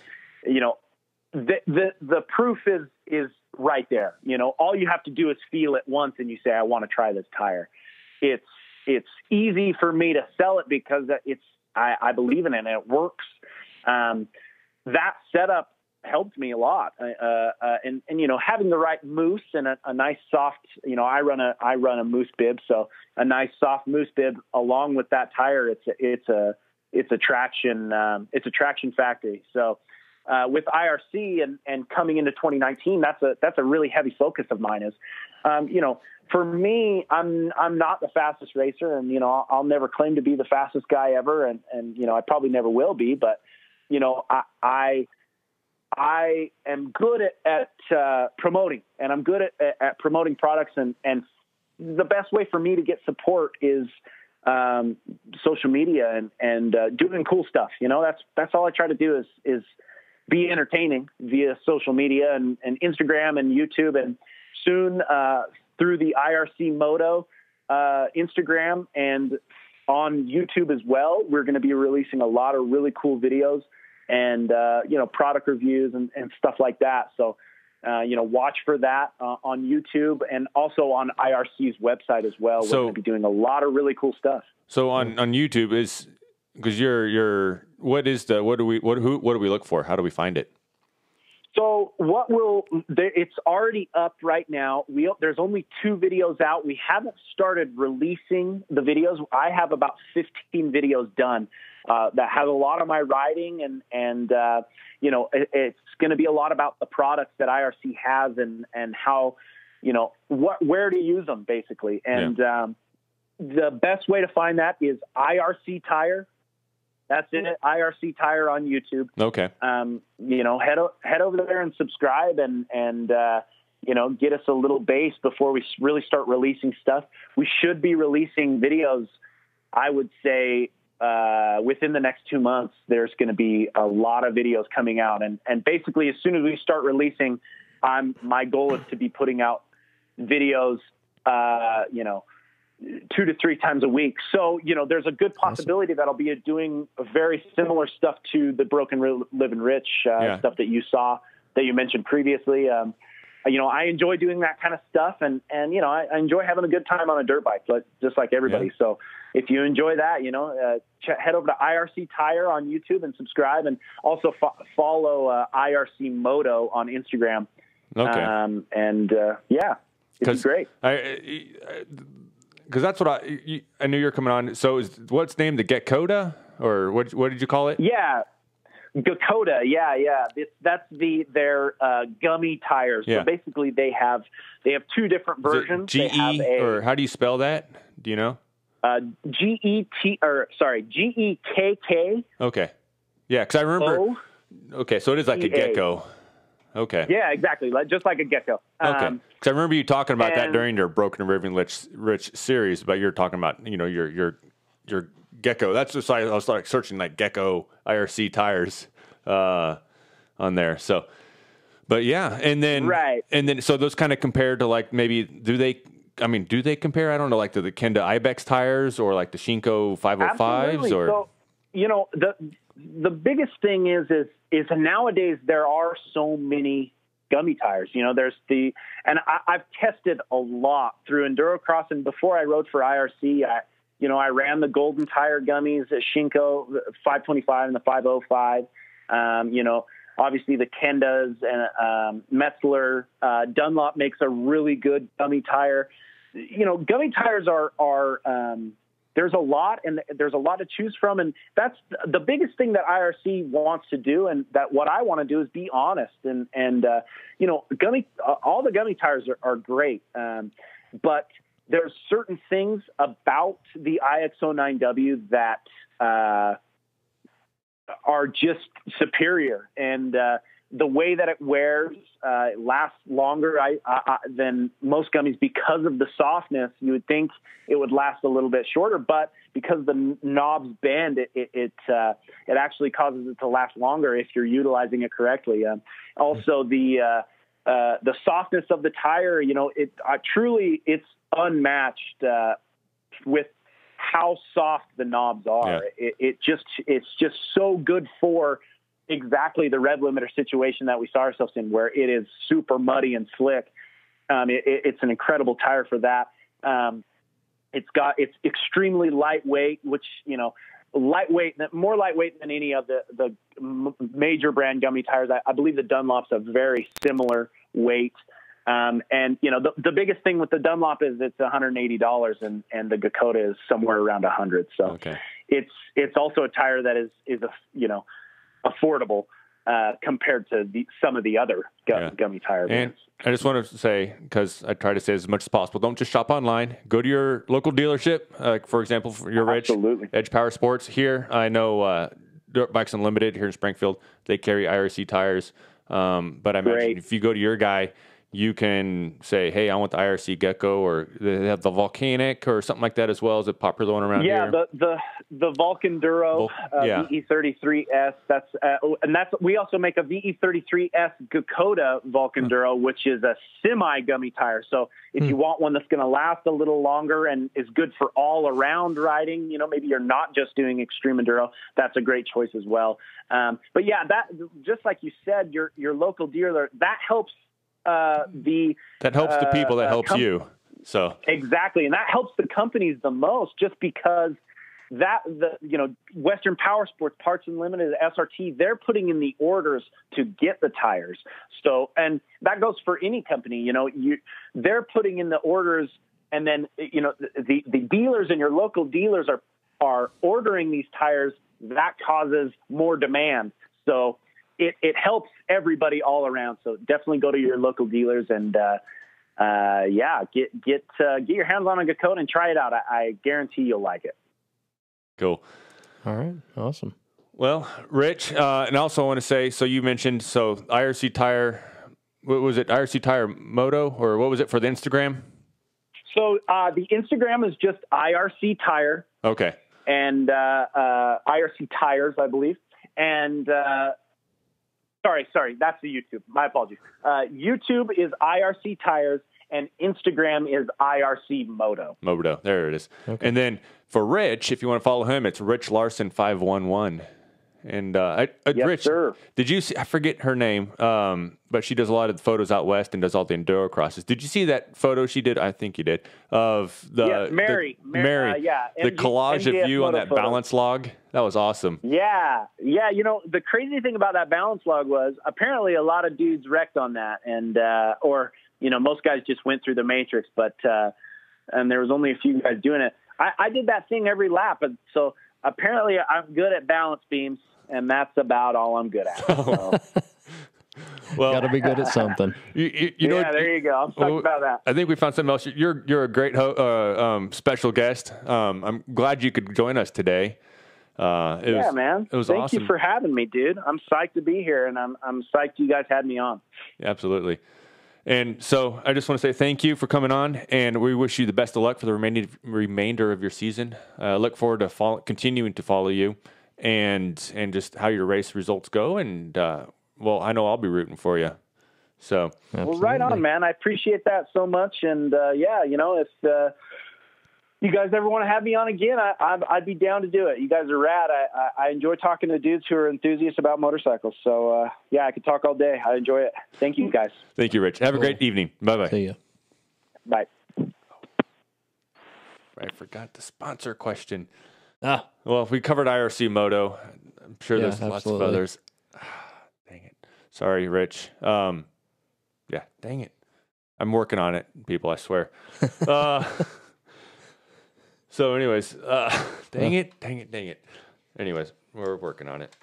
the proof is right there. All you have to do is feel it once and you say, I want to try this tire. It's easy for me to sell it because I believe in it and it works. That setup helped me a lot. And having the right moose and a nice soft, I run a moose bib. So a nice soft moose bib along with that tire, it's a traction factory. So, with IRC and coming into 2019, that's a really heavy focus of mine is For me, I'm not the fastest racer, and I'll never claim to be the fastest guy ever, and I probably never will be. But I am good at promoting, and I'm good at promoting products, and the best way for me to get support is social media and doing cool stuff. That's all I try to do is be entertaining via social media and Instagram and YouTube, and soon through the IRC Moto Instagram and on YouTube as well. We're going to be releasing a lot of really cool videos and product reviews and stuff like that. So watch for that on YouTube and also on IRC's website as well. We're going to be doing a lot of really cool stuff. So on YouTube is because what do we look for? How do we find it? So it's already up right now. There's only 2 videos out. We haven't started releasing the videos. I have about 15 videos done that have a lot of my riding and it's going to be a lot about the products that IRC has and how, where to use them basically. And the best way to find that is IRC Tire. That's it. IRC Tire on YouTube. Okay. Head over there and subscribe and get us a little base before we really start releasing stuff. We should be releasing videos, I would say, within the next 2 months. There's going to be a lot of videos coming out. And basically, as soon as we start releasing, my goal is to be putting out videos, 2 to 3 times a week. So, there's a good possibility that I'll be doing a very similar stuff to the Broken Living Rich stuff that you mentioned previously. I enjoy doing that kind of stuff and I enjoy having a good time on a dirt bike, just like everybody. Yeah. So if you enjoy that, head over to IRC Tire on YouTube and subscribe, and also follow IRC Moto on Instagram. Okay. It's great. Because that's what I knew you were coming on. So what's named the Gekkoda, or what did you call it? Yeah, Gekkoda. Yeah. That's their gummy tires. Yeah. So basically, they have 2 different versions. GE, or how do you spell that? Do you know? GEKK. Okay. Yeah, because I remember. Okay, so it is like a gecko. Okay. Yeah, exactly. Just like a gecko. Okay. Because I remember you talking about that during your Broken Living Rich series, but you're talking about, your gecko. That's just I was like searching like gecko IRC tires on there. So, but yeah, and then so those kind of compare to like maybe do they compare? I don't know, like to the Kenda Ibex tires or like the Shinko 505s? Absolutely. Or so the biggest thing is nowadays there are so many gummy tires. There's I've tested a lot through Endurocross, and before I rode for IRC, I ran the golden tire gummies at Shinko, the 525 and the 505. Obviously the Kendas and Metzler, Dunlop makes a really good gummy tire. Gummy tires are there's a lot, and there's a lot to choose from. And that's the biggest thing that IRC wants to do. And that what I want to do is be honest and all the gummy tires are great. But there's certain things about the IX09W that are just superior. And the way that it wears lasts longer than most gummies because of the softness. You would think it would last a little bit shorter, but because the knobs bend, it actually causes it to last longer if you're utilizing it correctly. Also, the softness of the tire, it's unmatched with how soft the knobs are. Yeah. It's just so good for exactly the Rev Limiter situation that we saw ourselves in, where it is super muddy and slick. It's an incredible tire for that. It's extremely lightweight, which, more lightweight than any of the major brand gummy tires. I believe the Dunlop's a very similar weight. And the biggest thing with the Dunlop is it's $180 and the Gekkoda is somewhere around $100. So it's also a tire that is affordable. compared to some of the other gummy tire brands. And I just want to say, because I try to say as much as possible, don't just shop online. Go to your local dealership. For example, for your Edge Power Sports here. I know Dirt Bikes Unlimited here in Springfield. They carry IRC tires. But I imagine if you go to your guy, you can say, hey, I want the IRC Gecko, or they have the Volcanic or something like that as well. Is a popular one around here? Yeah, the Volcenduro VE33S. We also make a VE33S Gakota Volcenduro, which is a semi gummy tire. So if you want one that's going to last a little longer and is good for all around riding, maybe you're not just doing extreme enduro, that's a great choice as well. But yeah, that, just like you said, your local dealer, that helps. That helps the people that helps you. So exactly, and that helps the companies the most, just because Western Power Sports, Parts Unlimited, SRT, they're putting in the orders to get the tires. So, and that goes for any company. They're putting in the orders, and then the dealers and your local dealers are ordering these tires. That causes more demand. So it helps everybody all around. So definitely go to your local dealers and, get your hands on a Gakota and try it out. I guarantee you'll like it. Cool. All right. Awesome. Well, Rich, and also I want to say, so you mentioned, IRC Tire, what was it? IRC Tire Moto, or what was it for the Instagram? So the Instagram is just IRC Tire. Okay. And IRC Tires, I believe. And, Sorry, that's the YouTube. My apologies. YouTube is IRC Tires, and Instagram is IRC Moto. Moto, there it is. Okay. And then for Rich, if you want to follow him, it's Rich Larson 511. And yes, Rich, sir. Did you see? I forget her name, but she does a lot of the photos out west and does all the enduro crosses. Did you see that photo she did? I think you did, of the Mary. The collage of you on that balance log. That was awesome. Yeah. The crazy thing about that balance log was apparently a lot of dudes wrecked on that, and most guys just went through the matrix, but and there was only a few guys doing it. I did that thing every lap, and so apparently I'm good at balance beams. And that's about all I'm good at. So. Well, got to be good at something. There you go. I'm talking about that. I think we found something else. You're a great special guest. I'm glad you could join us today. Man. It was Thank awesome. you for having me, dude. I'm psyched to be here, and I'm psyched you guys had me on. Yeah, absolutely. And so I just want to say thank you for coming on, and we wish you the best of luck for the remainder of your season. Look forward to continuing to follow you. And just how your race results go, and I know I'll be rooting for you. So, well, right on, man. I appreciate that so much, and if you guys ever want to have me on again, I'd be down to do it. You guys are rad. I enjoy talking to dudes who are enthusiasts about motorcycles. So, I could talk all day. I enjoy it. Thank you, guys. Thank you, Rich. Have a great evening. Bye-bye. See you. Bye. I forgot the sponsor question. Well, we covered IRC Moto. I'm sure there's lots of others. Dang it. Sorry, Rich. Dang it. I'm working on it, people, I swear. So anyways, dang it. Anyways, we're working on it.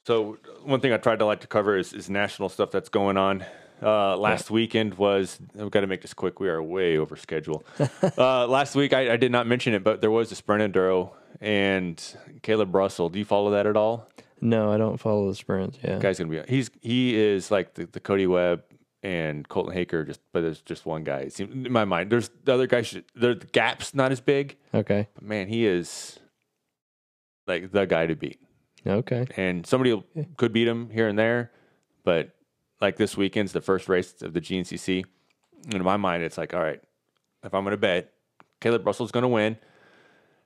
So one thing I tried to cover is national stuff that's going on. Last weekend was, I've got to make this quick. We are way over schedule. Last week, I did not mention it, but there was a sprint enduro, and Caleb Russell. Do you follow that at all? No, I don't follow the sprints. Yeah. The guy's going to be, he is like the Cody Webb and Colton Haker, but there's just one guy. In my mind, there's the other guys, the gap's not as big. Okay. But man, he is like the guy to beat. Okay. And somebody could beat him here and there, but like this weekend's the first race of the GNCC. And in my mind, it's like, all right, if I'm going to bet, Caleb Russell's going to win.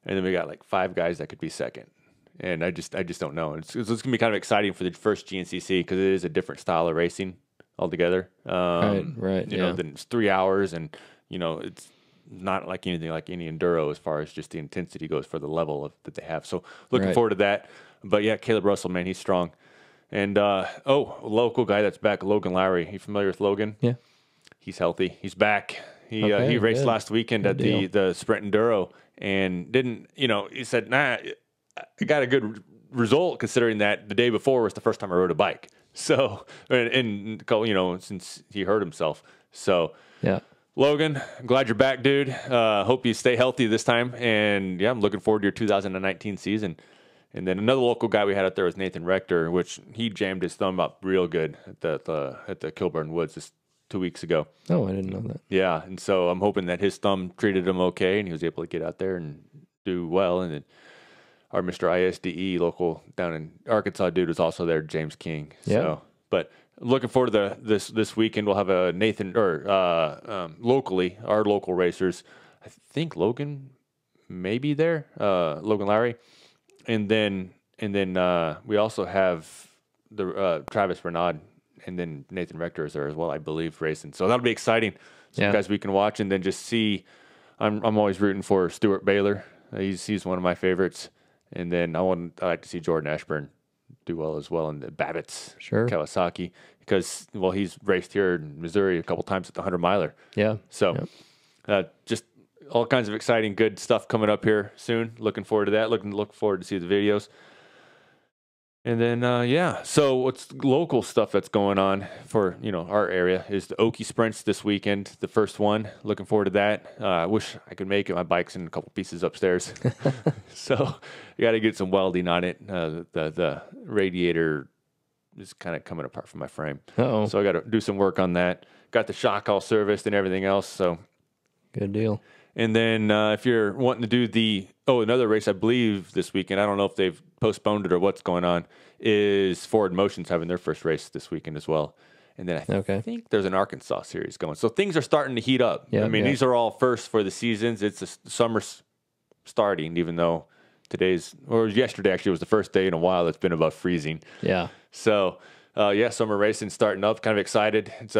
And then we got like 5 guys that could be second. And I just don't know. It's going to be kind of exciting for the first GNCC because it is a different style of racing altogether. Right. Then it's 3 hours, and it's not like anything like any enduro as far as just the intensity goes for the level that they have. So looking forward to that. But yeah, Caleb Russell, man, he's strong. And a local guy that's back, Logan Lowry. You familiar with Logan? Yeah, he's healthy. He's back. He raced last weekend at the Sprint Enduro, and didn't. He said, "Nah, I got a good result, considering that the day before was the first time I rode a bike. So, and since he hurt himself. So, yeah. Logan, I'm glad you're back, dude. Hope you stay healthy this time. And yeah, I'm looking forward to your 2019 season. And then another local guy we had out there was Nathan Rector, which he jammed his thumb up real good at the Kilburn Woods just 2 weeks ago. Oh, I didn't know that. Yeah, and so I'm hoping that his thumb treated him okay, and he was able to get out there and do well. And then our Mr. ISDE local down in Arkansas dude was also there, James King. Yeah. So, but looking forward to this weekend. We'll have a Nathan locally, our local racers. I think Logan may be there, Logan Lowry. And then we also have the Travis Renaud, and then Nathan Rector is there as well, I believe, racing. So that'll be exciting. Some guys we can watch, and then just see. I'm always rooting for Stuart Baylor. He's one of my favorites. And then I like to see Jordan Ashburn do well as well, and the Babbitts, Kawasaki, because he's raced here in Missouri a couple times at the 100-miler. Yeah. So just all kinds of exciting, good stuff coming up here soon. Looking forward to that. Look forward to see the videos. And then, so what's local stuff that's going on for, our area is the Okie Sprints this weekend, the first one. Looking forward to that. I wish I could make it. My bike's in a couple pieces upstairs. So you got to get some welding on it. The radiator is kind of coming apart from my frame. Uh-oh. So I got to do some work on that. Got the shock all serviced and everything else. So good deal. And then if you're wanting to do another race, I believe this weekend, I don't know if they've postponed it or what's going on, is Forward Motion's having their first race this weekend as well. And then I think there's an Arkansas series going. So things are starting to heat up. Yep, these are all first for the seasons. It's the summer starting, even though yesterday actually was the first day in a while that's been above freezing. Yeah. So, summer racing starting up. Kind of excited. It's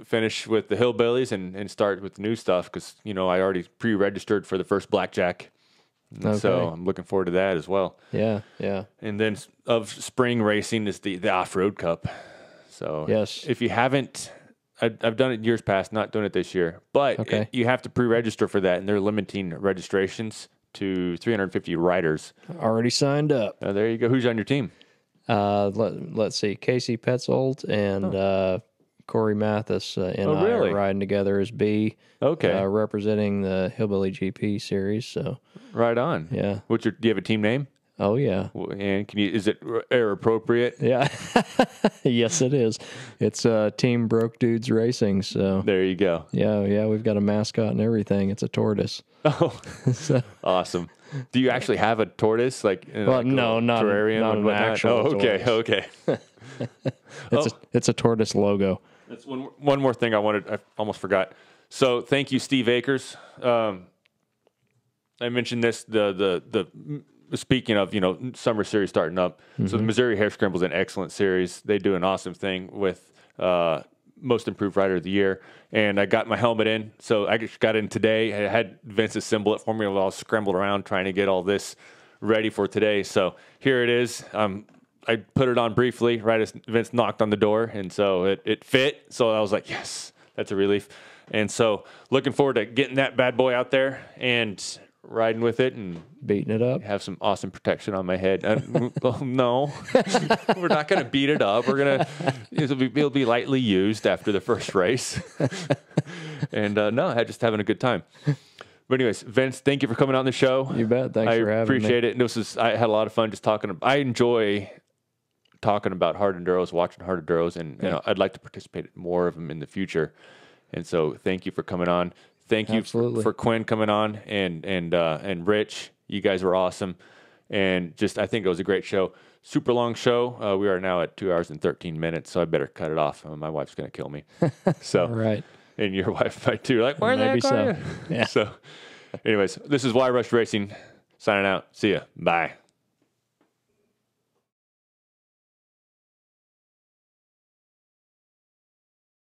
finish with the Hillbillies and start with the new stuff because, I already pre-registered for the first Blackjack. So I'm looking forward to that as well. Yeah, yeah. And then of spring racing is the Off-Road Cup. So if you haven't, I've done it years past, not doing it this year. But you have to pre-register for that, and they're limiting registrations to 350 riders. Already signed up. There you go. Who's on your team? Let's see, Casey Petzold and Corey Mathis I are riding together as B. Okay. Representing the Hillbilly GP series. So right on. Yeah. Do you have a team name? Oh yeah. And is it air appropriate? Yeah. Yes, it is. It's Team Broke Dudes Racing. So there you go. Yeah. We've got a mascot and everything. It's a tortoise. Oh, awesome. Do you actually have a tortoise? No, not an actual tortoise. Okay. It's a tortoise logo. That's one more thing I almost forgot. So thank you, Steve Akers. I mentioned this, the speaking of, summer series starting up. Mm-hmm. So the Missouri Hare Scramble is an excellent series. They do an awesome thing with Most Improved Rider of the Year. And I got my helmet in. So I just got in today. I had Vince assemble it for me while I was scrambled around trying to get all this ready for today. So here it is. I put it on briefly right as Vince knocked on the door. And so it fit. So I was like, yes, that's a relief. And so looking forward to getting that bad boy out there and riding with it and beating it up. Have some awesome protection on my head. No, we're not going to beat it up. It'll be lightly used after the first race. And just having a good time. But anyways, Vince, thank you for coming on the show. You bet. Thanks for having me. I appreciate it. And I had a lot of fun just talking. I enjoy talking about hard enduros, watching hard enduros, and I'd like to participate in more of them in the future. And so thank you for coming on. Thank you for Quinn coming on and Rich. You guys were awesome. And I think it was a great show. Super long show. We are now at 2 hours and 13 minutes, so I better cut it off. My wife's going to kill me. So, all right. And your wife might too. Like, where the heck are you? Yeah. So, anyways, this is Why Rush Racing signing out. See ya. Bye.